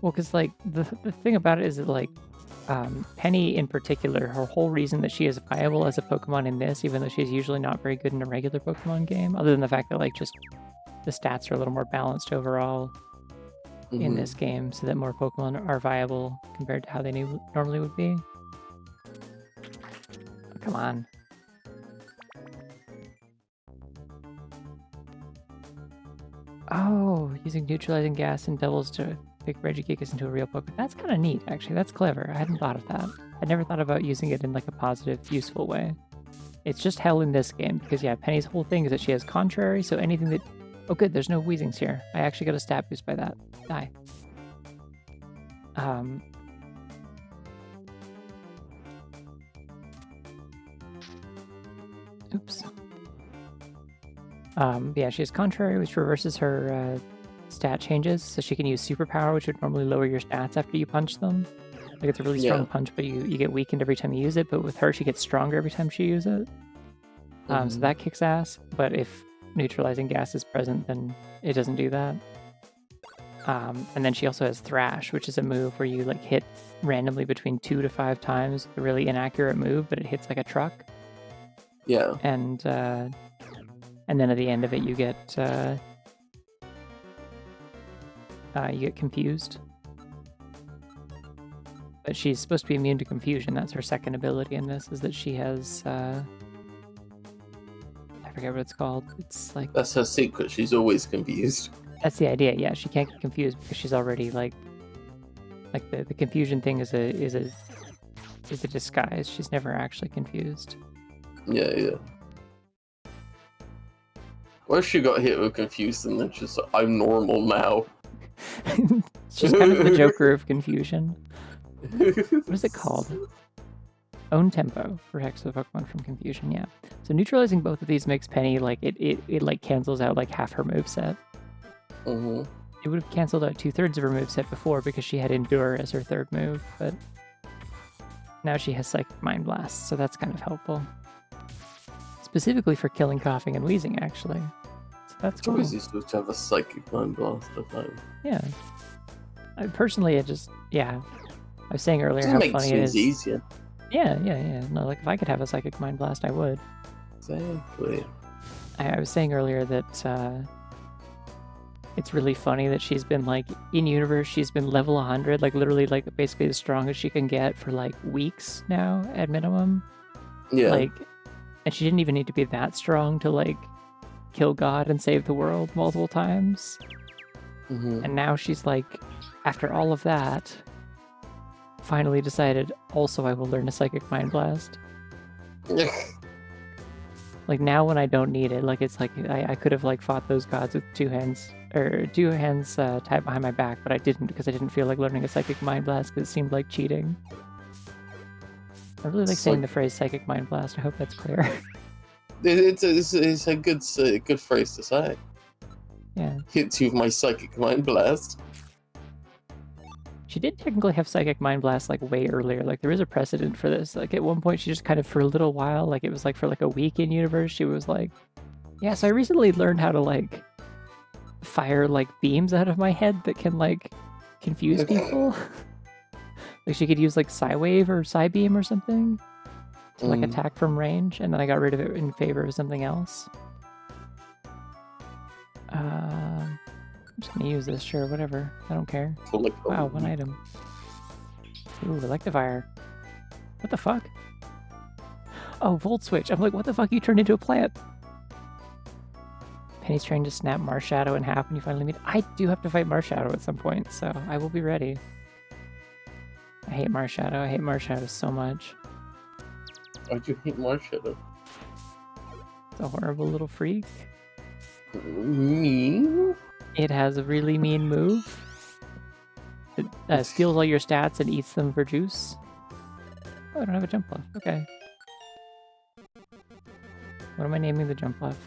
Well, because like the thing about it is that like Penny in particular, her whole reason that she is viable as a Pokemon in this, even though she's usually not very good in a regular Pokemon game, other than the fact that like just the stats are a little more balanced overall in this game, so that more Pokemon are viable compared to how they normally would be. Oh, come on. Oh, using neutralizing gas and doubles to pick Regigigas into a real Pokemon. That's kind of neat, actually. That's clever. I hadn't thought of that. I'd never thought about using it in like a positive, useful way. It's just hell in this game, because yeah, Penny's whole thing is that she has Contrary, so anything that... Oh good, there's no Wheezings here. I actually got a stat boost by that. Die. Oops. Yeah, she has Contrary, which reverses her stat changes, so she can use Superpower, which would normally lower your stats after you punch them. Like, it's a really strong punch, but you get weakened every time you use it, but with her, she gets stronger every time she uses it. So that kicks ass, but if neutralizing gas is present, then it doesn't do that. And then she also has Thrash, which is a move where you like hit randomly between 2 to 5 times, a really inaccurate move, but it hits like a truck. Yeah. And then at the end of it, you get confused. But she's supposed to be immune to confusion. That's her second ability in this, is that she has I forget what it's called. It's like... That's her secret. She's always confused. That's the idea, yeah. She can't get confused because she's already like the confusion thing is a disguise. She's never actually confused. Yeah. What if she got hit with confused and then she's like, I'm normal now? It's just kind of the Joker of confusion. What is it called? Own Tempo protects the Pokemon from confusion, yeah. So neutralizing both of these makes Penny, like, it like cancels out like half her moveset. It would have canceled out 2/3 of her moveset before because she had Endure as her third move, but now she has Psychic Mind Blast, so that's kind of helpful. Specifically for killing coughing and wheezing, actually. So that's cool. Always used to have a Psychic Mind Blast, I think. Yeah. Personally, I was saying earlier how funny it is. Easier. Yeah. No, like if I could have a Psychic Mind Blast, I would. Exactly. I was saying earlier that it's really funny that she's been like in universe. She's been level 100, like literally, like basically the strongest she can get for like weeks now at minimum. Yeah. Like, and she didn't even need to be that strong to like kill God and save the world multiple times. And now she's like, after all of that, finally decided, also I will learn a Psychic Mind Blast. Like now when I don't need it, like it's like I could have like fought those gods with two hands tied behind my back, but I didn't because I didn't feel like learning a Psychic Mind Blast because it seemed like cheating. I really like saying the phrase Psychic Mind Blast. I hope that's clear. It's a good phrase to say. Yeah. Hit you with my Psychic Mind Blast. She did technically have Psychic Mind Blast like way earlier. Like there is a precedent for this. Like at one point she just kind of for a little while, like it was like for like a week in universe, she was like, yeah, so I recently learned how to like fire like beams out of my head that can like confuse people. Like she could use like Psywave or Psybeam or something to like attack from range, and then I got rid of it in favor of something else. I'm just gonna use this, sure, whatever. I don't care. Wow, one item. Ooh, Electivire. What the fuck? Oh, Volt Switch. I'm like, what the fuck? You turned into a plant. Penny's trying to snap Marshadow in half when you finally meet. I do have to fight Marshadow at some point, so I will be ready. I hate Marshadow. I hate Marshadow so much. Why'd you hate Marshadow? It's a horrible little freak. Mean? It has a really mean move. It steals all your stats and eats them for juice. Oh, I don't have a jump buff. Okay. What am I naming the jump buff?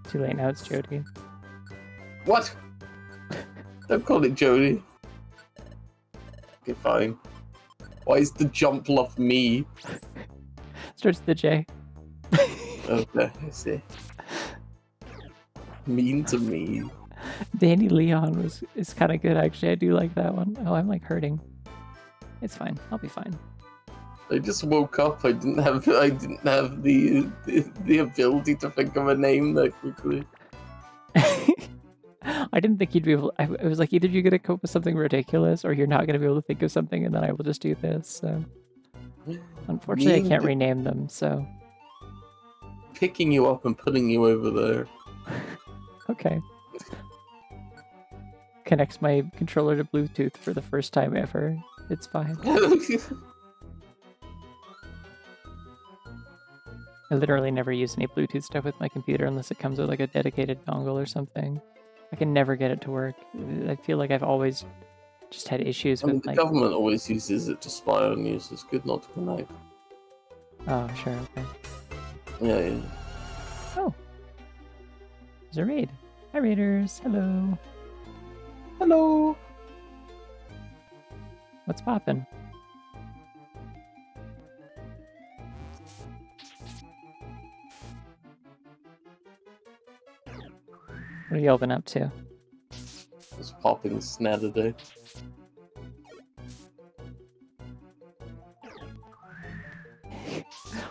Too late now, it's Jody. What? Don't call it Jody. Okay, fine. Why is the jump bluff me? Starts with the J. Okay, I see. Mean to me. Danny Leon is kind of good, actually. I do like that one. Oh, I'm like hurting. It's fine. I'll be fine. I just woke up. I didn't have the ability to think of a name that quickly. I didn't think you'd be able. It was like either you're gonna cope with something ridiculous, or you're not gonna be able to think of something, and then I will just do this. So, unfortunately, I can't rename them. So, picking you up and putting you over there. Okay. Connects my controller to Bluetooth for the first time ever. It's fine. I literally never use any Bluetooth stuff with my computer unless it comes with like a dedicated dongle or something. I can never get it to work. I feel like I've always just had issues with the like... government always uses it to spy on you, so it's good not to connect. Oh, sure, okay. Yeah. Oh. There's a raid. Hi, raiders. Hello. Hello. What's poppin'? What are you open up to? Just popping Snatter.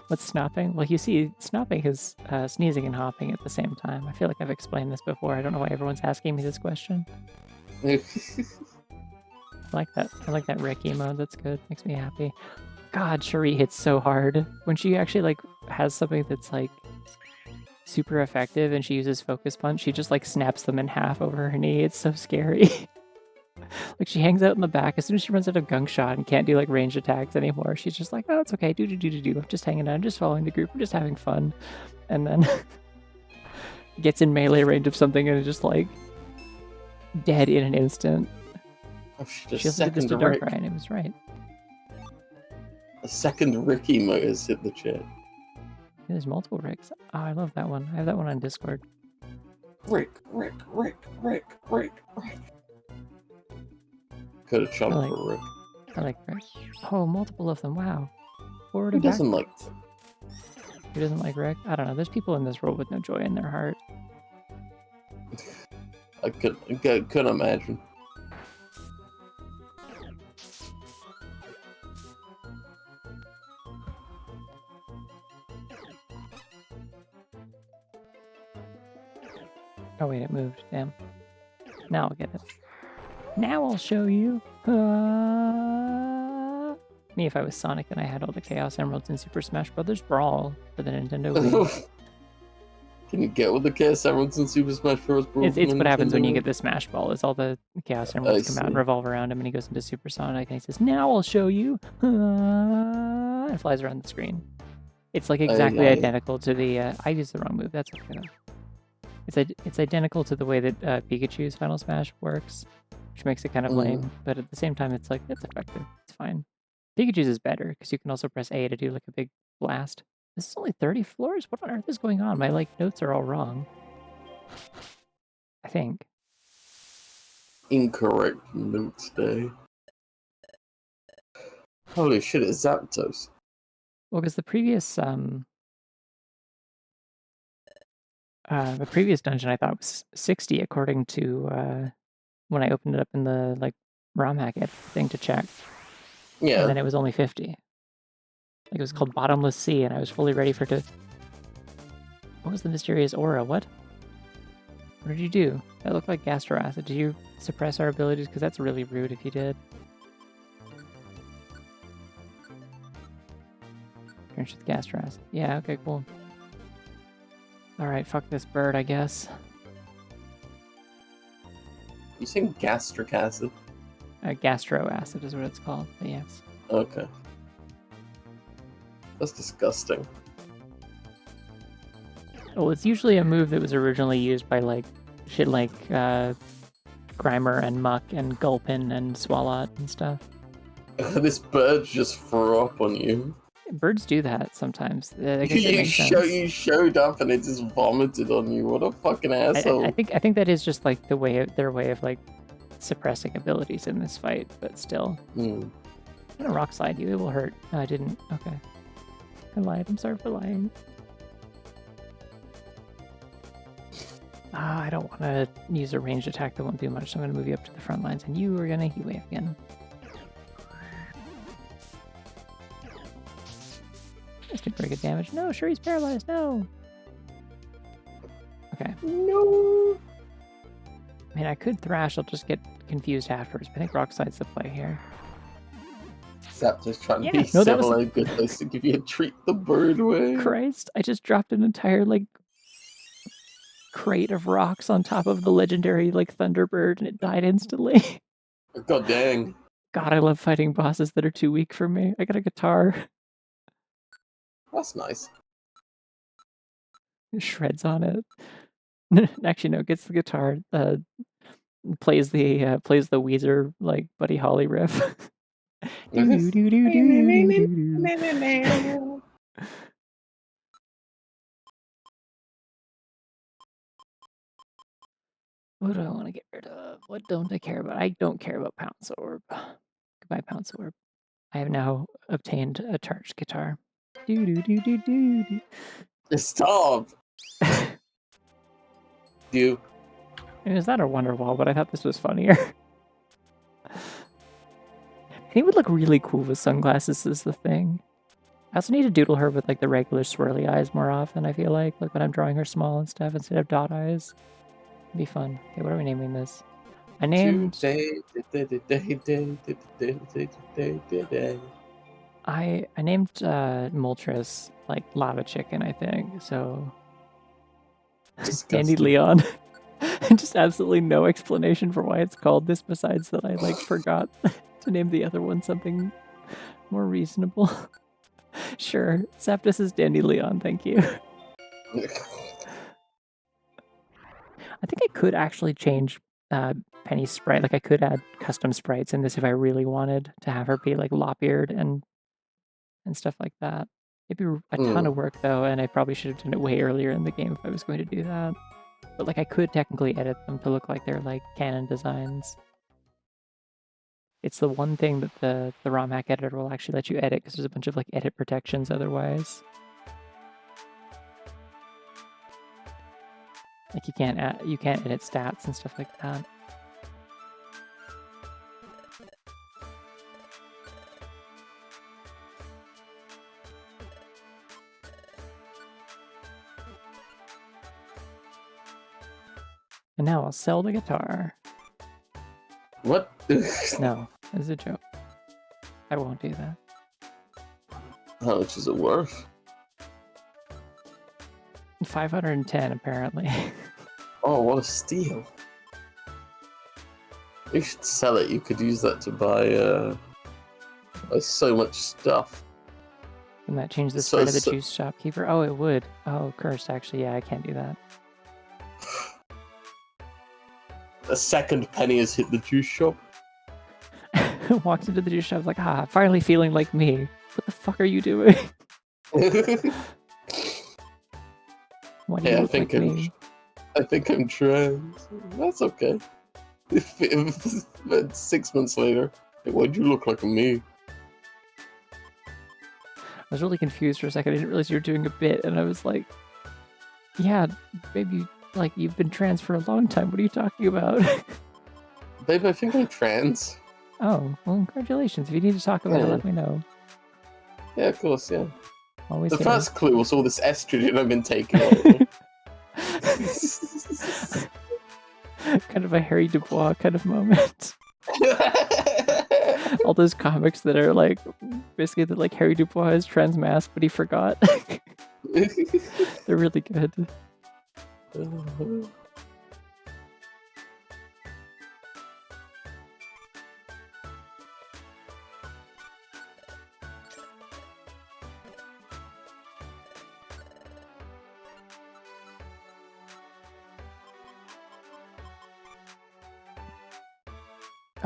What's snopping? Well, you see, snopping is sneezing and hopping at the same time. I feel like I've explained this before. I don't know why everyone's asking me this question. I like that. I like that Rick emote. That's good. Makes me happy. God, Cherie hits so hard. When she actually like has something that's like super effective and she uses Focus Punch, she just like snaps them in half over her knee. It's so scary. Like she hangs out in the back as soon as she runs out of gunk shot and can't do like ranged attacks anymore. She's just like, oh, it's okay. Do. I'm just hanging out. I'm just following the group. I'm just having fun. And then gets in melee range of something and is just like dead in an instant. Oh, she also did this to Darkrai and it was right. A second Rick emote has hit the chat. Yeah, there's multiple Ricks. Oh, I love that one. I have that one on Discord. Rick. Could have chumped for Rick. I like Rick. Oh, multiple of them. Wow. Forward Who and back. doesn't like? Who doesn't like Rick? I don't know. There's people in this world with no joy in their heart. I couldn't imagine. Oh wait, it moved. Damn. Now I'll get it. Now I'll show you. Me if I was Sonic and I had all the Chaos Emeralds in Super Smash Bros. Brawl for the Nintendo Wii. Can you get with the Chaos Emeralds in Super Smash Bros. It's what happens when you get the Smash Ball. Is all the Chaos Emeralds come out and revolve around him, and he goes into Super Sonic and he says, "Now I'll show you," and flies around the screen. It's like exactly identical to the. I used the wrong move. That's okay. It's identical to the way that Pikachu's Final Smash works, which makes it kind of lame. But at the same time, it's like it's effective. It's fine. Pikachu's is better because you can also press A to do like a big blast. This is only 30 floors? What on earth is going on? My like notes are all wrong. I think. Incorrect notes day. Holy shit, it's Zapdos. Well, because the previous dungeon I thought was 60 according to when I opened it up in the like romhack thing to check, and Yeah. then it was only 50. Like it was called Bottomless Sea, and I was fully ready for it to. What was the mysterious aura? What? What did you do? That looked like gastro acid. Did you suppress our abilities? Because that's really rude if you did. Drenched with gastro acid. Yeah. Okay. Cool. All right. Fuck this bird, I guess. You saying gastric acid? Gastro acid is what it's called. But yes. Okay. That's disgusting. Well, it's usually a move that was originally used by like shit like Grimer and Muck and Gulpin and Swalot and stuff. This bird just threw up on you. Birds do that sometimes. I guess it makes sense. You showed up and it just vomited on you. What a fucking asshole! I think that is just like their way of like suppressing abilities in this fight, but still. I'm gonna rock slide you. It will hurt. No, I didn't. Okay. I lied. I'm sorry for lying. I don't want to use a ranged attack that won't do much, so I'm going to move you up to the front lines, and you are going to heat wave again. This did pretty good damage. No, Cherie's paralyzed. No. Okay. No. I mean, I could thrash. I'll just get confused afterwards. But I think rock slide's the play here. Zapdos trying to Yeah, be no, that civil was- and good place to give you a treat the bird way. Christ! I just dropped an entire like crate of rocks on top of the legendary like Thunderbird, and it died instantly. God dang. God, I love fighting bosses that are too weak for me. I got a guitar. That's nice. Shreds on it. Actually, no, gets the guitar. Plays the Weezer like Buddy Holly riff. Do-do-do-do-do-do-do. What do I want to get rid of? What don't I care about? I don't care about Pounce Orb. Goodbye, Pounce Orb. I have now obtained a charged guitar. Do-do-do-do-do-do. Stop. You. I mean, is that a wonder wall? But I thought this was funnier. I think it would look really cool with sunglasses is the thing. I also need to doodle her with like the regular swirly eyes more often, I feel like when I'm drawing her small and stuff instead of dot eyes. It'd be fun. Okay, what are we naming this? I named I named Moltres like Lava Chicken, I think. So Dandy Leon. Just absolutely no explanation for why it's called this besides that I like forgot to name the other one something more reasonable. Sure. Zapdos is Dandy Leon, thank you. I think I could actually change Penny's sprite. Like I could add custom sprites in this if I really wanted to have her be like lop-eared and stuff like that. It'd be a ton of work though, and I probably should have done it way earlier in the game if I was going to do that. But like I could technically edit them to look like they're like canon designs. It's the one thing that the romhack editor will actually let you edit because there's a bunch of like edit protections otherwise. Like you can't edit stats and stuff like that. And now I'll sell the guitar. What? No, it's a joke. I won't do that. How much is it worth? 510 apparently. Oh, what a steal. You should sell it. You could use that to buy so much stuff. Wouldn't that change the spread of the juice shopkeeper? Oh, it would. Oh, cursed. Actually, yeah, I can't do that. A second Penny has hit the juice shop. Walked into the juice shop like, finally feeling like me. What the fuck are you doing? Why do you look like me? I think I'm trans. That's okay. But 6 months later, like, why'd you look like me? was really confused for a second. I didn't realize you were doing a bit, and I was like, yeah, baby, like, you've been trans for a long time. What are you talking about? Babe, I think I'm trans. Oh, well, congratulations. If you need to talk about it, let me know. Yeah, of course, yeah. Always The here. first clue was all this estrogen I've been taking lately. Kind of a Harry Dubois kind of moment. All those comics that are like, basically that like Harry Dubois is trans masked, but he forgot. They're really good.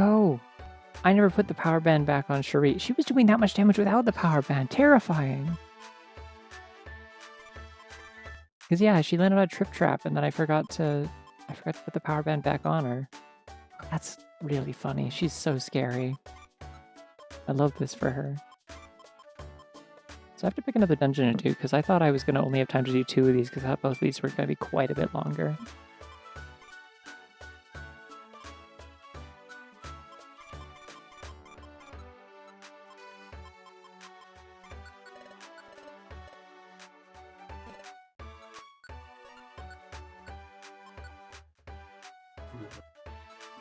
Oh, I never put the power band back on Cherie. She was doing that much damage without the power band. Terrifying. Because yeah, she landed on a trip trap, and then I forgot to put the power band back on her. That's really funny. She's so scary. I love this for her. So I have to pick another dungeon to do, because I thought I was going to only have time to do 2 of these, because I thought both of these were going to be quite a bit longer.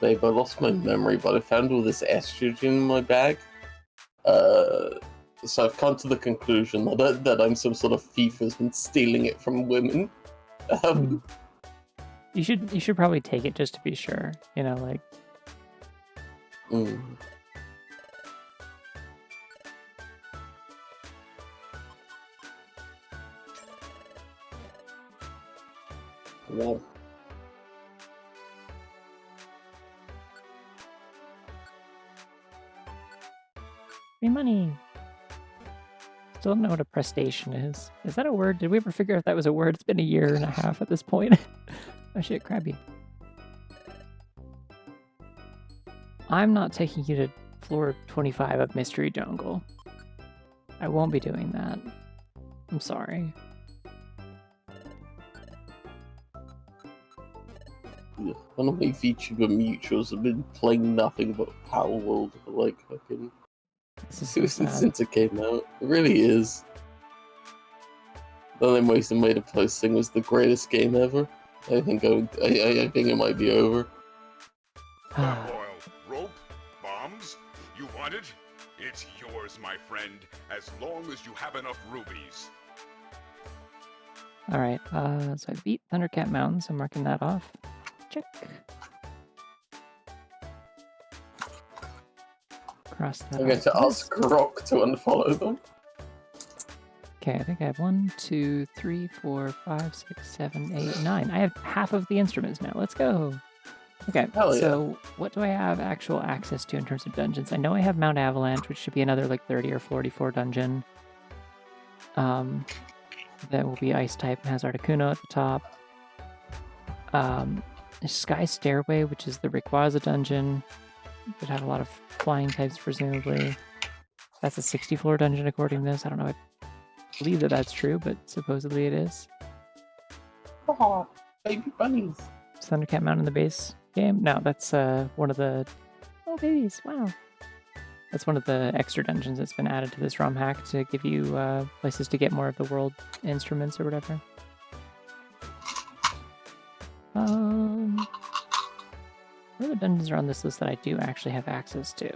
Babe, I lost my memory, but I found all this estrogen in my bag. So I've come to the conclusion that I'm some sort of thief who's been stealing it from women. You should probably take it just to be sure. You know, like. Wow. Free money. Still don't know what a prestation is. Is that a word? Did we ever figure out if that was a word? It's been 1.5 years at this point. Oh shit, Krabby. I'm not taking you to floor 25 of Mystery Jungle. I won't be doing that. I'm sorry. One of my VTuber mutuals have been playing nothing but Power World for like fucking since it came out. It really is. The only reason made a posting was the greatest game ever. I think I think it might be over. Oil, rope, bombs. You want it? It's yours, my friend, as long as you have enough rubies. All right. So I beat Thundercat Mountain, so I'm marking that off. Check. Cross that. I'm going to ask Rock to unfollow them. Okay, I think I have 1, 2, 3, 4, 5, 6, 7, 8, 9. I have half of the instruments now. Let's go. Okay, so what do I have actual access to in terms of dungeons? I know I have Mount Avalanche, which should be another like 30 or 44 dungeon. That will be Ice type and has Articuno at the top. Sky Stairway, which is the Rayquaza dungeon. Would have a lot of flying types, presumably. That's a 60-floor dungeon according to this. I don't know. I believe that that's true, but supposedly it is. Oh, baby bunnies. Is Thundercat Mountain in the base game? No, that's one of the... Oh, babies. Wow. That's one of the extra dungeons that's been added to this ROM hack to give you places to get more of the world instruments or whatever. What other dungeons are on this list that I do actually have access to?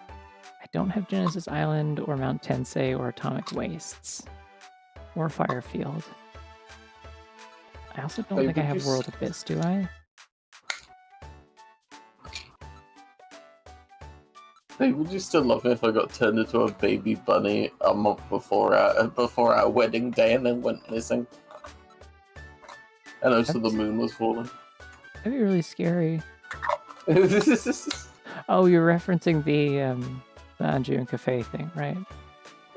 I don't have Genesis Island or Mount Tensei or Atomic Wastes or Firefield. I also don't think I have World Abyss, do I? Hey, would you still love me if I got turned into a baby bunny a month before our wedding day and then went missing? And also the moon was falling. That'd be really scary. Oh, you're referencing the Anjou and Cafe thing, right?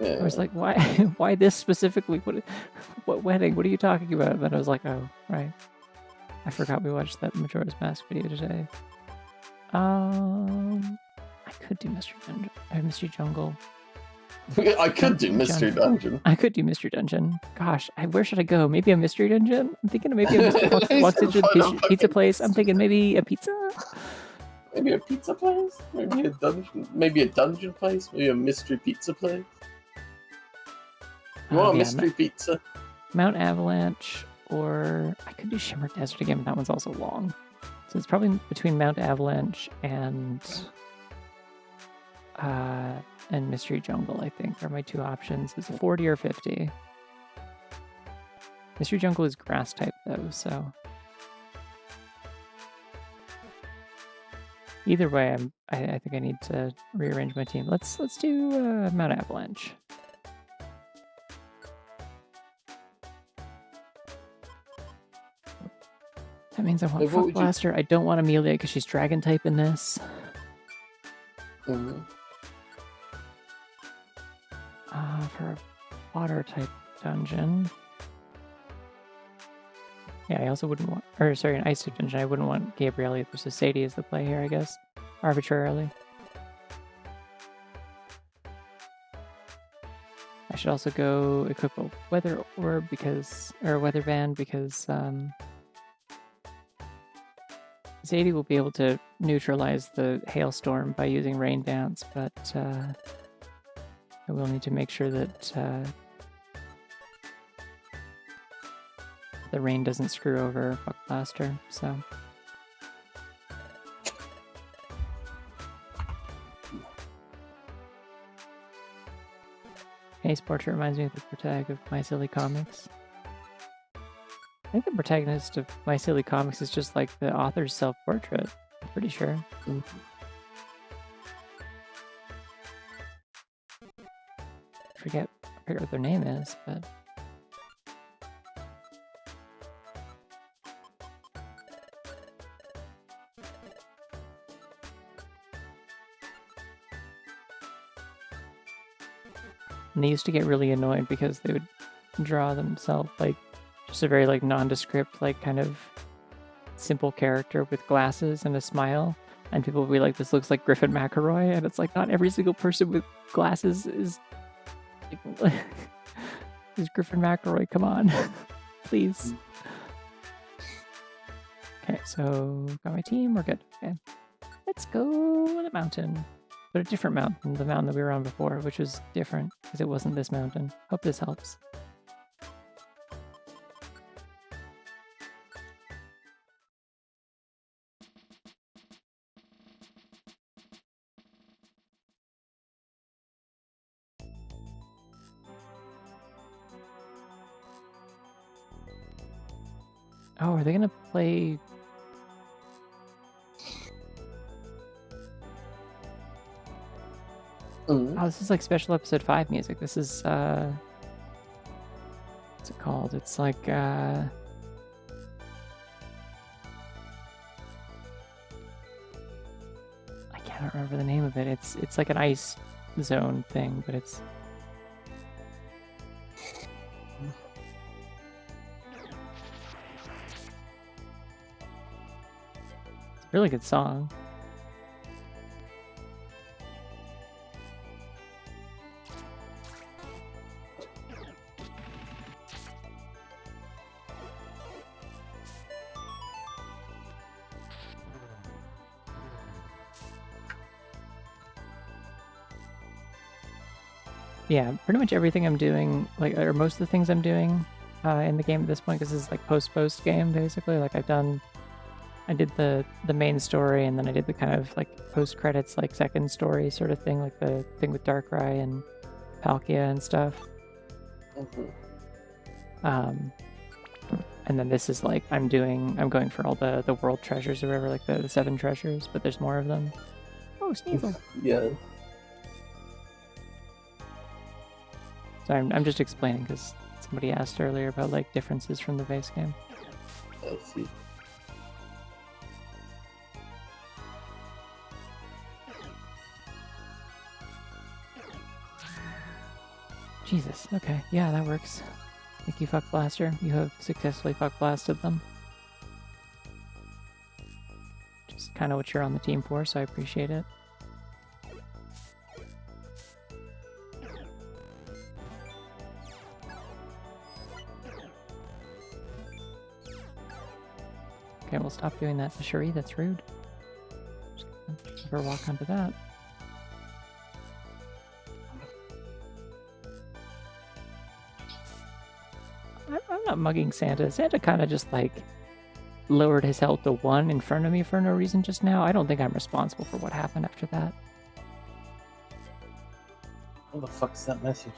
Yeah. I was like, why why this specifically? What wedding? What are you talking about? And then I was like, oh, right. I forgot we watched that Majora's Mask video today. I could do Mystery Jungle. I could do Mystery Dungeon. I could do Mystery Dungeon. Gosh, where should I go? Maybe a Mystery Dungeon? I'm thinking maybe a Mystery walks into the pizza place. I'm thinking maybe a pizza? Maybe a pizza place? Maybe a dungeon? Maybe a dungeon place? Maybe a mystery pizza place? You want a mystery pizza? Mount Avalanche, or I could do Shimmer Desert again, but that one's also long. So it's probably between Mount Avalanche and Mystery Jungle, I think, are my two options. It's 40 or 50. Mystery Jungle is grass type though, so either way, I think I need to rearrange my team. Let's do Mount Avalanche. That means I want Fuck Blaster. I don't want Amelia because she's Dragon type in this. Mm-hmm. For a water type dungeon. Yeah, I also wouldn't want, or sorry, an ice type dungeon. I wouldn't want Gabrielle either. So Sadie is the play here, I guess, arbitrarily. I should also go equip a weather orb or weather band because Zadie will be able to neutralize the hailstorm by using Rain Dance, but I will need to make sure that the rain doesn't screw over Fuck Blaster, so. Ace Portrait reminds me of the protagonist of My Silly Comics. I think the protagonist of My Silly Comics is just like the author's self-portrait. I'm pretty sure. Mm-hmm. I forget what their name is, but... And they used to get really annoyed because they would draw themselves like just a very like nondescript, like kind of simple character with glasses and a smile, and people would be like, "This looks like Griffin McElroy," and it's like not every single person with glasses is is Griffin McElroy. Come on, please. Okay, so got my team. We're good. Okay, let's go to the mountain. But a different mountain, the mountain that we were on before, which was different because it wasn't this mountain. Hope this helps. Oh, are they gonna play? Oh, this is like special episode 5 music. This is, what's it called? It's like, I can't remember the name of it. It's like an ice zone thing, but it's... It's a really good song. Yeah, pretty much everything I'm doing, like, or most of the things I'm doing in the game at this point, because this is like post game basically. Like I did the main story, and then I did the kind of like post credits, like second story sort of thing, like the thing with Darkrai and Palkia and stuff. And then this is like I'm going for all the world treasures or whatever, like the 7 treasures, but there's more of them. Oh, Sneasel. Yeah. So I'm just explaining because somebody asked earlier about like differences from the base game. I see. Jesus, okay, yeah, that works. Thank you, Fuck Blaster. You have successfully Fuck Blasted them. Just kind of what you're on the team for, so I appreciate it. Okay, we'll stop doing that to Cherie. That's rude. Just gonna let her walk onto that. I'm not mugging Santa. Santa kind of just like lowered his health to 1 in front of me for no reason just now. I don't think I'm responsible for what happened after that. What the fuck's that message?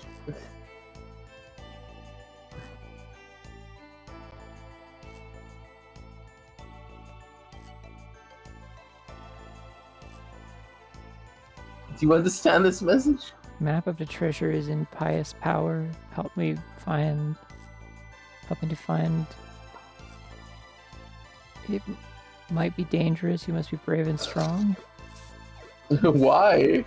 Do you understand this message? Map of the treasure is in pious power. Help me to find. It might be dangerous. You must be brave and strong. Why?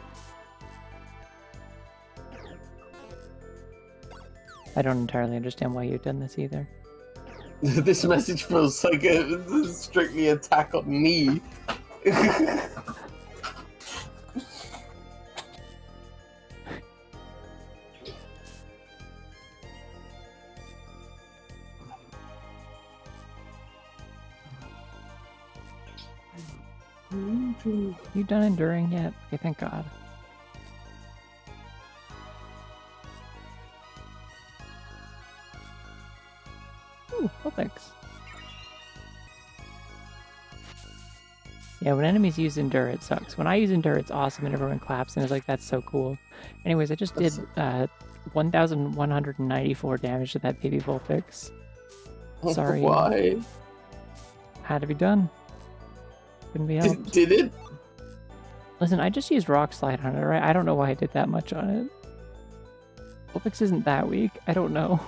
I don't entirely understand why you've done this either. This message feels like a strictly attack on me. You done enduring yet? Okay, thank God. Ooh, well, thanks. Yeah, when enemies use Endure, it sucks. When I use Endure, it's awesome and everyone claps and it's like, that's so cool. Anyways, I just did 1,194 damage to that baby Vulpix. Sorry. Why? Had to be done. Couldn't be helped. Did it? Listen, I just used Rock Slide on it, right? I don't know why I did that much on it. Vulpix isn't that weak. I don't know.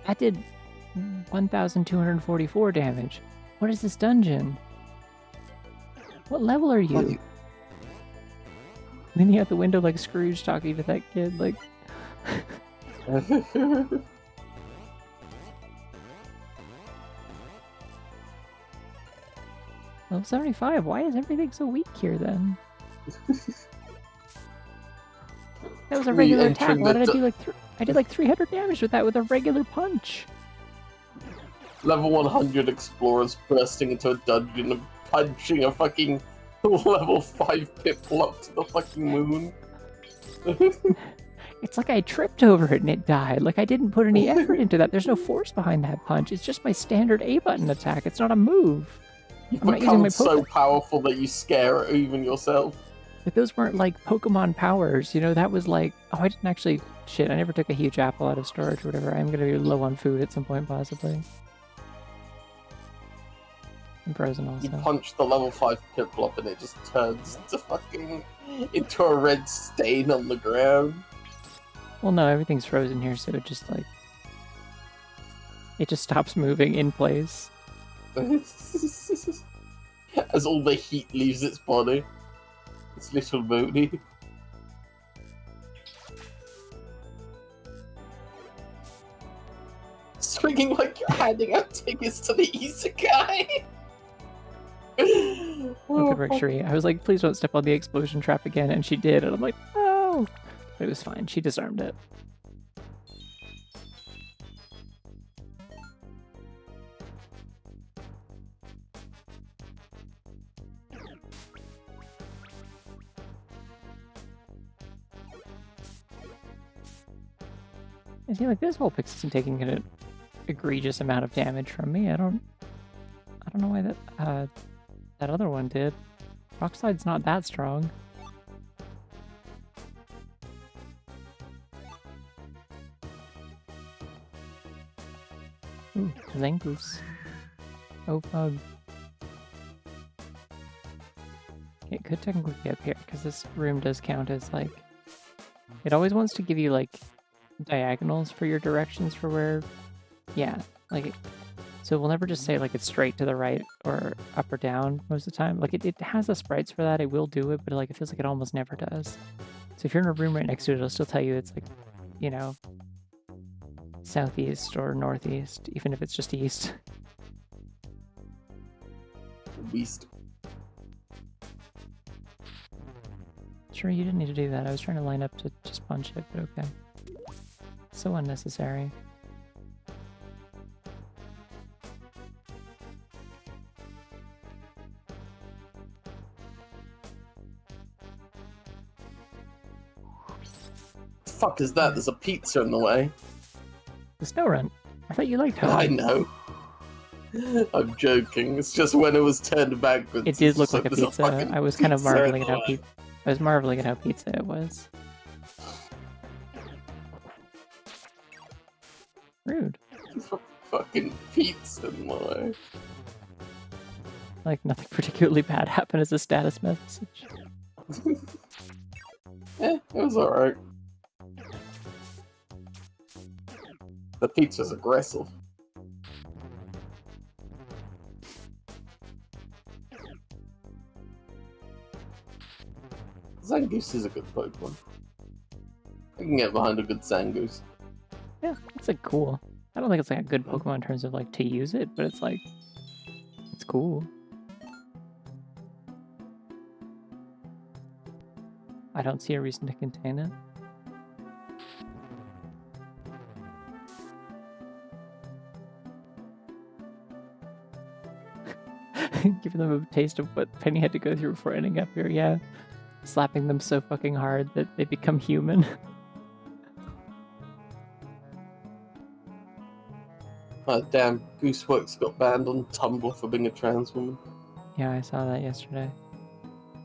That did 1,244 damage. What is this dungeon? What level are you? Leaning out the window like Scrooge talking to that kid, like... Level 75, why is everything so weak here then? That was a regular attack. Why did I do like I did like 300 damage with that with a regular punch. Level 100 explorers bursting into a dungeon and punching a fucking level 5 Piplup to the fucking moon. It's like I tripped over it and it died. Like I didn't put any effort into that. There's no force behind that punch. It's just my standard A button attack. It's not a move. You I'm not using my become so powerful that you scare even yourself. But those weren't like Pokemon powers, you know, that was like, oh, I didn't actually, shit, I never took a huge apple out of storage or whatever. I'm gonna be low on food at some point, possibly. And frozen also. You punch the level 5 Piplup and it just turns into a red stain on the ground. Well, no, everything's frozen here, so it just like, it just stops moving in place. As all the heat leaves its body. It's little Mooney. Swinging like you're handing out tickets to the Isekai! Oh, good work, Cherie. I was like, please don't step on the explosion trap again, and she did, and I'm like, oh! But it was fine, she disarmed it. I feel like this Vulpix isn't taking an egregious amount of damage from me. I don't know why that other one did. Rock Slide's not that strong. Ooh, Zangoose. Oh, bug. It could technically be up here, because this room does count as, like... It always wants to give you, like, diagonals for your directions for where... Yeah, like... So we'll never just say, like, it's straight to the right or up or down most of the time. Like, it has the sprites for that, it will do it, but, like, it feels like it almost never does. So if you're in a room right next to it, it'll still tell you it's, like, you know... southeast or northeast, even if it's just east. Beast. Sure, you didn't need to do that. I was trying to line up to just punch it, but okay. So unnecessary. Fuck is that? There's a pizza in the way. The snow run. I thought you liked I it. know. I'm joking. It's just when it was turned backwards. It did look like a there's pizza. fucking I was kind of pizza in marveling the at how way. I was marveling at how pizza it was. Rude. Fucking pizza in the way. Like nothing particularly bad happened as a status message. It was alright. The pizza's aggressive. Zangoose is a good Pokemon. I can get behind a good Zangoose. Yeah, it's like cool. I don't think it's like a good Pokemon in terms of like to use it, but it's like it's cool. I don't see a reason to contain it. Giving them a taste of what Penny had to go through before ending up here, yeah. Slapping them so fucking hard that they become human. Oh damn, Gooseworks got banned on Tumblr for being a trans woman. Yeah, I saw that yesterday.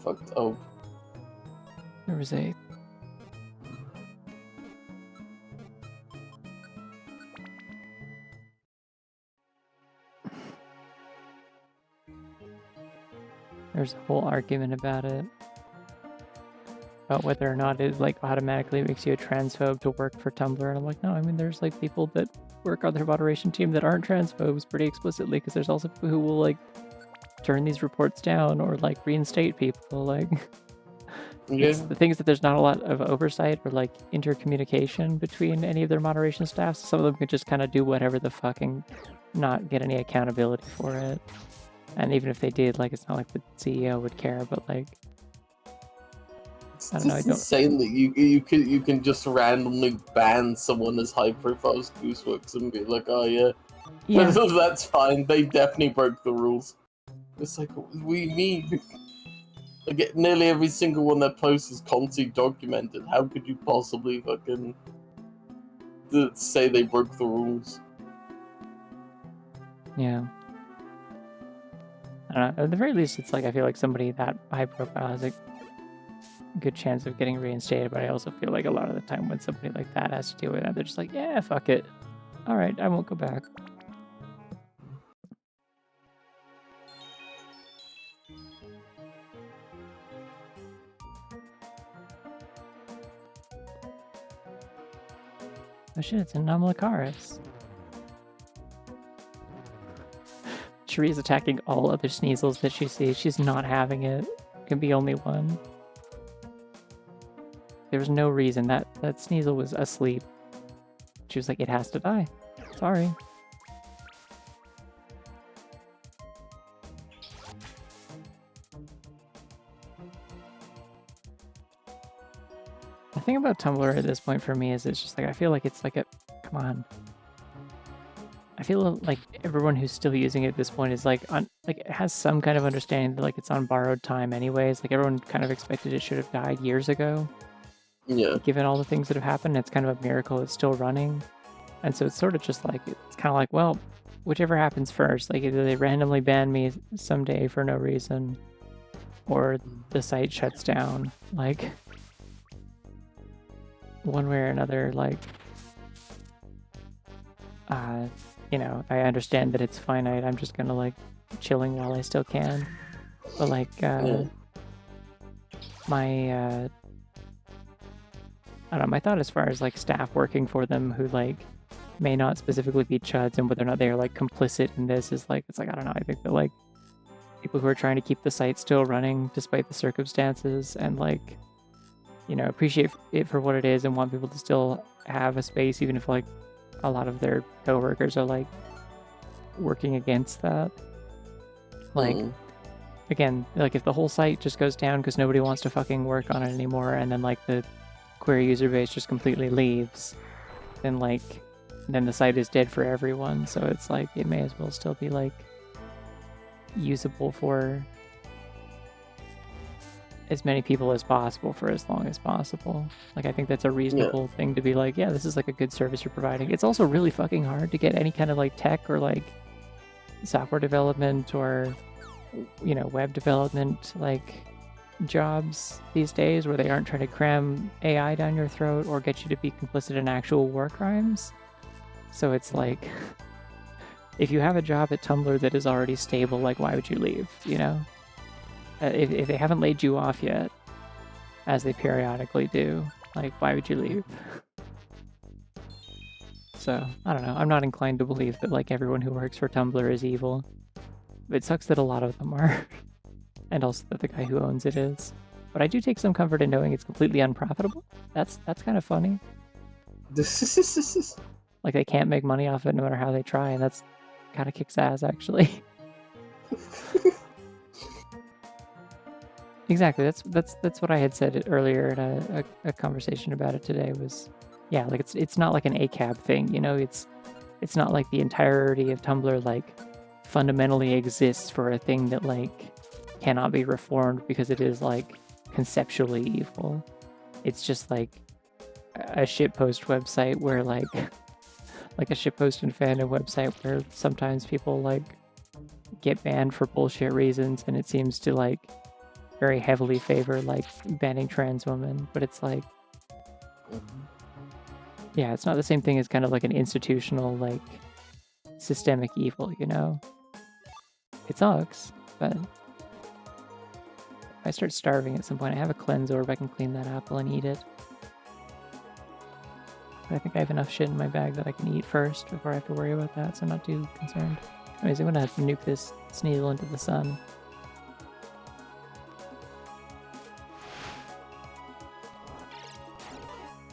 Fucked up. There was a... There's a whole argument about it. About whether or not it like automatically makes you a transphobe to work for Tumblr. And I'm like, no, I mean, there's like people that work on their moderation team that aren't transphobes pretty explicitly, because there's also people who will like turn these reports down or like reinstate people. Like, Yeah. the thing is that there's not a lot of oversight or like intercommunication between any of their moderation staff. So some of them could just kind of do whatever the fuck and not get any accountability for it. And even if they did, like, it's not like the CEO would care, but like, It's I don't know, just I don't- insane that you can just randomly ban someone as high profile as Gooseworks and be like, oh yeah, yeah, that's fine. They definitely broke the rules. It's like, what do we mean? Like, nearly every single one that posts is constantly documented. How could you possibly fucking say they broke the rules? yeah. I don't know. At the very least, it's like I feel like somebody that high profile has a good chance of getting reinstated, but I also feel like a lot of the time when somebody like that has to deal with that, they're just like, yeah, fuck it. All right, I won't go back. Oh shit, it's a Nomlocaris. Cherie is attacking all other Sneasels that she sees. She's not having it. Can be only one. There was no reason. That Sneasel was asleep. She was like, it has to die. Sorry. The thing about Tumblr at this point for me is it's just like, I feel like it's like a, come on. I feel like everyone who's still using it at this point is like, it has some kind of understanding that like it's on borrowed time anyways. Like everyone kind of expected it should have died years ago. Yeah. Given all the things that have happened, it's kind of a miracle it's still running. And so it's sort of just like, it's kind of like, well, whichever happens first, like either they randomly ban me someday for no reason, or the site shuts down. Like, one way or another, like, you know, I understand that it's finite. I'm just gonna like chilling while I still can. But like, my, I don't know, my thought as far as like staff working for them who like may not specifically be chuds and whether or not they are like complicit in this is like, it's like, I don't know, I think that like people who are trying to keep the site still running despite the circumstances and like, you know, appreciate it for what it is and want people to still have a space even if like a lot of their coworkers are like working against that. Like, again, like if the whole site just goes down because nobody wants to fucking work on it anymore, and then like the query user base just completely leaves, then the site is dead for everyone. So it's like it may as well still be like usable for as many people as possible for as long as possible. Like I think that's a reasonable thing to be like, yeah, this is like a good service you're providing. It's also really fucking hard to get any kind of like tech or like software development or web development like jobs these days where they aren't trying to cram AI down your throat or get you to be complicit in actual war crimes. So it's like, if you have a job at Tumblr that is already stable, like why would you leave, if they haven't laid you off yet, as they periodically do, like why would you leave? So, I don't know, I'm not inclined to believe that like everyone who works for Tumblr is evil. It sucks that a lot of them are, and also that the guy who owns it is. But I do take some comfort in knowing it's completely unprofitable. That's kind of funny. Like they can't make money off it no matter how they try, and that's kind of kicks ass actually. Exactly. That's what I had said earlier in a conversation about it today. Was yeah, like it's not like an ACAB thing, It's not like the entirety of Tumblr like fundamentally exists for a thing that like cannot be reformed because it is like conceptually evil. It's just like a shitpost website where like a shitpost and fandom website where sometimes people like get banned for bullshit reasons, and it seems to like very heavily favor like banning trans women, but it's like yeah, it's not the same thing as kind of like an institutional like systemic evil, It sucks, but if I start starving at some point, I have a cleanse orb, I can clean that apple and eat it. But I think I have enough shit in my bag that I can eat first before I have to worry about that, so I'm not too concerned. Anyways, I'm gonna have to nuke this Sneasel into the sun.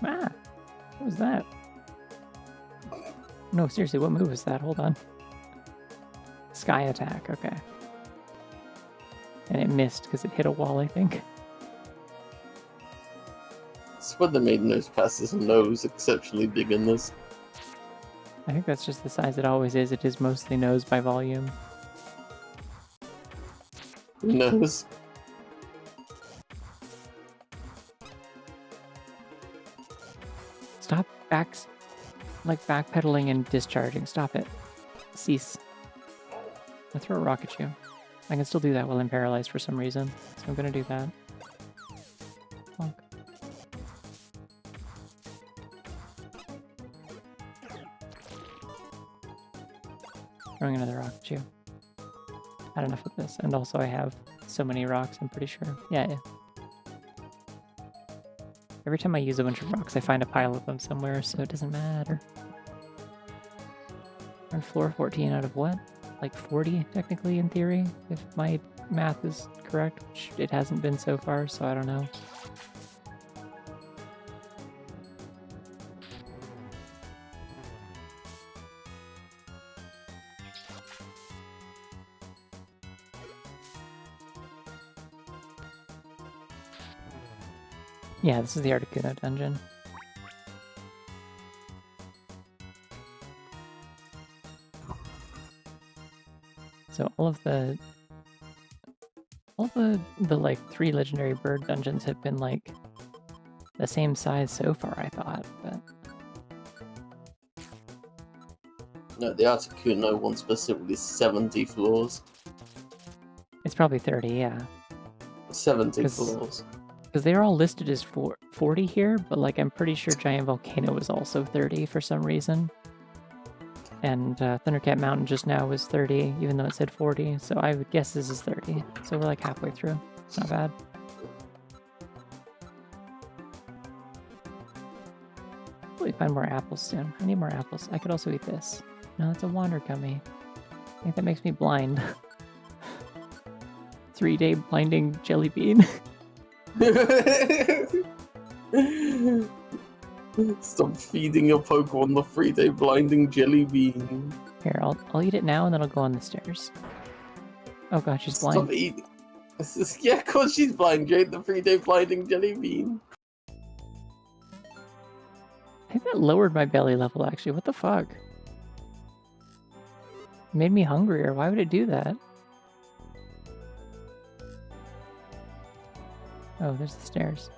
Ah! What was that? No, seriously, what move was that? Hold on. Sky attack, okay. And it missed because it hit a wall, I think. Spread the made nose passes and nose exceptionally big in this. I think that's just the size it always is. It is mostly nose by volume. Who knows? Stop backpedaling and discharging. Stop it. Cease. I'll throw a rock at you. I can still do that while I'm paralyzed for some reason, so I'm gonna do that. Bonk. Throwing another rock at you. Had enough of this, and also I have so many rocks, I'm pretty sure. Yeah. Every time I use a bunch of rocks, I find a pile of them somewhere, so it doesn't matter. We're on floor 14 out of what? Like 40, technically, in theory, if my math is correct, which it hasn't been so far, so I don't know. Yeah, this is the Articuno dungeon. So all the like 3 legendary bird dungeons have been like the same size so far, I thought, but No, the Articuno one specifically is 70 floors. it's probably 30, yeah. 70 floors. Because they're all listed as 40 here, but like I'm pretty sure Giant Volcano was also 30 for some reason. And Thundercat Mountain just now was 30, even though it said 40, so I would guess this is 30. So we're like halfway through. It's not bad. Hopefully find more apples soon. I need more apples. I could also eat this. No, it's a Wander Gummy. I think that makes me blind. 3-day blinding jelly bean. Stop feeding your Pokemon the 3-day blinding jelly bean. Here, I'll eat it now and then I'll go on the stairs. Oh god, she's blind. Yeah, of course she's blind. You ate the 3-day blinding jelly bean. I think that lowered my belly level, actually. What the fuck? It made me hungrier. Why would it do that? Oh, there's the stairs.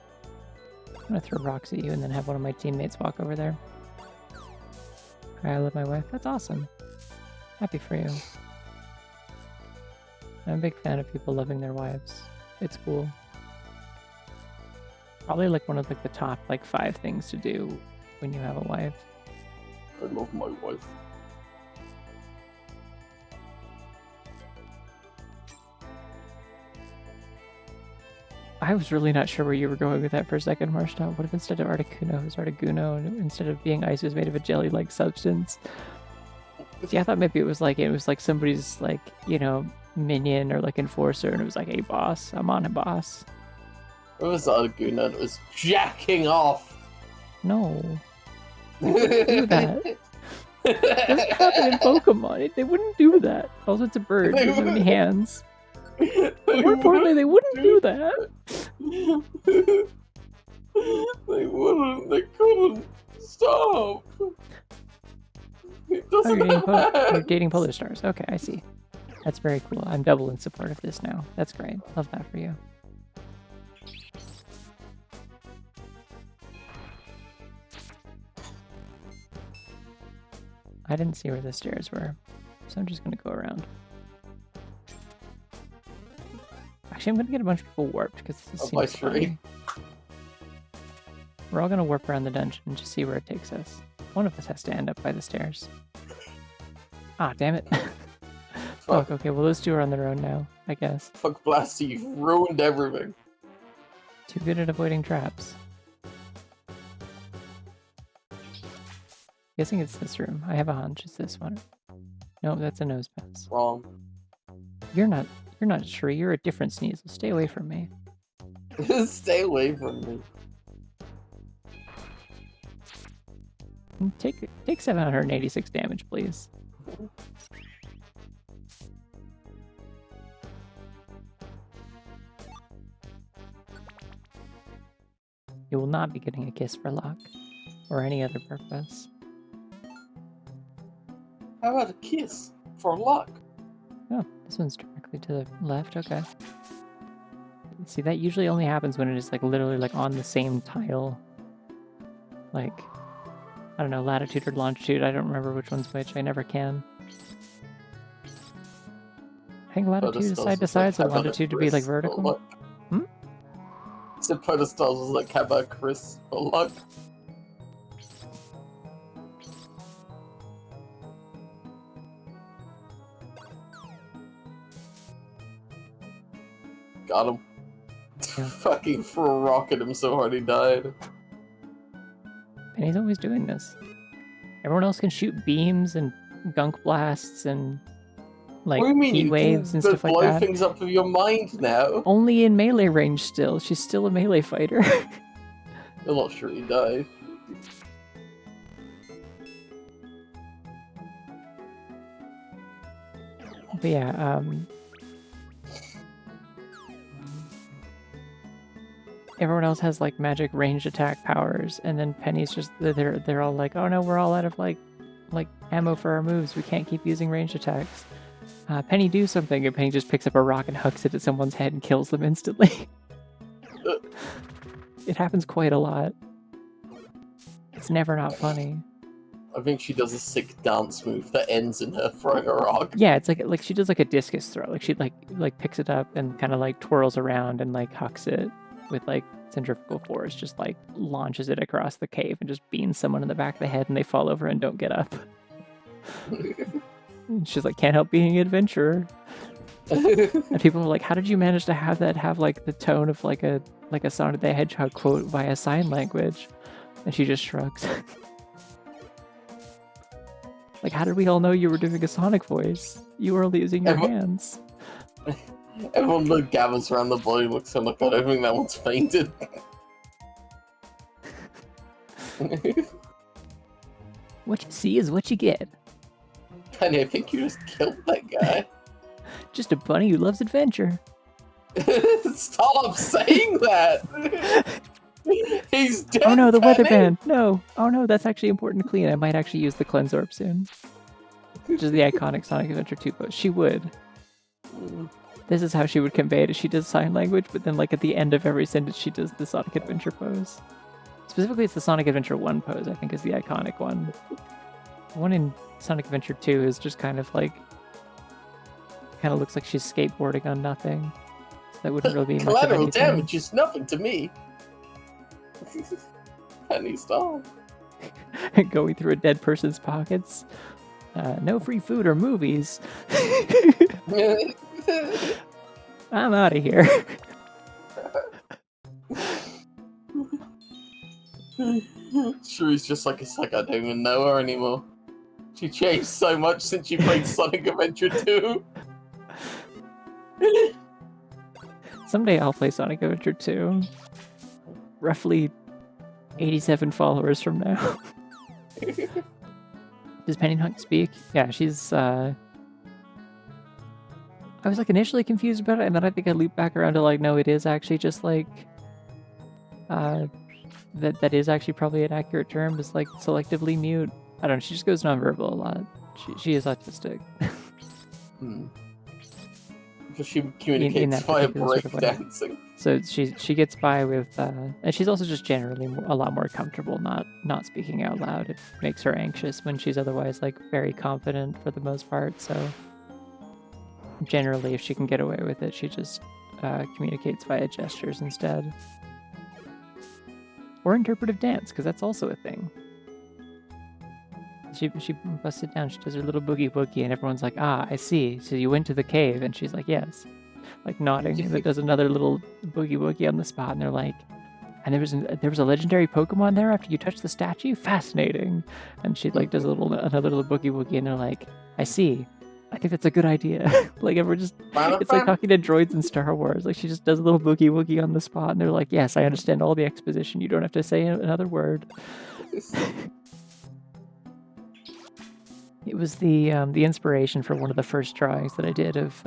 I'm gonna throw rocks at you and then have one of my teammates walk over there. I love my wife. That's awesome. Happy for you. I'm a big fan of people loving their wives. It's cool. Probably like one of like the top like 5 things to do when you have a wife. I love my wife. I was really not sure where you were going with that for a second, Marshall. What if instead of Articuno, it was Articuno, and instead of being ice, it was made of a jelly-like substance? See, I thought maybe it was like somebody's like, you know, minion or like enforcer, and it was like, hey boss, I'm on a boss. It was Articuno and it was jacking off. No. They wouldn't do that. Doesn't happen in Pokemon. They wouldn't do that. Also, it's a bird. It doesn't have any hands. More importantly, they wouldn't do that. They wouldn't. They couldn't. Stop. It Oh, doesn't you're dating Polar Stars. Okay, I see. That's very cool. I'm double in support of this now. That's great. Love that for you. I didn't see where the stairs were, so I'm just gonna go around. Actually, I'm gonna get a bunch of people warped because this seems funny. We're all gonna warp around the dungeon and just see where it takes us. One of us has to end up by the stairs. Ah, damn it. Fuck, okay, well those two are on their own now, I guess. Fuck Blasty, you've ruined everything. Too good at avoiding traps. Guessing it's this room. I have a hunch it's this one. No, that's a nose pass. Wrong. You're not Cherie, you're a different Sneasel. Stay away from me. Stay away from me. Take 786 damage, please. You will not be getting a kiss for luck, or any other purpose. How about a kiss for luck? Oh, this one's directly to the left, okay. See, that usually only happens when it is like literally like on the same tile. Like, I don't know, latitude or longitude, I don't remember which one's which, I never can. I think latitude is side to side, so longitude to be like vertical. Hmm? So pedestals was like, how about Chris for luck? Got him. Yeah. Fucking threw a rock at him so hard he died. Penny's always doing this. Everyone else can shoot beams and gunk blasts and like heat waves and stuff like that. Blow things up with your mind now. Only in melee range still. She's still a melee fighter. I'm not sure he died. But yeah, everyone else has like magic ranged attack powers, and then Penny's just they're all like, oh no, we're all out of like ammo for our moves. We can't keep using ranged attacks. Penny, do something, and Penny just picks up a rock and hucks it at someone's head and kills them instantly. It happens quite a lot. It's never not funny. I think she does a sick dance move that ends in her throwing a rock. Yeah, it's like she does like a discus throw. Like she like picks it up and kind of like twirls around and like hucks it with like centrifugal force, just like launches it across the cave and just beans someone in the back of the head and they fall over and don't get up. She's like, can't help being an adventurer. And people are like, how did you manage to have that have like the tone of like a Sonic the Hedgehog quote via sign language? And she just shrugs. Like, how did we all know you were doing a Sonic voice? You were only using your hands. Everyone gathers around the body, looks and like, I don't think that one's fainted. What you see is what you get. Penny, I think you just killed that guy. Just a bunny who loves adventure. Stop saying that! He's dead, Oh no, the weather Penny! band! No! Oh no, that's actually important to clean. I might actually use the Cleanse Orb soon. Which is the iconic Sonic Adventure 2 pose. She would. This is how she would convey it. She does sign language, but then like at the end of every sentence she does the Sonic Adventure pose. Specifically, it's the Sonic Adventure 1 pose, I think is the iconic one. The one in Sonic Adventure 2 is just kind of like... kind of looks like she's skateboarding on nothing. So that wouldn't really be much of Collateral anything. damage is nothing to me. Penny, stop. Going through a dead person's pockets. No free food or movies. I'm out of here. Cherie's just like, it's like I don't even know her anymore. She changed so much since she played Sonic Adventure 2. Someday I'll play Sonic Adventure 2. Roughly 87 followers from now. Does Penny not speak? Yeah, she's, I was, like, initially confused about it, and then I think I looped back around to, like, no, it is actually just, like, that is actually probably an accurate term, is, like, selectively mute. I don't know, she just goes nonverbal a lot. She is autistic. So she communicates via sort of way. breakdancing. So she gets by with, and she's also just generally a lot more comfortable not speaking out loud. It makes her anxious when she's otherwise like very confident for the most part. So generally, if she can get away with it, she just communicates via gestures instead, or interpretive dance, because that's also a thing. She busts it down. She does her little boogie woogie, and everyone's like, "Ah, I see. So you went to the cave?" And she's like, "Yes," like nodding. And it does another little boogie woogie on the spot, and they're like, "And there was a legendary Pokemon there after you touched the statue? Fascinating!" And she like does another little boogie woogie, and they're like, "I see. I think that's a good idea." Like everyone just, it's like talking to droids in Star Wars. Like she just does a little boogie woogie on the spot, and they're like, "Yes, I understand all the exposition. You don't have to say another word." It was the inspiration for one of the first drawings that I did of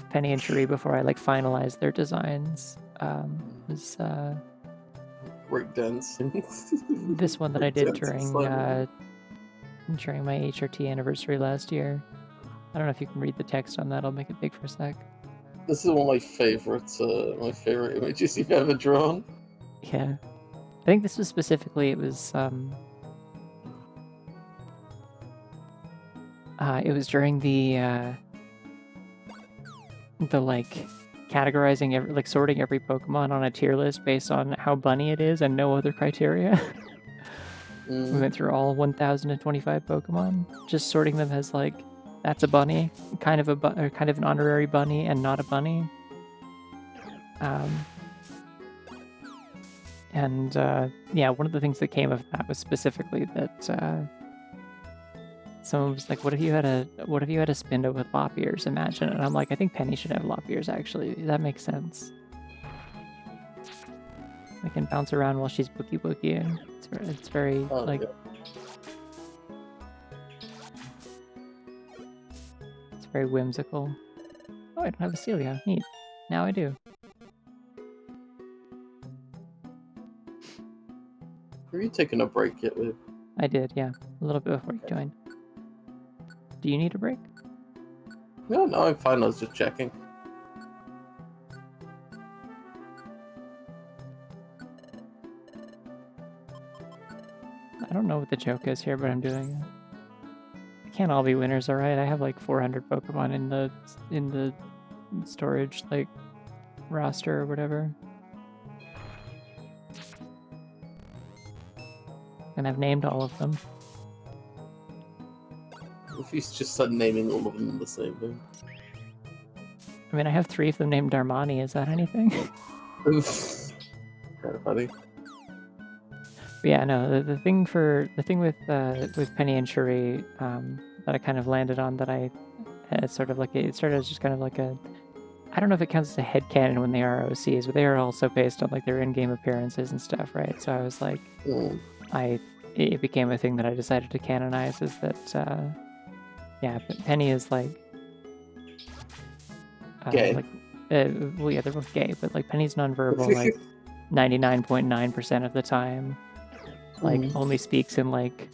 Penny and Cherie before I like finalized their designs. Was breakdancing. This one that I did during my HRT anniversary last year. I don't know if you can read the text on that. I'll make it big for a sec. This is one of my favorite images you've ever drawn. Yeah, I think this was specifically. It was during the like categorizing sorting every Pokemon on a tier list based on how bunny it is and no other criteria. We went through all 1,025 Pokemon, just sorting them as like, that's a bunny, kind of an honorary bunny, and not a bunny. Yeah, one of the things that came of that was specifically that someone was like, "What if you had a Spinda with lop ears? Imagine." And I'm like, I think Penny should have lop ears. Actually, that makes sense. I can bounce around while she's boogie boogieing. It's very like. Yeah. It's very whimsical. Oh, I don't have a Celia. Neat. Now I do. Were you taking a break yet, Lou? I did, yeah. A little bit before you joined. Do you need a break? No, I'm fine. I was just checking. I don't know what the joke is here, but I'm doing it. It can't all be winners, alright? I have like 400 Pokemon in the storage like roster or whatever. And I've named all of them. If he's just naming all of them in the same thing. I mean, I have 3 of them named Armani. Is that anything? Kind of funny. But yeah, no. The thing with Penny and Cherie that I kind of landed on, that I had sort of like it started as just kind of like a, I don't know if it counts as a headcanon when they are OCs, but they are also based on like their in-game appearances and stuff, right? So I was like, it became a thing that I decided to canonize, is that yeah, Penny is like Gay. Like, well, yeah, they're both gay, but like Penny's nonverbal like 99.9% of the time. Like only speaks in like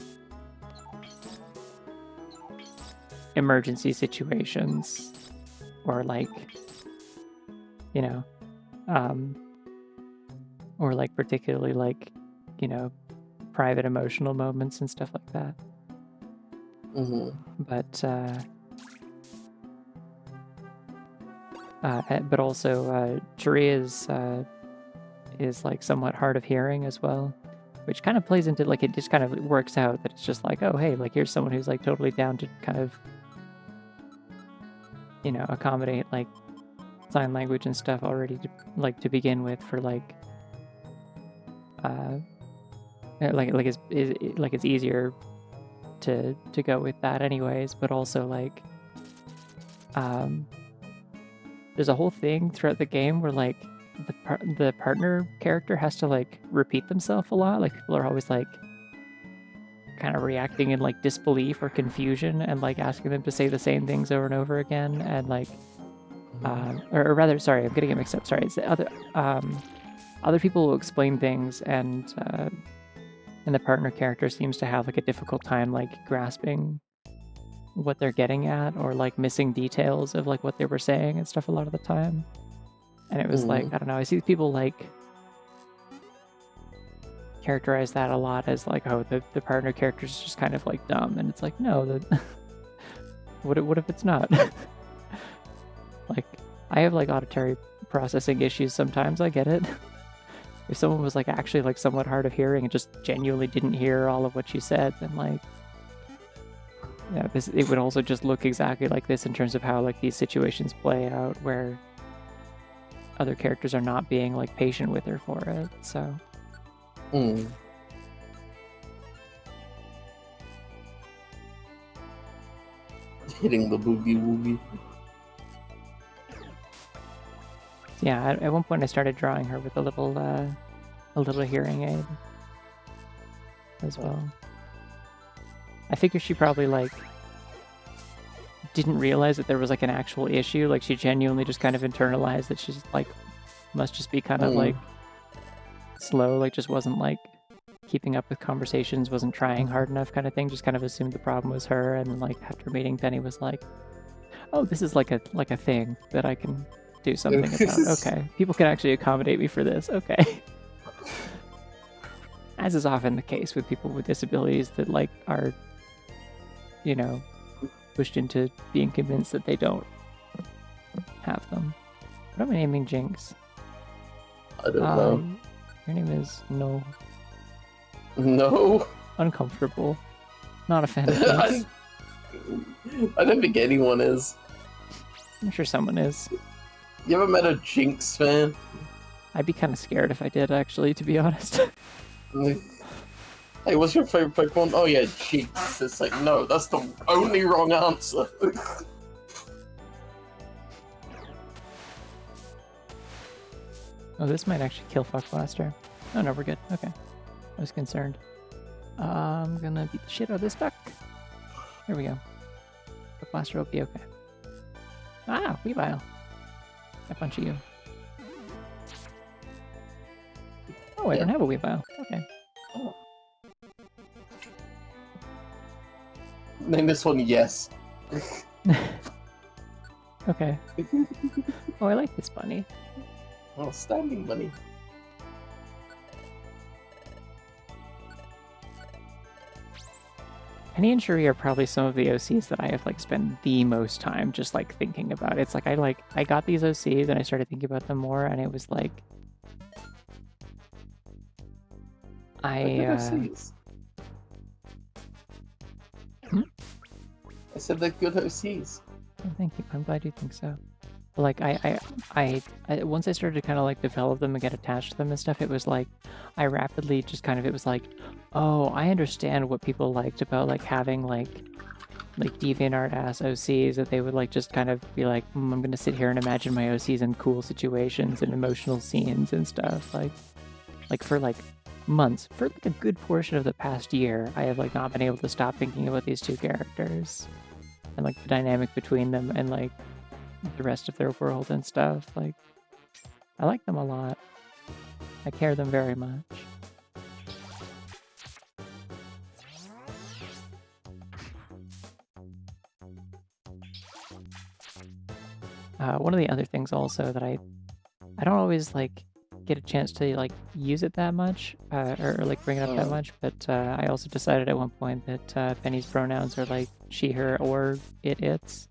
emergency situations, or like, you know, or like particularly like, you know, private emotional moments and stuff like that. But also Cherie is like somewhat hard of hearing as well, which kind of plays into like, it just kind of works out that it's just like, oh hey, like here's someone who's like totally down to kind of, you know, accommodate like sign language and stuff already to begin with, for like it's easier to go with that anyways. But also like there's a whole thing throughout the game where like the partner character has to like repeat themselves a lot. Like people are always like kind of reacting in like disbelief or confusion and like asking them to say the same things over and over again, and like or rather, sorry, I'm getting it mixed up. Sorry, it's the other people will explain things, and the partner character seems to have like a difficult time like grasping what they're getting at, or like missing details of like what they were saying and stuff a lot of the time. And it was like, I don't know, I see people like characterize that a lot as like, oh, the partner character is just kind of like dumb, and it's like, no, what if it's not? Like, I have like auditory processing issues sometimes, I get it. If someone was like actually like somewhat hard of hearing and just genuinely didn't hear all of what you said, then like, yeah, it would also just look exactly like this in terms of how like these situations play out, where other characters are not being like patient with her for it. So hitting the boogie woogie. Yeah, at one point I started drawing her with a little hearing aid as well. I figure she probably like didn't realize that there was like an actual issue. Like she genuinely just kind of internalized that she's like must just be kind of like slow, like just wasn't like keeping up with conversations, wasn't trying hard enough kind of thing. Just kind of assumed the problem was her, and then like after meeting Penny was like, oh, this is like a thing that I can do something about. Okay, people can actually accommodate me for this. Okay. As is often the case with people with disabilities that like are, you know, pushed into being convinced that they don't have them. What am I naming Jinx? I don't know. Your name is No. No. Uncomfortable. Not a fan of Jinx. I don't think anyone is. I'm sure someone is. You ever met a Jinx fan? I'd be kind of scared if I did, actually, to be honest. Hey, what's your favorite Pokemon? Oh yeah, Jinx. It's like, no, that's the only wrong answer. Oh, this might actually kill Fuck Blaster. Oh no, we're good. Okay. I was concerned. I'm gonna beat the shit out of this duck. There we go. Fuck Blaster will be okay. Ah, Weavile. A bunch of you. Oh, I don't have a Weavile. Okay. Oh. Name this one Yes. Okay. Oh, I like this bunny. Oh, standing bunny. Penny and Cherie are probably some of the OCs that I have like spent the most time just like thinking about. It's like I got these OCs and I started thinking about them more, and it was like I said they're good OCs. Oh, thank you. I'm glad you think so. But like I once I started to kind of like develop them and get attached to them and stuff, it was like I rapidly just kind of, it was like, oh, I understand what people liked about like having like DeviantArt ass OCs, that they would like just kind of be like, I'm gonna sit here and imagine my OCs in cool situations and emotional scenes and stuff. Like for like months, for like a good portion of the past year, I have like not been able to stop thinking about these two characters and like the dynamic between them, and like the rest of their world and stuff. Like, I like them a lot. I care them very much. One of the other things also that I don't always like get a chance to like use it that much or like bring it up that much, but I also decided at one point that Penny's pronouns are like she, her, or it, its.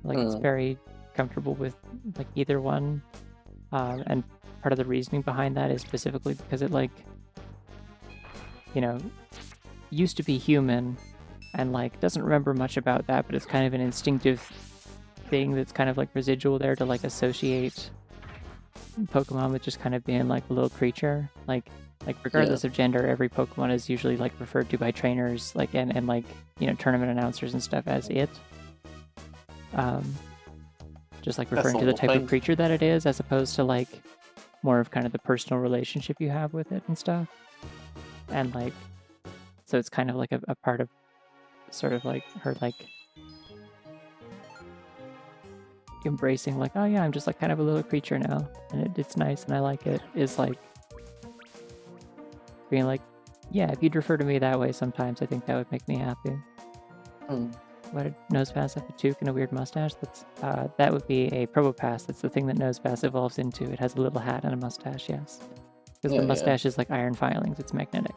Like it's very comfortable with like either one, and part of the reasoning behind that is specifically because it like, you know, used to be human and like doesn't remember much about that, but it's kind of an instinctive thing that's kind of like residual there to like associate Pokemon with just kind of being like a little creature. Like regardless of gender, every Pokemon is usually like referred to by trainers like and like, you know, tournament announcers and stuff as it. Just like referring to the type of creature that it is, as opposed to like more of kind of the personal relationship you have with it and stuff. And like, so it's kind of like a part of sort of like her like embracing like, oh yeah, I'm just like kind of a little creature now, and it's nice and I like it, is like being like, yeah, if you'd refer to me that way sometimes, I think that would make me happy. Why did Nosepass have a toque and a weird mustache? That's that would be a Probopass. That's the thing that Nosepass evolves into. It has a little hat and a mustache, yes. Because the mustache is like iron filings, it's magnetic.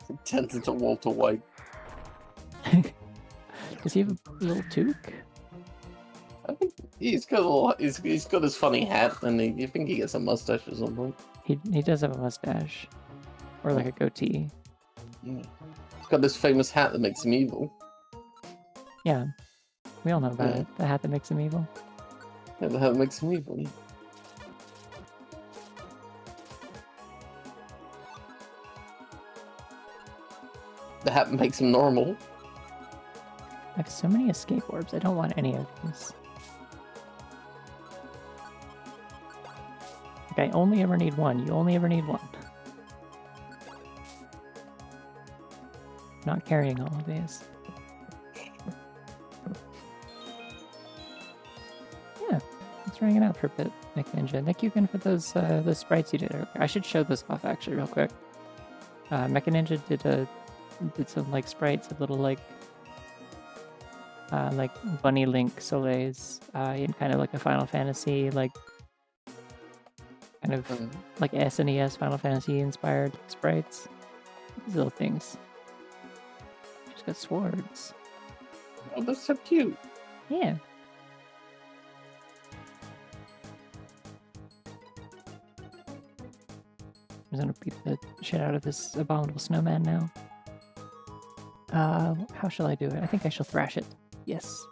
It turns into Walter White. Does he have a little toque? I think he's got a little, he's got his funny hat, and you think he gets a mustache or something. He does have a mustache. Or like a goatee. He's got this famous hat that makes him evil. Yeah, we all know about it. The hat that makes him evil. Yeah, the hat that makes him evil. The hat makes him normal. I have so many escape orbs. I don't want any of these. Like, I only ever need one. You only ever need one. I'm not carrying all of these. Yeah, let's ring it out for a bit, Nick Ninja. Thank you again for those sprites you did earlier. I should show those off actually real quick. Mecha Ninja did some like sprites of little like Bunny Link Soleils in kind of like a Final Fantasy like kind of like SNES Final Fantasy inspired sprites. These little things. She's got swords. Oh, that's so cute. Yeah. I'm gonna beat the shit out of this abominable snowman now. How shall I do it? I think I shall thrash it. Yes.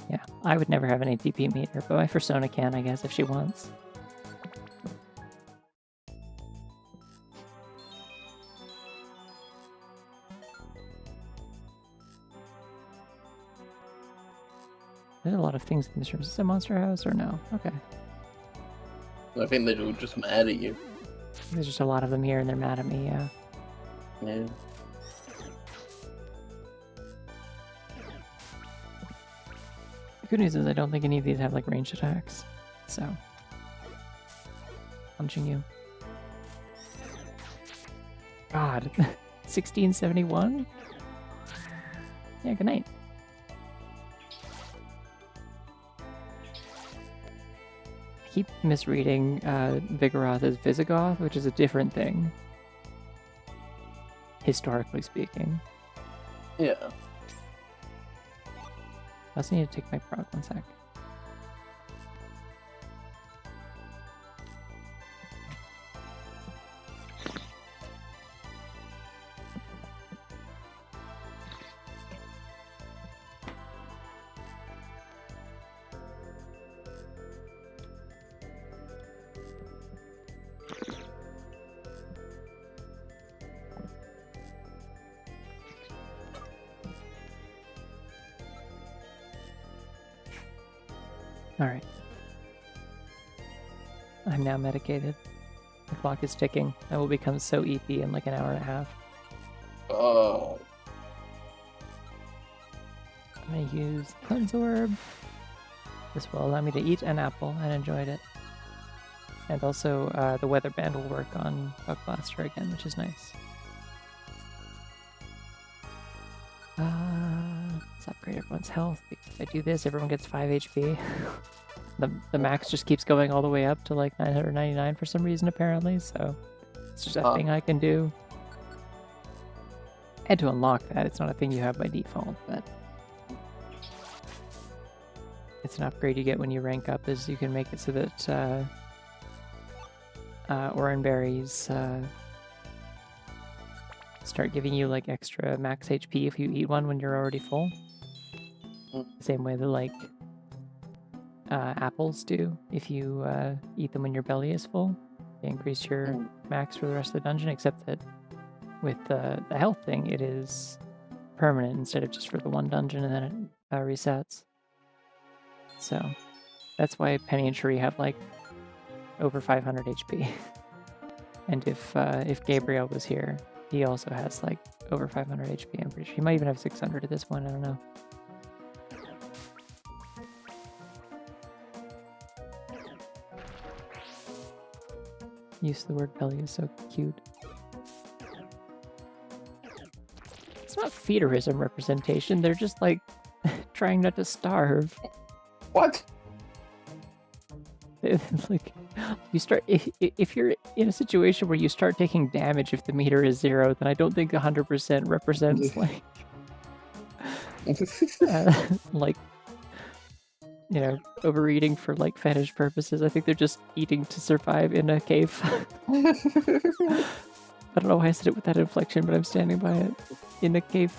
Yeah, I would never have an ATP meter, but my Persona can, I guess, if she wants. There's a lot of things in this room. Is this a monster house or no? Okay. I think they're all just mad at you. There's just a lot of them here and they're mad at me, yeah. Yeah. The good news is I don't think any of these have like ranged attacks. So. Punching you. God. 1671? Yeah, good night. I keep misreading Vigoroth as Visigoth, which is a different thing. Historically speaking. Yeah. I also need to take my prog 1 sec. Alright. I'm now medicated. clock is ticking. I will become so EP in like an hour and a half. Oh. I'm gonna use Cleanse Orb. This will allow me to eat an apple, and enjoyed it. And also, the Weather Band will work on Bug Blaster again, which is nice. Let's upgrade everyone's health. Because if I do this, everyone gets 5 HP. the max just keeps going all the way up to like 999 for some reason, apparently, so it's just a thing I can do. I had to unlock that. It's not a thing you have by default, but it's an upgrade you get when you rank up, is you can make it so that Oran Berries start giving you like extra max HP if you eat one when you're already full. Same way that like apples do if you eat them when your belly is full. They increase your max for the rest of the dungeon, except that with the health thing, it is permanent instead of just for the one dungeon and then it resets. So that's why Penny and Cherie have like over 500 HP. And if Gabriel was here, he also has like over 500 HP. I'm pretty sure he might even have 600 at this point. I don't know. Use of the word belly is so cute. It's not feederism representation. They're just like trying not to starve. What? Like, you start if you're in a situation where you start taking damage if the meter is 0, then I don't think 100% represents like like, you know, overeating for like fetish purposes. I think they're just eating to survive in a cave. I don't know why I said it with that inflection, but I'm standing by it. In a cave.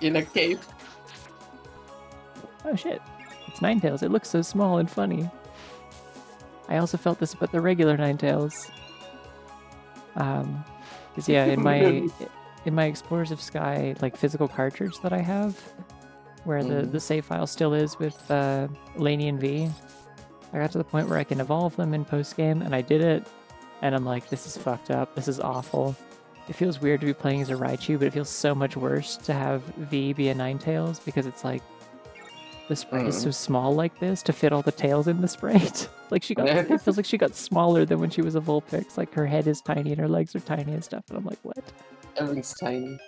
In a cave? Oh shit. It's Ninetales. It looks so small and funny. I also felt this about the regular Ninetales. Because yeah, in my Explorers of Sky like physical cartridge that I have, where the save file still is with Laney and V, I got to the point where I can evolve them in post-game, and I did it, and I'm like, this is fucked up, this is awful. It feels weird to be playing as a Raichu, but it feels so much worse to have V be a Ninetales, because it's like, the sprite is so small like this to fit all the tails in the sprite. Like she got, it feels like she got smaller than when she was a Vulpix. Like her head is tiny and her legs are tiny and stuff, and I'm like, what? Everything's tiny.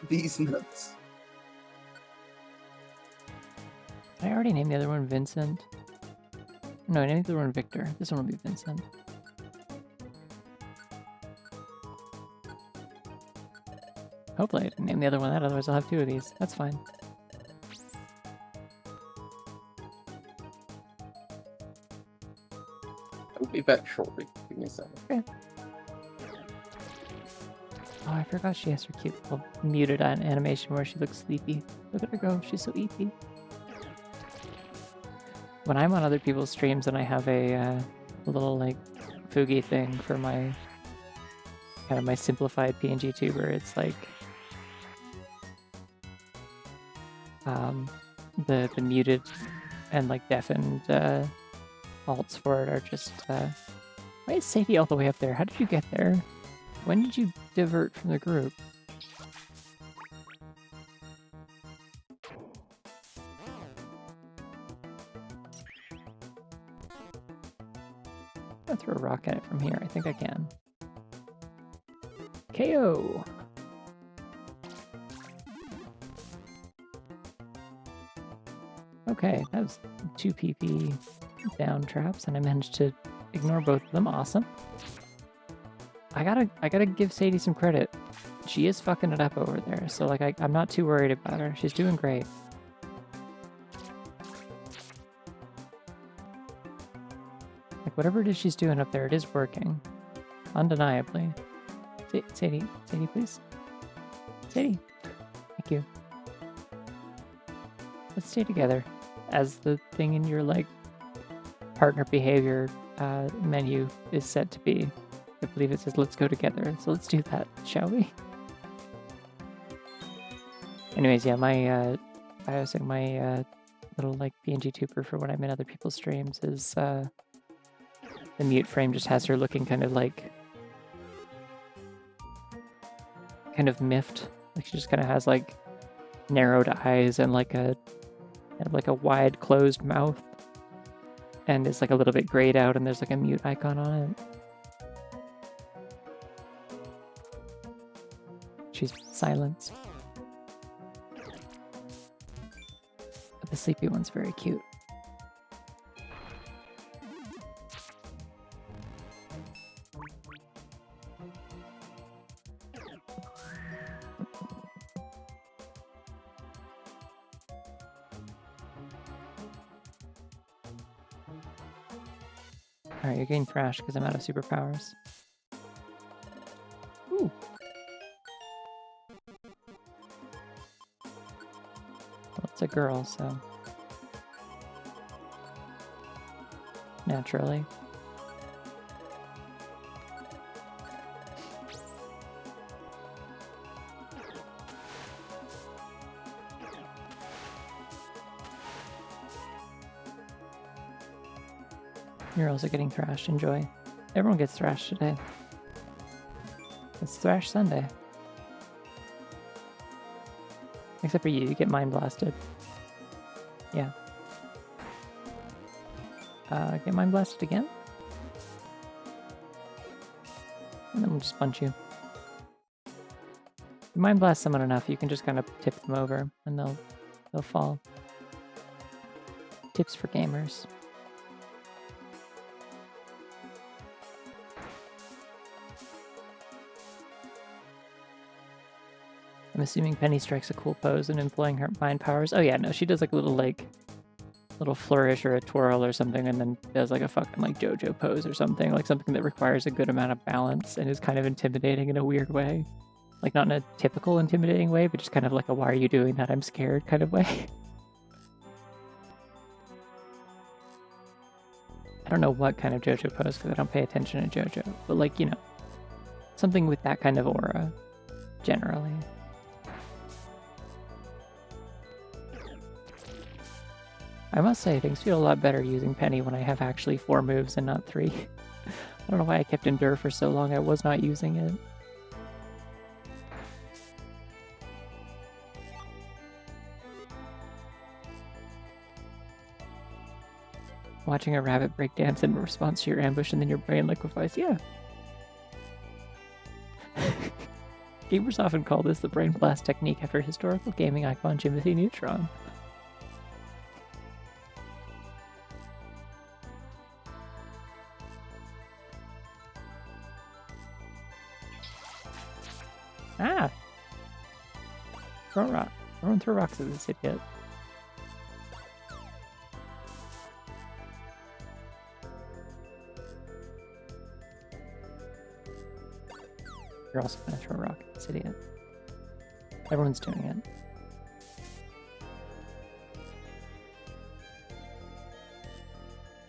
These nuts. I already named the other one Vincent. No, I named the other one Victor. This one will be Vincent. Hopefully I didn't name the other one that, otherwise I'll have 2 of these. That's fine. I'll be back shortly. Give me a second. Okay. Oh, I forgot she has her cute little muted animation where she looks sleepy. Look at her go, she's so eepy. When I'm on other people's streams and I have a little like Fugi thing for my kind of my simplified PNG tuber, it's like the muted and like deafened alts for it are just why is Sadie all the way up there? How did you get there? When did you divert from the group? I'll throw a rock at it from here. I think I can. KO! Okay, that was 2 PP down traps, and I managed to ignore both of them. Awesome. I gotta give Sadie some credit. She is fucking it up over there, so like I'm not too worried about her. She's doing great. Like whatever it is she's doing up there, it is working. Undeniably. Sadie, please. Sadie. Thank you. Let's stay together. As the thing in your like partner behavior menu is set to be. I believe it says let's go together. So let's do that, shall we? Anyways, yeah, my I was saying my little like PNG tuber for when I'm in other people's streams is the mute frame just has her looking kind of miffed. Like she just kind of has like narrowed eyes and like a wide closed mouth, and it's like a little bit grayed out, and there's like a mute icon on it. She's silenced. But the sleepy one's very cute. Alright, you're getting thrashed because I'm out of superpowers. Ooh. Well, it's a girl, so... naturally. You're also getting thrashed. Enjoy. Everyone gets thrashed today. It's Thrash Sunday. Except for you, you get mind blasted. Yeah. Get mind blasted again? And then we'll just punch you. You mind blast someone enough, you can just kind of tip them over and they'll fall. Tips for gamers. I'm assuming Penny strikes a cool pose and employing her mind powers. Oh yeah, no, she does like a little flourish or a twirl or something, and then does like a fucking like JoJo pose or something, like something that requires a good amount of balance and is kind of intimidating in a weird way. Like not in a typical intimidating way, but just kind of like a why are you doing that, I'm scared kind of way. I don't know what kind of JoJo pose because I don't pay attention to JoJo, but like, you know, something with that kind of aura, generally. I must say, things feel a lot better using Penny when I have actually 4 moves and not 3. I don't know why I kept Endure for so long, I was not using it. Watching a rabbit break dance in response to your ambush and then your brain liquefies, yeah. Gamers often call this the brain blast technique after historical gaming icon Jimothy Neutron. Ah! Throw a rock. Everyone throw rocks at this idiot. You're also gonna throw a rock at this idiot. Everyone's doing it.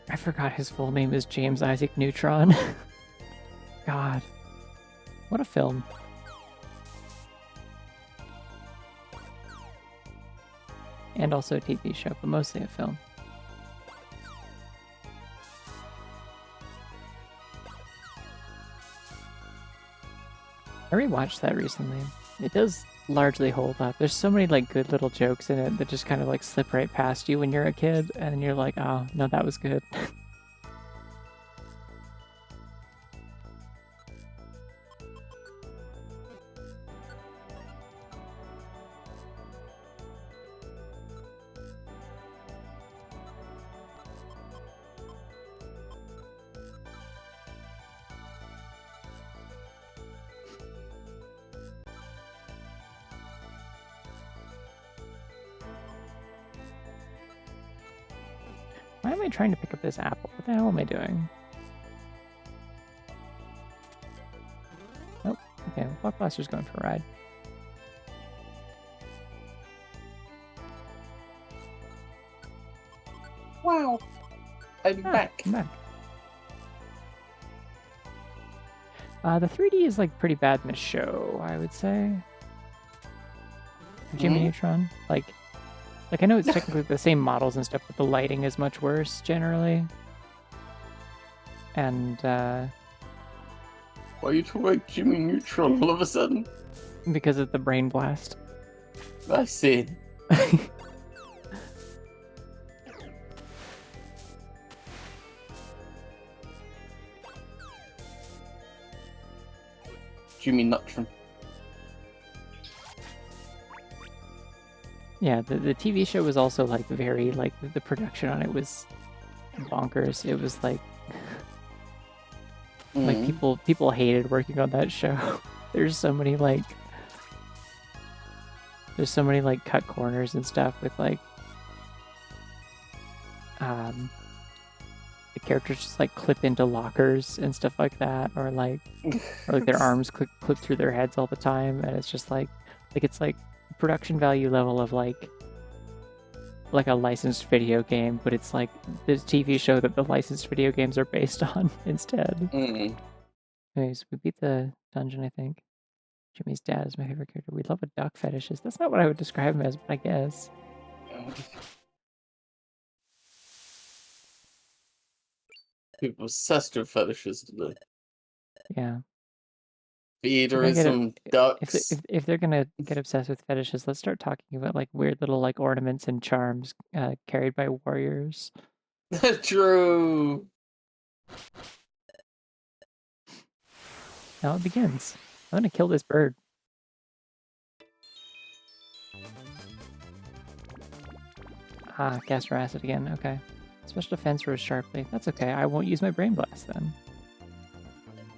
I forgot his full name is James Isaac Neutron. God. What a film. And also a TV show, but mostly a film. I rewatched that recently. It does largely hold up. There's so many like good little jokes in it that just kind of like slip right past you when you're a kid, and you're like, oh, no, that was good. Why am I trying to pick up this apple? What the hell am I doing? Nope. Okay, Blockbuster's going for a ride. Wow. I'm back. I'm back. The 3D is like pretty bad in the show, I would say. Jimmy Mhm. Neutron? Like I know it's technically the same models and stuff, but the lighting is much worse generally. And Why are you talking about Jimmy Neutron all of a sudden? because of the brain blast. I see. Jimmy Neutron. Yeah, the TV show was also like very like the production on it was bonkers. It was like people hated working on that show. There's so many like cut corners and stuff with like the characters just like clip into lockers and stuff like that, or like their arms clip through their heads all the time, and it's just like it's like production value level of like a licensed video game, but it's like this TV show that the licensed video games are based on instead. Anyways, we beat the dungeon, I think. Jimmy's dad is my favorite character. We love a duck fetishes. That's not what I would describe him as, but I guess. People obsessed with fetishes today. Yeah. Feeder some ducks. If they're gonna get obsessed with fetishes, let's start talking about like weird little like ornaments and charms carried by warriors. True. Now it begins. I'm gonna kill this bird. Ah, gas or acid again. Okay. Special defense rose sharply. That's okay. I won't use my brain blast then.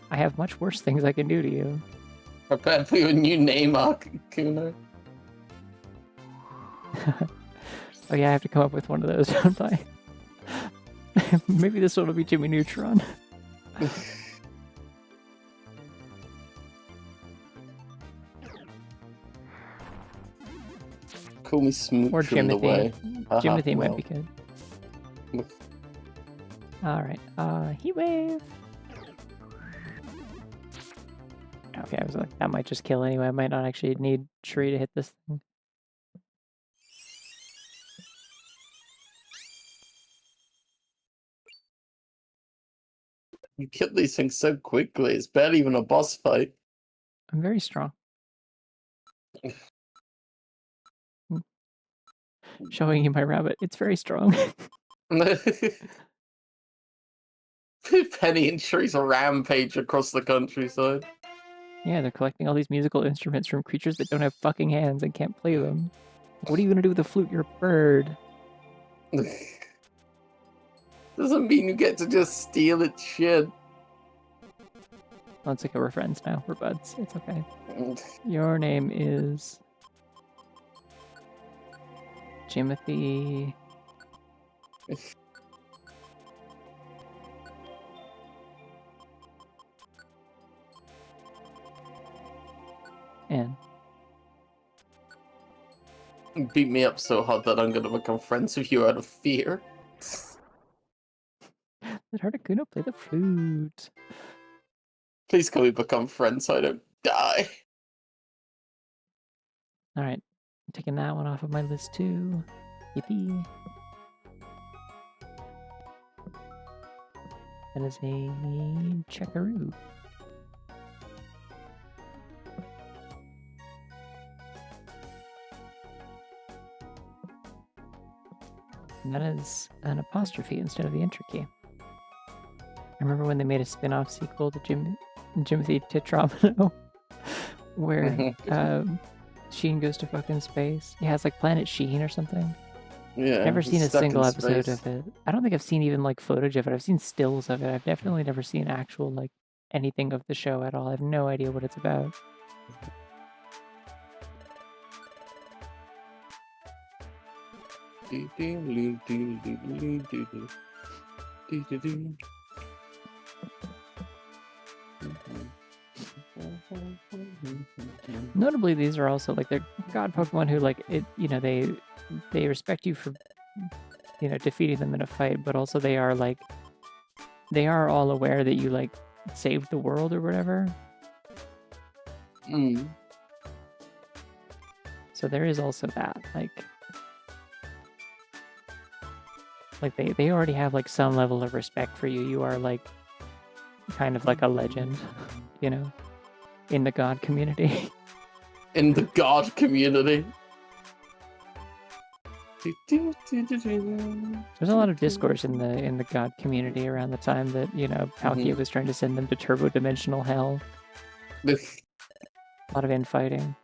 I have much worse things I can do to you. Prepare for your new name, Kuno. Oh yeah, I have to come up with one of those, don't I? Maybe this one will be Jimmy Neutron. Call me Smooch Or from the way. Jimothy might be good. Alright, Heat Wave! Okay, I was like, that might just kill anyway. I might not actually need Cherie to hit this thing. You kill these things so quickly, it's barely even a boss fight. I'm very strong. Showing you my rabbit. It's very strong. Penny and Cherie's rampage across the countryside. Yeah, they're collecting all these musical instruments from creatures that don't have fucking hands and can't play them. What are you gonna do with a flute? You're a bird. Doesn't mean you get to just steal its shit. Oh, it's okay, we're friends now. We're buds. It's okay. Your name is... Jimothy... and... Beat me up so hard that I'm gonna become friends with you out of fear. Let Articuno play the flute. Please can we become friends so I don't die? Alright, I'm taking that one off of my list too. Yippee. That is a checkaroo. And that is an apostrophe instead of the enter key. I remember when they made a spin-off sequel to Jimothy Tetromino, where Sheen goes to fucking space. Yeah, it's like Planet Sheen or something. Yeah. Never seen a stuck in single episode space. of it. I don't think I've seen even like footage of it. I've seen stills of it. I've definitely never seen actual like anything of the show at all. I have no idea what it's about. Notably, these are also like they're god Pokemon who like it. You know, they respect you for defeating them in a fight, but also they are all aware that you like saved the world or whatever. So So there is also that, like they already have like some level of respect for you. You are like kind of like a legend, you know, in the God community. In the God community. There's a lot of discourse in the God community around the time that, you know, Palkia was trying to send them to turbo dimensional hell. A lot of infighting.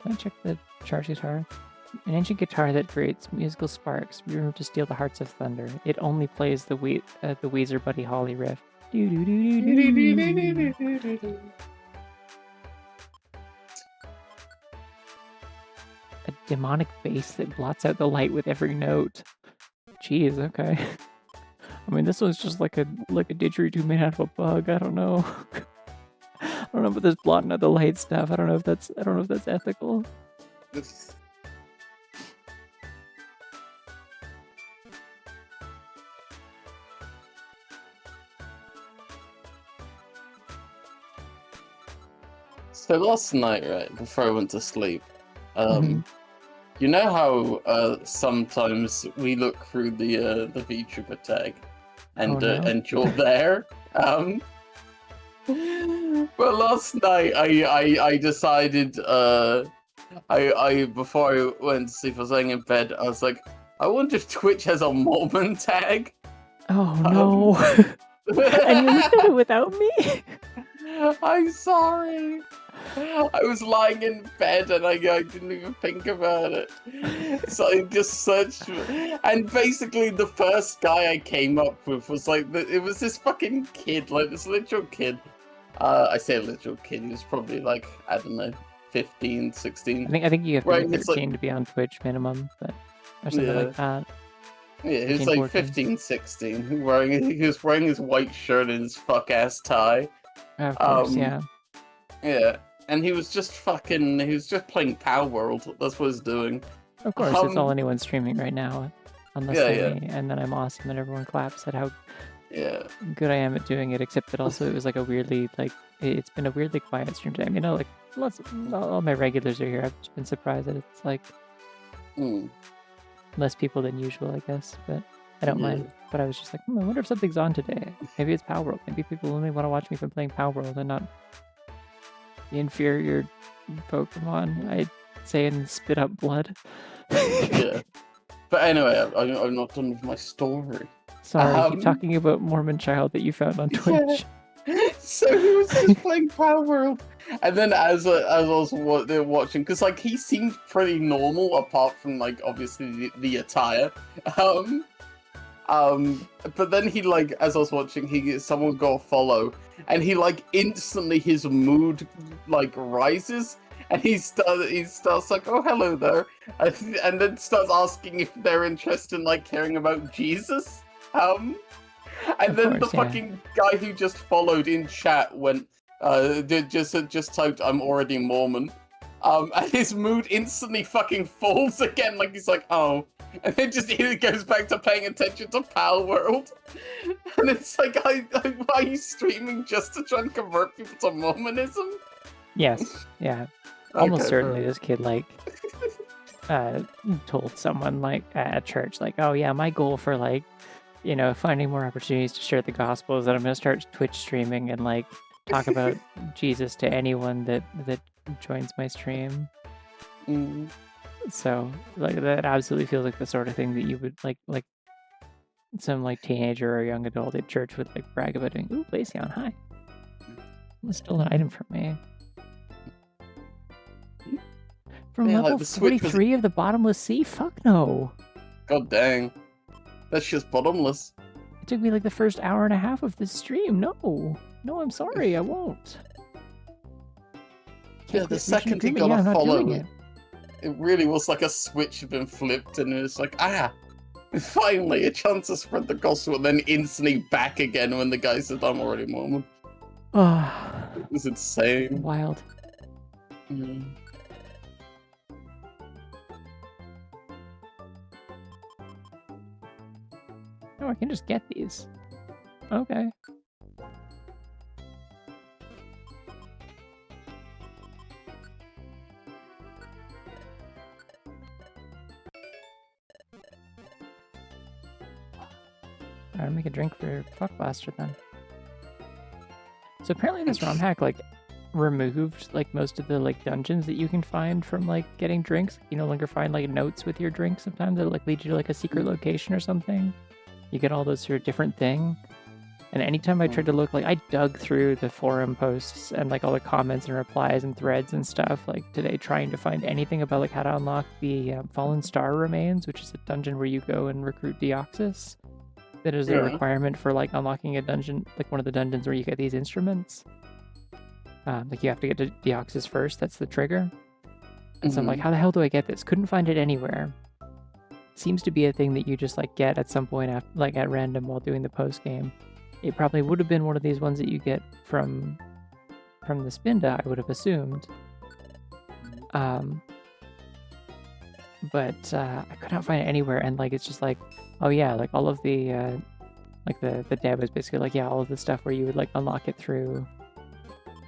Can I check the charge guitar? An ancient guitar that creates musical sparks, removed to steal the hearts of thunder. It only plays the Weezer Buddy Holly riff. A demonic bass that blots out the light with every note. Jeez, okay. I mean, this one's just like a didgeridoo made out of a bug. I don't know. I don't know about this blotting out the light stuff. I don't know if that's ethical. So last night, right before I went to sleep, you know how sometimes we look through the VTuber tag, and and you're there. Well, last night I decided I before I went to sleep, I was laying in bed. I was like, I wonder if Twitch has a Mormon tag. Oh no! And you looked at it without me. I'm sorry. I was lying in bed and I didn't even think about it. So I just searched, and basically the first guy I came up with was like, it was this fucking kid, like this literal kid. I say literal kid, he was probably like, I don't know, 15, 16. I think you have to be 13 to be on Twitch minimum, but or something like that. Yeah, he was like 15, 16. He was wearing his white shirt and his fuck ass tie. Of course, yeah. Yeah, and he was just playing Power World. That's what he's doing. Of course, it's all anyone's streaming right now. Unless me, and then I'm awesome and everyone claps at how good I am at doing it, except that also it was like a weirdly, like, it's been a weirdly quiet stream time. You know, like, all my regulars are here. I've just been surprised that it's like less people than usual, I guess, but I don't mind. But I was just like, I wonder if something's on today. Maybe it's Power World. Maybe people only want to watch me from playing Power World and not the inferior Pokemon, I'd say, and spit up blood. Yeah. But anyway, I'm not done with my story. Sorry, keep talking about Mormon child that you found on Twitch. Yeah. So he was just playing Power World. And then as I was watching, because like he seemed pretty normal apart from like obviously the attire. But then he, like, as I was watching, someone got a follow, and he like instantly his mood like rises, and he starts like, oh, hello there, and then starts asking if they're interested in like caring about Jesus. And then the fucking guy who just followed in chat went just typed, I'm already Mormon, and his mood instantly fucking falls again, like he's like, oh. And then he goes back to paying attention to Power World. And it's like, why are you streaming just to try and convert people to Mormonism? Yes, yeah. Almost certainly this kid, like, told someone, like, at church, like, oh yeah, my goal for, like, you know, finding more opportunities to share the gospel is that I'm going to start Twitch streaming and, like, talk about Jesus to anyone that joins my stream. So, like, that absolutely feels like the sort of thing that you would, like some, like, teenager or young adult at church would, like, brag about doing. Ooh, Glaceon, hi. That's still an item for me. From level 43 of the Bottomless Sea? Fuck no. God dang. That's just bottomless. It took me, like, the first hour and a half of this stream. No. No, I'm sorry, I won't. Yeah, the second he got a follow, it really was like a switch had been flipped, and it was like, finally a chance to spread the gospel, and then instantly back again when the guy said, I'm already Mormon. It was insane. Wild. Mm. Oh, I can just get these. Okay. Alright, make a drink for Fuck Blaster then. So apparently this ROM hack like removed like most of the like dungeons that you can find from like getting drinks. You no longer find like notes with your drink. Sometimes it'll like lead you to like a secret location or something. You get all those sort of different thing. And anytime I tried to look, like I dug through the forum posts and like all the comments and replies and threads and stuff like today, trying to find anything about like how to unlock the Fallen Star Remains, which is a dungeon where you go and recruit Deoxys. That is a requirement for like unlocking a dungeon, like one of the dungeons where you get these instruments. Like you have to get to Deoxys first. That's the trigger. And so I'm like, how the hell do I get this? Couldn't find it anywhere. Seems to be a thing that you just like get at some point, after, like at random while doing the post game. It probably would have been one of these ones that you get from the Spinda, I would have assumed. But I could not find it anywhere, and like it's just like, oh yeah, like all of the like the dev was basically like, yeah, all of the stuff where you would like unlock it through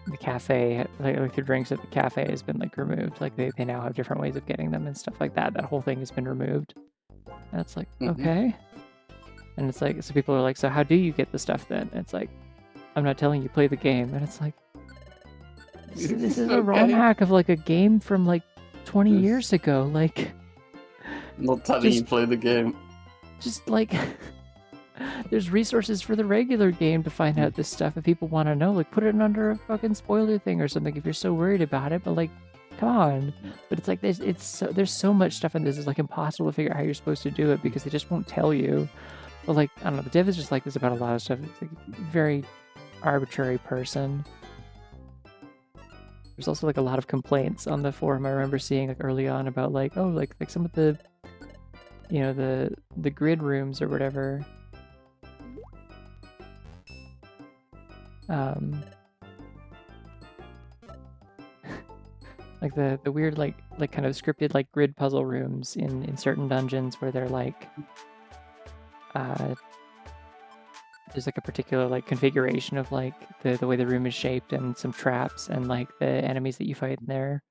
the cafe, like through drinks at the cafe has been like removed. Like they now have different ways of getting them and stuff like that. That whole thing has been removed. And it's like, okay. And it's like, so people are like, so how do you get the stuff then? And it's like, I'm not telling you, play the game. And it's like, this is a ROM hack of like a game from like 20 years ago. Like, not telling you, play the game. Just like, there's resources for the regular game to find out this stuff if people want to know. Like, put it under a fucking spoiler thing or something if you're so worried about it. But like, come on. But it's like, there's so much stuff in this. It's like impossible to figure out how you're supposed to do it because they just won't tell you. But like, I don't know, the dev is just like this about a lot of stuff. It's like a very arbitrary person. There's also like a lot of complaints on the forum I remember seeing like early on about like, oh, like some of the, you know, the grid rooms or whatever. Like the weird like kind of scripted like grid puzzle rooms in certain dungeons where they're like there's like a particular like configuration of like the way the room is shaped and some traps and like the enemies that you fight in there.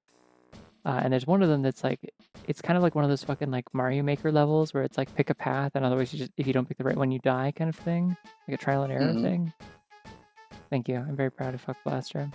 And there's one of them that's like, it's kind of like one of those fucking like Mario Maker levels where it's like pick a path and otherwise you just, if you don't pick the right one you die kind of thing. Like a trial and error thing. Thank you. I'm very proud of Fuck Blaster.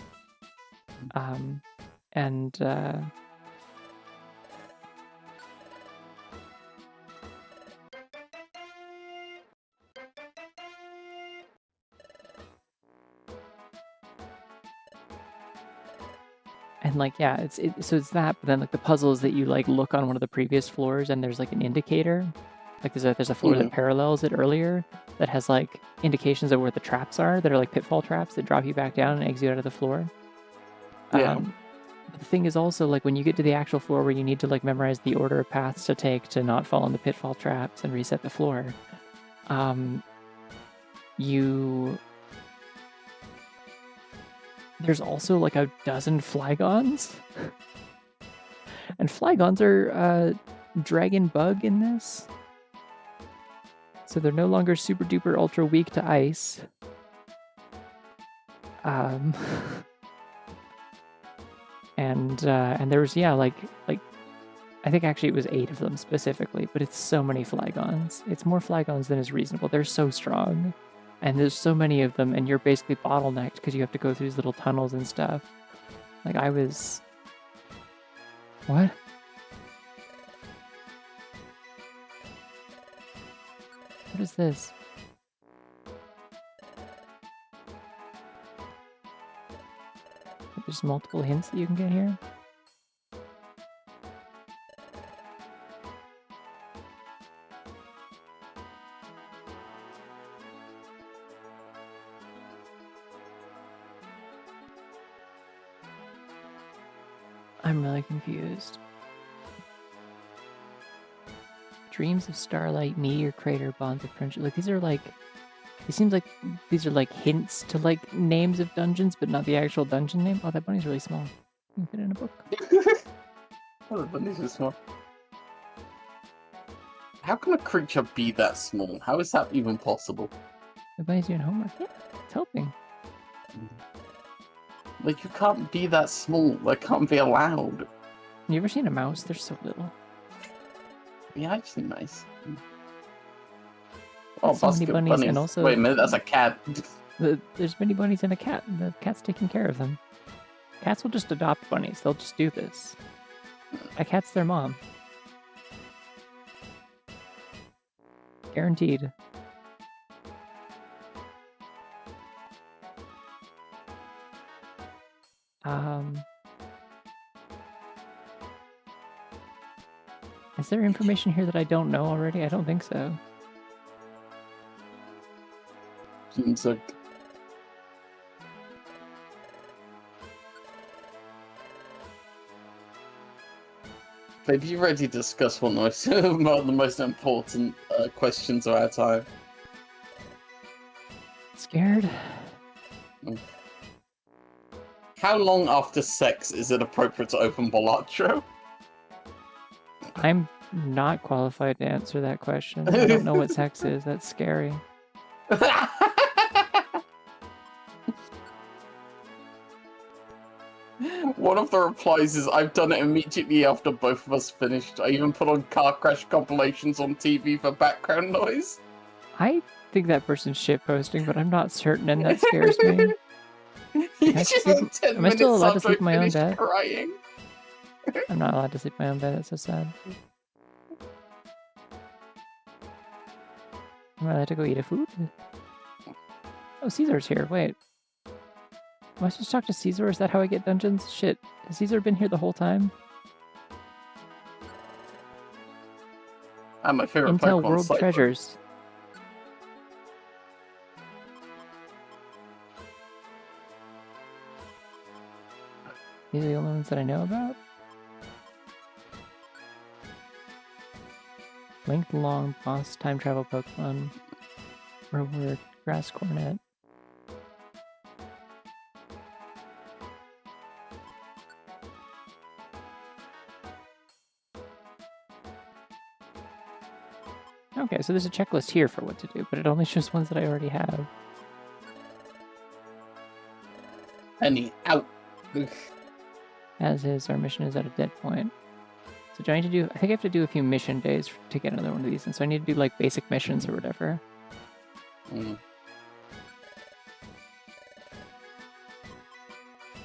And like, yeah, so it's that, but then like the puzzles that you like look on one of the previous floors and there's like an indicator. Like there's a floor that parallels it earlier that has like indications of where the traps are that are like pitfall traps that drop you back down and exit out of the floor. But the thing is also like when you get to the actual floor where you need to like memorize the order of paths to take to not fall in the pitfall traps and reset the floor, there's also like a dozen Flygons. And Flygons are dragon bug in this. So they're no longer super duper ultra weak to ice. And there was, yeah, like I think actually it was 8 of them specifically, but it's so many Flygons. It's more Flygons than is reasonable. They're so strong. And there's so many of them, and you're basically bottlenecked because you have to go through these little tunnels and stuff. Like, I was... What? What is this? There's multiple hints that you can get here? I'm really confused. Dreams of starlight, meteor crater, bonds of friendship. Like these are like, it seems like these are like hints to like names of dungeons, but not the actual dungeon name. Oh, that bunny's really small. You can fit in a book. Oh, the bunnies are small. How can a creature be that small? How is that even possible? The bunny's doing homework. Yeah, it's helping. Like, you can't be that small. That can't be allowed. You ever seen a mouse? They're so little. Yeah, I've seen mice. Oh, So many basket bunnies, and also Wait a minute, that's a cat. there's many bunnies and a cat, and the cat's taking care of them. Cats will just adopt bunnies. They'll just do this. A cat's their mom. Guaranteed. Is there information here that I don't know already? I don't think so. Seems like... Babe, you ready to discuss one of the most important questions of our time? Scared? How long after sex is it appropriate to open Balatro? I'm not qualified to answer that question. I don't know what sex is. That's scary. One of the replies is, I've done it immediately after both of us finished. I even put on car crash compilations on TV for background noise. I think that person's shitposting, but I'm not certain, and that scares me. Am I still allowed to sleep in my own bed? Crying. I'm not allowed to sleep in my own bed. That's so sad. Am I allowed to go eat a food? Oh, Caesar's here. Wait. Am I supposed to talk to Caesar? Is that how I get dungeons? Shit. Has Caesar been here the whole time? My favorite Intel Pokemon World Cyber. Treasures. These are the only ones that I know about? Linked Long, Boss, Time Travel Pokemon, Reward, Grass Cornet. Okay, so there's a checklist here for what to do, but it only shows ones that I already have. Penny, out. As is, our mission is at a dead point. So do I need to do... I think I have to do a few mission days to get another one of these, and so I need to do, like, basic missions or whatever.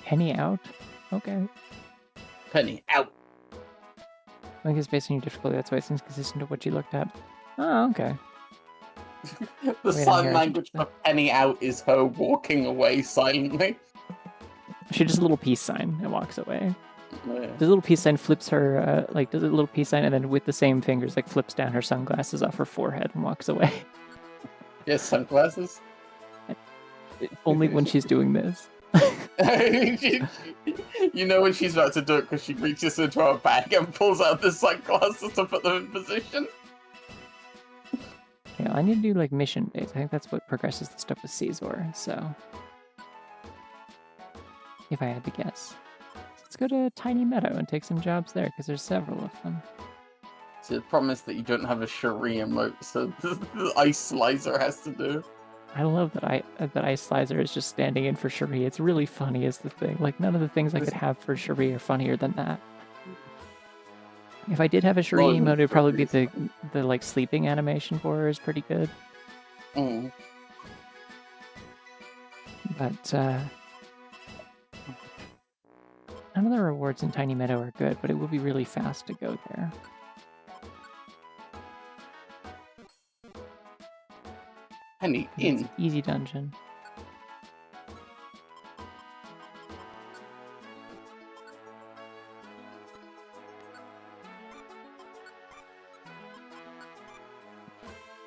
Penny out? Okay. Penny, out. I think it's based on your difficulty, that's why it's inconsistent to what you looked at. Oh, okay. The sign language for Penny out is her walking away silently. She does a little peace sign and walks away. Yeah. The little peace sign flips her, does a little peace sign and then with the same fingers, like, flips down her sunglasses off her forehead and walks away. Yes, sunglasses? Only when she's doing this. You know when she's about to do it because she reaches into her bag and pulls out the sunglasses to put them in position. Yeah, I need to do, like, mission days. I think that's what progresses the stuff with Caesar, so... If I had to guess. Let's go to Tiny Meadow and take some jobs there, because there's several of them. So the problem is that you don't have a Cherie emote, so the Ice Slicer has to do. I love that Ice Slicer is just standing in for Cherie. It's really funny is the thing. Like, none of the things I could have for Cherie are funnier than that. If I did have a Cherie emote, it would probably be the like, sleeping animation for her is pretty good. But, none of the rewards in Tiny Meadow are good, but it will be really fast to go there. Penny, It's in. an easy dungeon.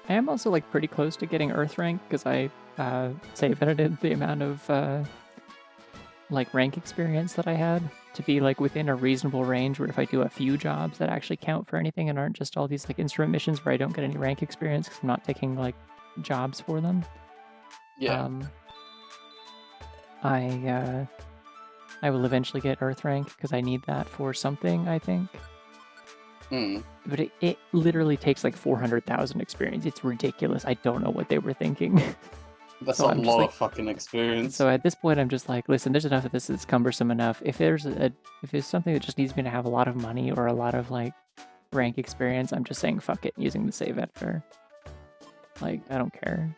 I am also, like, pretty close to getting Earth rank, because I saved edited the amount of, like, rank experience that I had to be, like, within a reasonable range where if I do a few jobs that actually count for anything and aren't just all these, like, instrument missions where I don't get any rank experience because I'm not taking, like, jobs for them. Yeah. I I will eventually get Earth rank because I need that for something, I think. But it literally takes like 400,000 experience. It's ridiculous. I don't know what they were thinking. That's So a I'm just lot like- of fucking experience. So at this point, I'm just like, listen, there's enough of this that's cumbersome enough. If there's something that just needs me to have a lot of money or a lot of like rank experience, I'm just saying fuck it, using the save editor. Like, I don't care.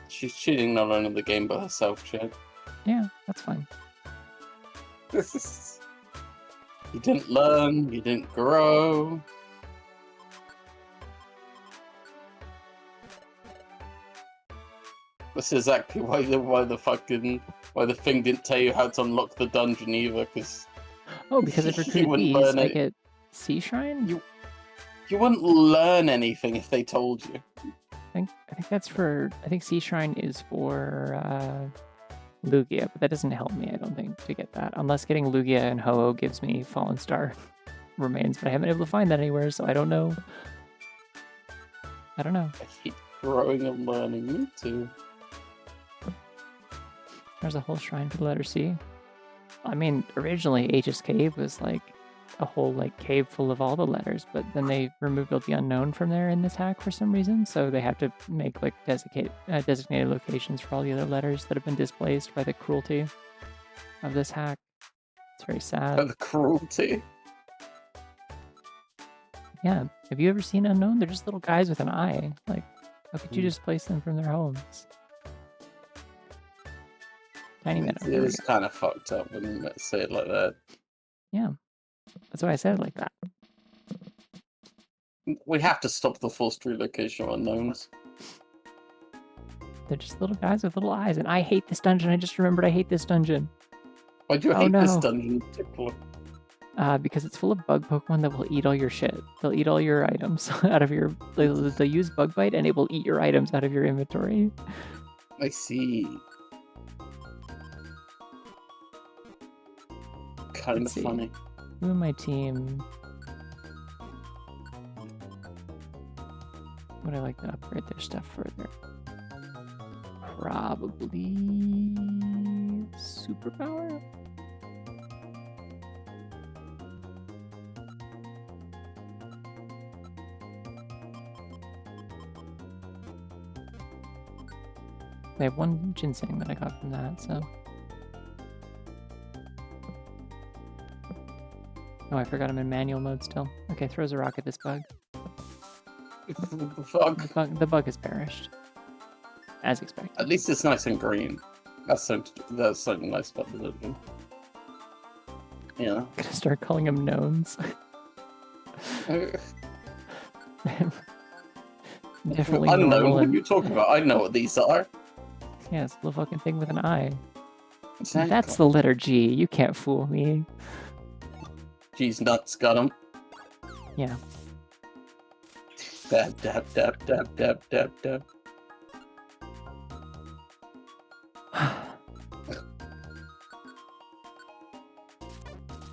She's cheating not only the game but herself, Chad. Yeah, that's fine. You didn't learn, you didn't grow. This is exactly why the thing didn't tell you how to unlock the dungeon either, because Oh, because if You recruited wouldn't bees, learn I it. get Sea Shrine? you wouldn't learn anything if they told you. I think Sea Shrine is for Lugia, but that doesn't help me, I don't think, to get that. Unless getting Lugia and Ho-Oh gives me Fallen Star remains, but I haven't been able to find that anywhere, so I don't know. I don't know. I hate growing and learning. Me too. There's a whole shrine for the letter C. I mean, originally H's Cave was like a whole like cave full of all the letters, but then they removed the unknown from there in this hack for some reason, so they have to make like designated locations for all the other letters that have been displaced by the cruelty of this hack. It's very sad. The cruelty. Yeah. Have you ever seen Unknown? They're just little guys with an eye. Like, how could you displace them from their homes? Tiny Meadow. It There we was go. kind of fucked up when you say it like that. Yeah. That's why I said it like that. We have to stop the forced relocation of unknowns. They're just little guys with little eyes. And I hate this dungeon. I just remembered I hate this dungeon. Why do you Oh, hate this no. dungeon in particular? Because it's full of bug Pokemon that will eat all your shit. They'll eat all your items out of your... They'll use Bug Bite and it will eat your items out of your inventory. I see. Kind of Let's see. funny. Who in my team would I like to upgrade their stuff further? Probably Superpower? I have one ginseng that I got from that, so... Oh, I forgot I'm in manual mode still. Okay, throws a rock at this bug. Fuck. The bug has perished. As expected. At least it's nice and green. That's something nice about the dungeon. Yeah. I'm gonna start calling them knowns. Definitely Unknown. normal What are and... you talking about? I know what these are. Yeah, it's a little fucking thing with an eye. Exactly. That's the letter G. You can't fool me. Geez, nuts, got him. Yeah. Dab, dab, dab, dab, dab, dab, dab.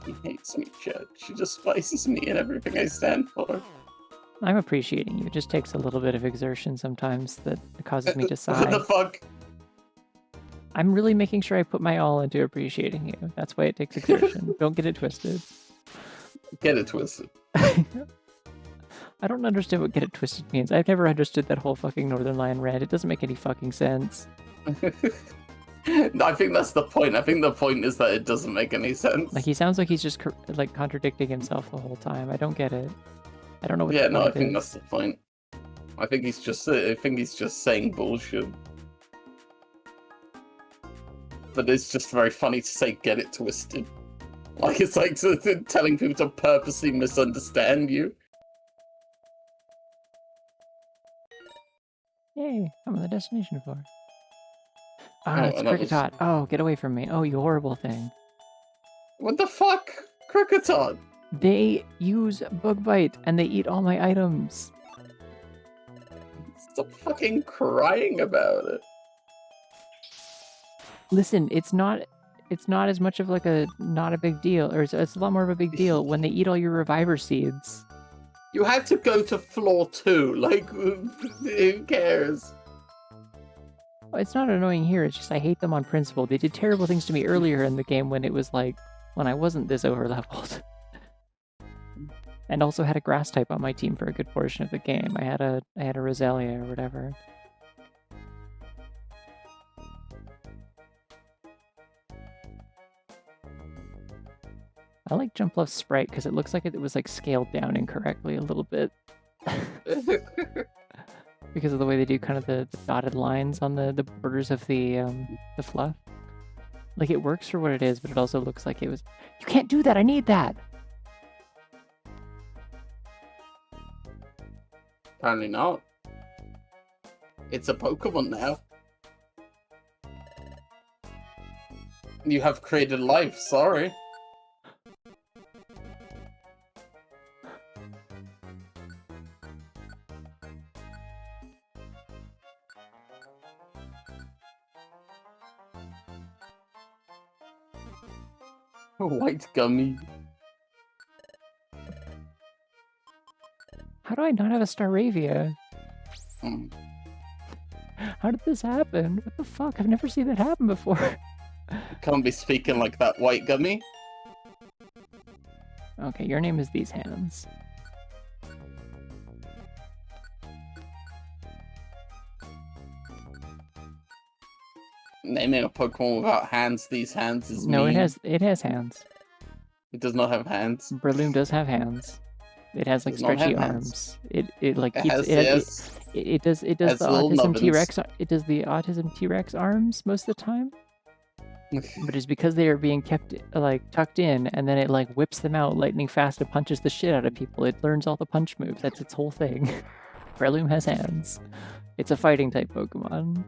She hates me, Chad. She despises me and everything I stand for. I'm appreciating you. It just takes a little bit of exertion sometimes that causes me to What sigh. the fuck? I'm really making sure I put my all into appreciating you. That's why it takes exertion. Don't get it twisted. Get it twisted. I don't understand what get it twisted means. I've never understood that whole fucking Northern Lion rant. It doesn't make any fucking sense. No, I think that's the point. I think the point is that it doesn't make any sense. Like, he sounds like he's just like contradicting himself the whole time. I don't get it. I don't know what Yeah, the no, I point think is. that's the point. I think he's just saying bullshit. But it's just very funny to say get it twisted. Like, it's like telling people to purposely misunderstand you. Yay, I'm on the destination floor. Oh, Ah, it's and that was- Kricketot. Oh, get away from me. Oh, you horrible thing. What the fuck? Kricketot! They use Bug Bite and they eat all my items. Stop fucking crying about it. Listen, it's not as much of like not a big deal, or it's a lot more of a big deal when they eat all your Reviver seeds. You had to go to floor 2. Like, who cares? Well, it's not annoying here, it's just I hate them on principle. They did terrible things to me earlier in the game when it was like, when I wasn't this over-leveled. And also had a grass type on my team for a good portion of the game. I had a Roselia or whatever. I like Jumpluff's sprite because it looks like it was like scaled down incorrectly a little bit. Because of the way they do kind of the dotted lines on the borders of the fluff. Like it works for what it is, but it also looks like it was... You can't do that! I need that! Apparently not. It's a Pokemon now. You have created life, sorry. White gummy. How do I not have a Staravia? How did this happen? What the fuck? I've never seen that happen before. Can't be speaking like that, white gummy. Okay, your name is These Hands. Naming a Pokemon without hands, These Hands is No, mean. it has hands. It does not have hands. Breloom does have hands. It has like Does not stretchy have arms. hands. It like It keeps has, it does the has little autism nubbins. T-Rex. It does the autism T-Rex arms most of the time. But it's because they are being kept like tucked in, and then it like whips them out lightning fast and punches the shit out of people. It learns all the punch moves. That's its whole thing. Breloom has hands. It's a fighting type Pokemon.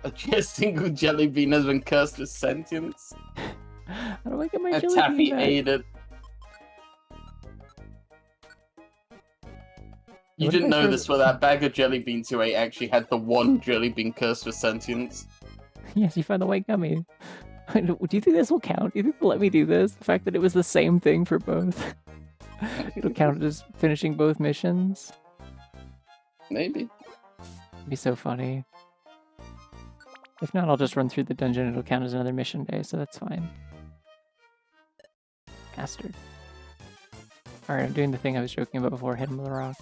A single jelly bean has been cursed with sentience. How do I get my And jelly Taffy bean back? ate it. You What if didn't I know throw- this, but that bag of jelly beans you ate actually had the one jelly bean cursed with sentience. Yes, you found the white gummy. Do you think this will count? Do you think they'll let me do this? The fact that it was the same thing for both. It'll count as finishing both missions. Maybe. It'd be so funny. If not, I'll just run through the dungeon. It'll count as another mission day, so that's fine. Bastard. Alright, I'm doing the thing I was joking about before. Hit him with a rock.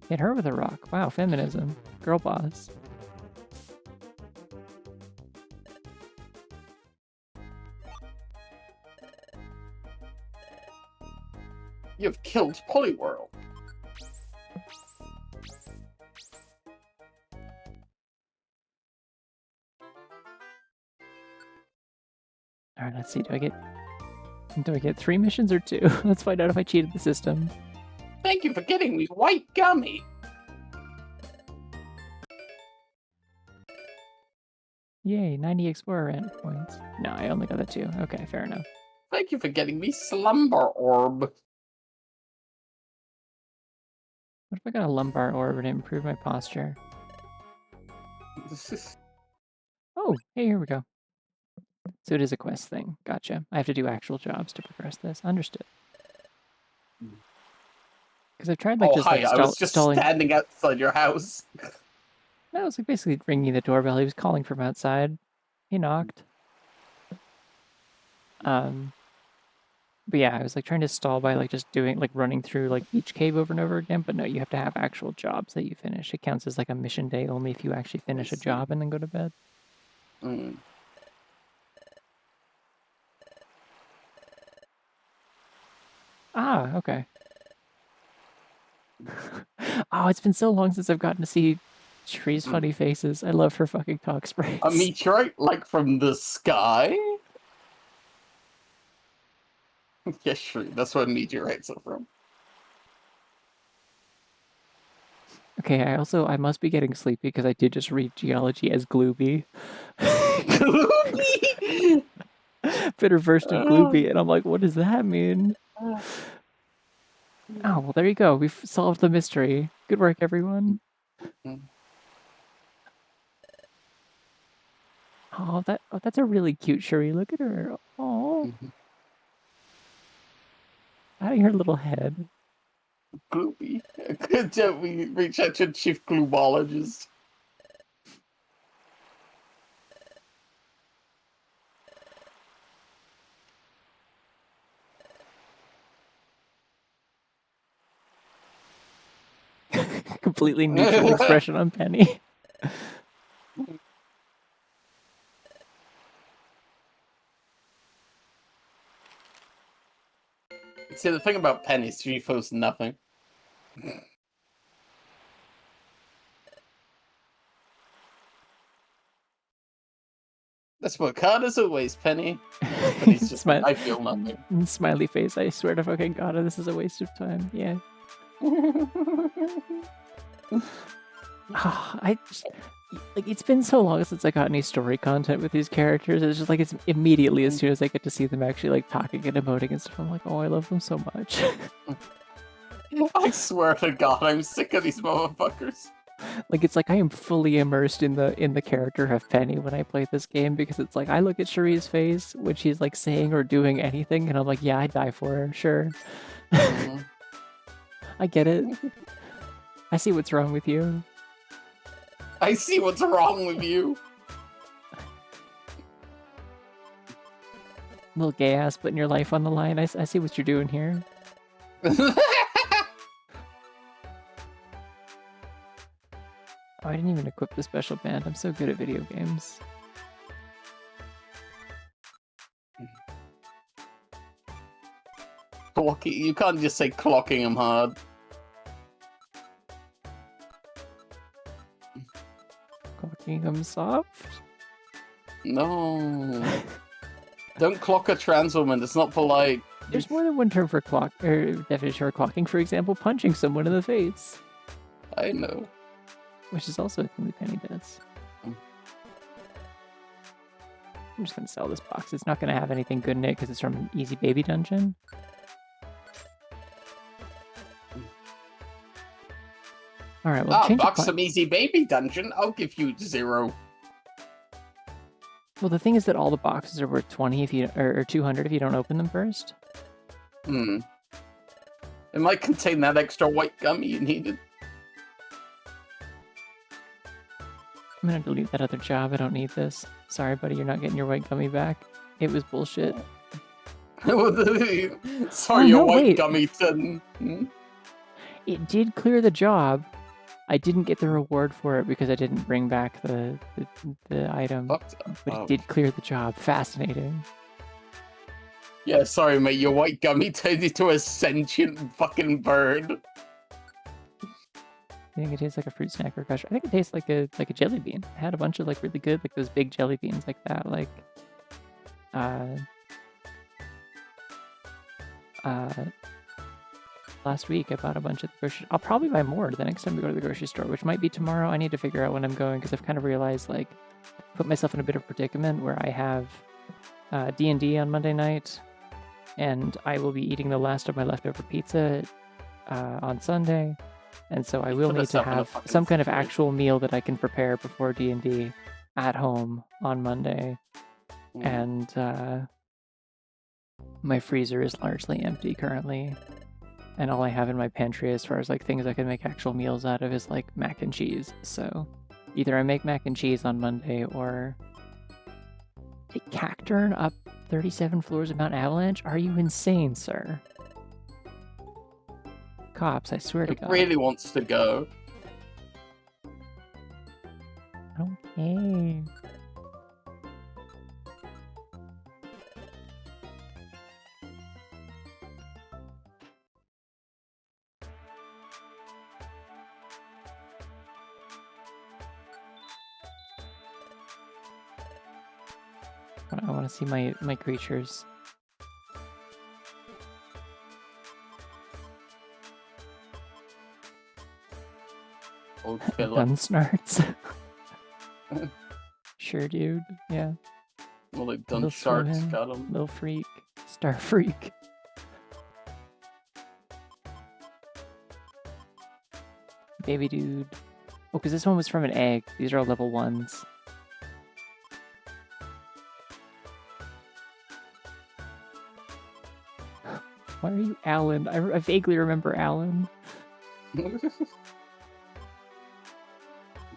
Hit her with a rock. Wow, feminism. Girl boss. You've killed Poliwhirl. Alright, let's see. Do I get 3 missions or 2? Let's find out if I cheated the system. Thank you for getting me white gummy. Yay, 90 Explorer Ant points. No, I only got the 2. Okay, fair enough. Thank you for getting me Slumber Orb. What if I got a lumbar orb and improve my posture? Oh, hey, here we go. So it is a quest thing. Gotcha. I have to do actual jobs to progress this. Understood. Because I've tried like Oh, just hi, like I was just stalling. standing outside your house. No, it was like basically ringing the doorbell. He was calling from outside. He knocked. But yeah, I was like trying to stall by like just doing like running through like each cave over and over again. But no, you have to have actual jobs that you finish. It counts as like a mission day only if you actually finish a job and then go to bed. Mm. Ah, okay. Oh, it's been so long since I've gotten to see Cherie's funny faces. I love her fucking talk sprites. A meteorite, like from the sky? Yes, sure. That's where meteorites are from. Okay, I must be getting sleepy because I did just read geology as Glooby. Bitter versed in Glooby, and I'm like, what does that mean? Oh, well, there you go. We've solved the mystery. Good work, everyone. Oh, that's a really cute Cherie. Look at her. Oh, patting her little head. Gloopy. We reach out to a chief gloomologist. completely neutral expression on Penny. See, the thing about Penny is she feels nothing. That's what card is always, Penny. Penny's just like, I feel nothing. Smiley face, I swear to fucking God, this is a waste of time. Yeah. Like, it's been so long since I got any story content with these characters. It's just like, it's immediately as soon as I get to see them actually like talking and emoting and stuff, I'm like, oh, I love them so much. I swear to God, I'm sick of these motherfuckers. Like, it's like I am fully immersed in the character of Penny when I play this game, because it's like I look at Cherie's face when she's like saying or doing anything, and I'm like, yeah, I'd die for her, sure. I get it. I see what's wrong with you. I see what's wrong with you. Little gay ass putting your life on the line. I see what you're doing here. Oh, I didn't even equip the special band. I'm so good at video games. You can't just say clocking him hard. Clocking him soft? No. Don't clock a trans woman. It's not polite. There's more than one term for clock, or definition for clocking. For example, punching someone in the face. I know. Which is also a thing that Penny does. I'm just gonna sell this box. It's not gonna have anything good in it because it's from an Easy Baby Dungeon. Alright, well, change box some Easy Baby Dungeon. I'll give you 0. Well, the thing is that all the boxes are worth 20 if you or 200 if you don't open them first. It might contain that extra white gummy you needed. I'm gonna delete that other job. I don't need this. Sorry, buddy, you're not getting your white gummy back. It was bullshit. Sorry, your white gummy didn't. It did clear the job. I didn't get the reward for it because I didn't bring back the item. But it did clear the job. Fascinating. Yeah, sorry, mate. Your white gummy turned into a sentient fucking bird. I think it tastes like a fruit snack or crush. I think it tastes like a jelly bean. I had a bunch of like really good, like those big jelly beans like that. Like, last week I bought a bunch at the grocery. I'll probably buy more the next time we go to the grocery store, which might be tomorrow. I need to figure out when I'm going because I've kind of realized like put myself in a bit of a predicament where I have D&D on Monday night, and I will be eating the last of my leftover pizza on Sunday. And so I will need to have some kind of actual meal that I can prepare before D&D at home on Monday. And my freezer is largely empty currently. And all I have in my pantry as far as like things I can make actual meals out of is like mac and cheese. So either I make mac and cheese on Monday or take Cacturn up 37 floors of Mount Avalanche? Are you insane, sir? Cops, I swear to God. Really wants to go. Okay. I want to see my creatures. Dunsnarts. Sure, dude. Yeah. Well, like Dunstarts got him. Little freak. Star freak. Baby dude. Oh, because this one was from an egg. These are all level 1s. Why are you Alan? I vaguely remember Alan.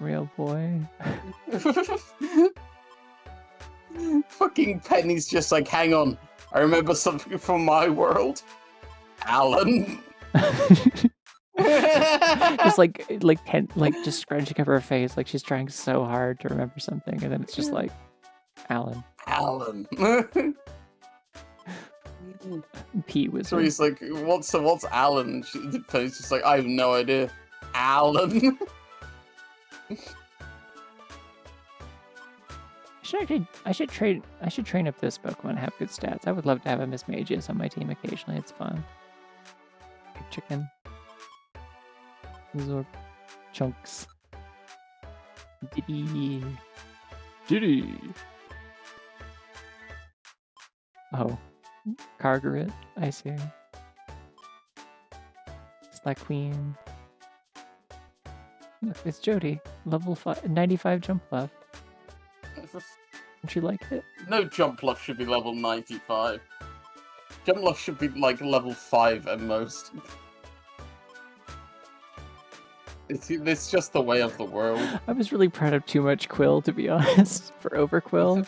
Real boy. Fucking Penny's just like, hang on. I remember something from my world. Alan. just just scrunching up her face, like she's trying so hard to remember something, and then it's just like, Alan. Alan. Pete was. So he's like, what's Alan? She's just like, I have no idea. Alan. I should train up this Pokemon to have good stats. I would love to have a Miss Magius on my team occasionally. It's fun. Big chicken. These are chunks. Diddy. Oh, Cargaret. I see. Slack Queen. Look, it's Jody. Level 95 jump left. Don't you like it? No jump luck should be level 95. Jump luck should be like level 5 at most. It's just the way of the world. I was really proud of too much Quill, to be honest, for Overquill.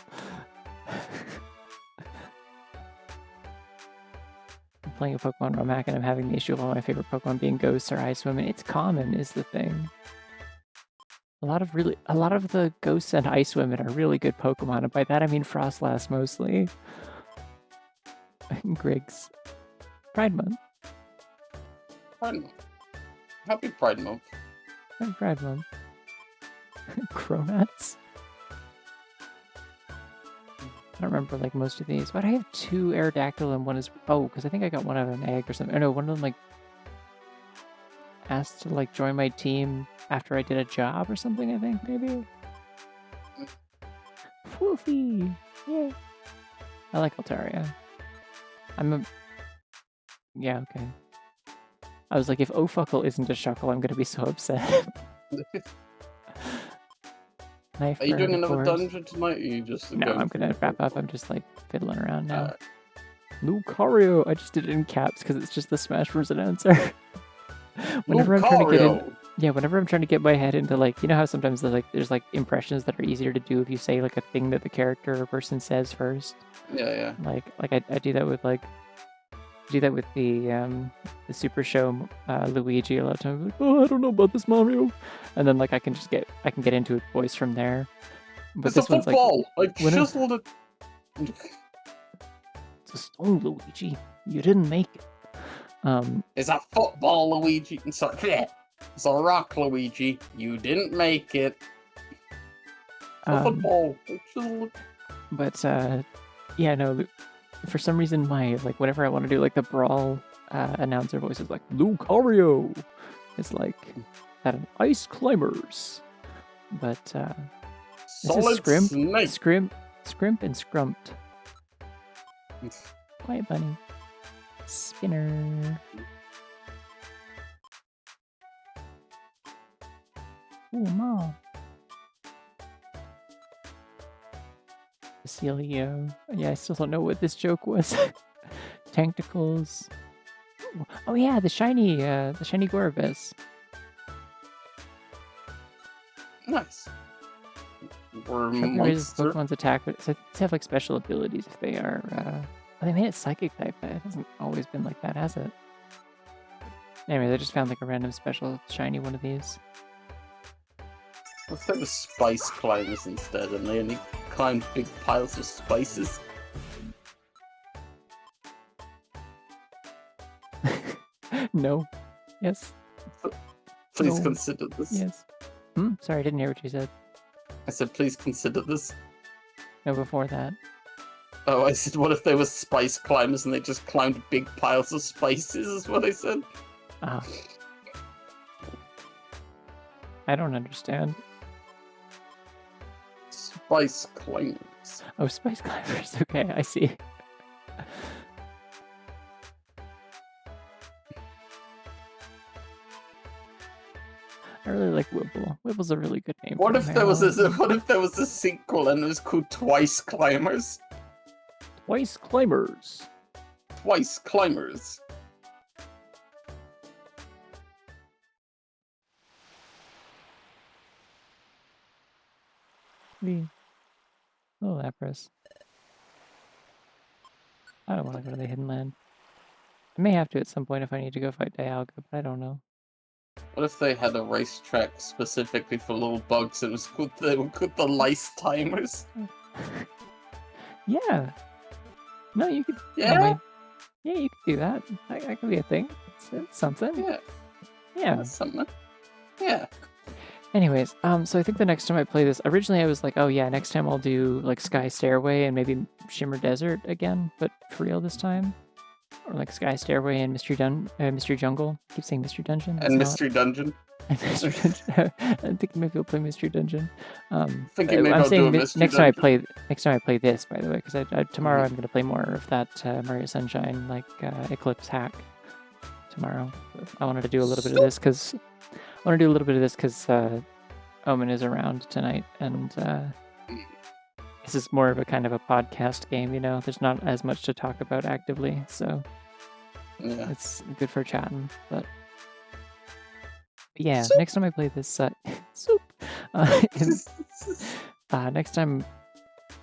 I'm playing a Pokemon Romhack and I'm having the issue of all my favorite Pokemon being Ghosts or Ice Women. It's common, is the thing. A lot of the Ghosts and Ice Women are really good Pokemon, and by that I mean Frostlass mostly. Griggs. Pride Month. Pride Month. Happy Pride Month. Happy Pride Month. Cronats. I don't remember like most of these. Why do I have 2 Aerodactyl and one is... Oh, because I think I got one out of an egg or something. Oh no, one of them like asked to like join my team after I did a job or something, I think, maybe? Woofy! Yay! I like Altaria. Yeah, okay. I was like, if Ofuckle isn't a Shuckle, I'm gonna be so upset. Are you doing another dungeon tonight, or are you just... No, I'm gonna wrap up. I'm just like fiddling around now. Lucario! I just did it in caps because it's just the Smash Bros. Announcer. Whenever I'm trying to get in... Yeah, whenever I'm trying to get my head into like, you know how sometimes there's like impressions that are easier to do if you say like a thing that the character or person says first. Yeah. Like I do that with like, the Super Show Luigi a lot of times. Like, oh, I don't know about this Mario, and then like I can get into a voice from there. But it's this a one's football. Like, just hold it. It's a stone, Luigi. You didn't make it. It's a football, Luigi. Sorry. It's a rock, Luigi. You didn't make it. A football. But yeah, no. For some reason, my like whenever I want to do like the Brawl announcer voice is like Lucario. It's like that of Ice Climbers. But Solid Snake. Scrimp and Scrumped. Quiet Bunny. Spinner. Oh, Mom. Cecilio. Yeah, I still don't know what this joke was. Tacticals. Oh yeah, the shiny Gorbis. Nice. Pokemon's attack, so they have like special abilities if they are. They made it Psychic type. That hasn't always been like that, has it? Anyway, I just found like a random special shiny one of these. Let's take the spice climbers instead, and they only climb big piles of spices. No. Yes. Please No. consider this. Yes. Sorry, I didn't hear what you said. I said, please consider this. No, before that. Oh, I said, what if they were spice climbers and they just climbed big piles of spices, is what I said. Ah. I don't understand. Spice climbers. Oh, spice climbers. Okay, I see. I really like Whipple. Whipple's a really good name. What if there was a sequel and it was called Twice Climbers? Twice Climbers. Twice Climbers. Oh, Lapras. I don't want to go to the Hidden Land. I may have to at some point if I need to go fight Dialga, but I don't know. What if they had a racetrack specifically for little bugs and it was called the lice timers? Yeah. No, you could. Yeah? Yeah, you could do that. That could be a thing. It's something. Yeah. Yeah. That's something. Yeah. Anyways, so I think the next time I play this, originally I was like, oh yeah, next time I'll do like Sky Stairway and maybe Shimmer Desert again, but for real this time. Or like Sky Stairway and Mystery Jungle. I keep saying Mystery Dungeon. And Mystery Dungeon. Mystery Dungeon. I'm thinking maybe I'll play Mystery Dungeon. I'm saying next time I play this, by the way, because tomorrow I'm going to play more of that Mario Sunshine Eclipse hack. Tomorrow, I wanted to do a little bit of this because Omen is around tonight, and this is more of a kind of a podcast game. You know, there's not as much to talk about actively, so yeah, it's good for chatting. But yeah, Soup. next time I play this, soup. Next time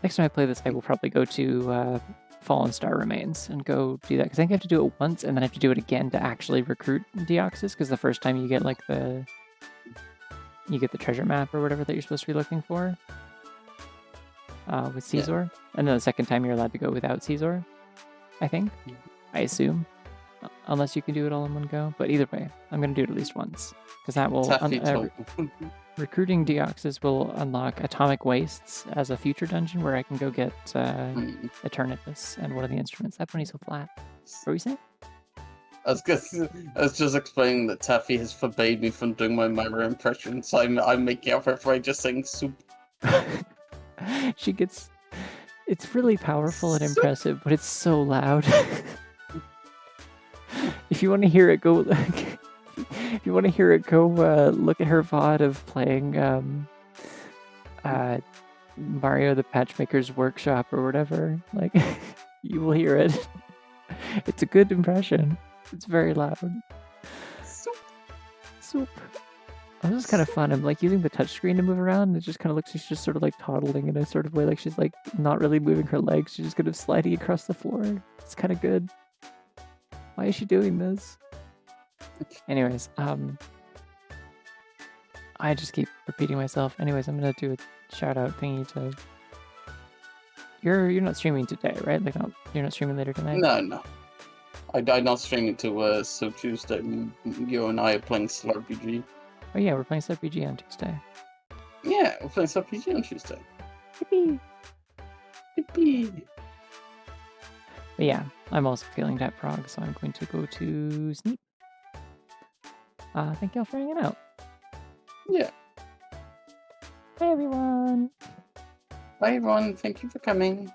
I play this, I will probably go to Fallen Star Remains and go do that, because I think I have to do it once and then I have to do it again to actually recruit Deoxys, because the first time you get like the treasure map or whatever that you're supposed to be looking for with Caesar, and then the second time you're allowed to go without Caesar, I think. I assume, unless you can do it all in one go. But either way, I'm gonna do it at least once, because that will recruiting Deoxys will unlock Atomic Wastes as a future dungeon where I can go get Eternatus and one of the instruments. That bunny's so flat. What were you saying? I was just explaining that Taffy has forbade me from doing my Mara impression, so I'm making up for it by just saying soup. She gets... It's really powerful and impressive, but it's so loud. If you want to hear it, go... If you want to hear it, go look at her VOD of playing Mario the Patchmaker's Workshop or whatever. Like, you will hear it. It's a good impression. It's very loud. Soup. Oh, this is kind of fun. I'm like using the touchscreen to move around, and it just kind of looks like she's just sort of like toddling in a sort of way, like she's like not really moving her legs. She's just kind of sliding across the floor. It's kind of good. Why is she doing this? Anyways, I just keep repeating myself. Anyways, I'm gonna do a shout out thingy to. You're not streaming today, right? Like, you're not streaming later tonight. No. I'm not streaming to so Tuesday. You and I are playing SLRPG. Oh yeah, we're playing SLRPG on Tuesday. Yeah, we're playing SLRPG on Tuesday. Yippee! Yippee! But yeah, I'm also feeling that prog, so I'm going to go to Sneap. Thank y'all for hanging out. Yeah. Bye everyone! Bye everyone, thank you for coming.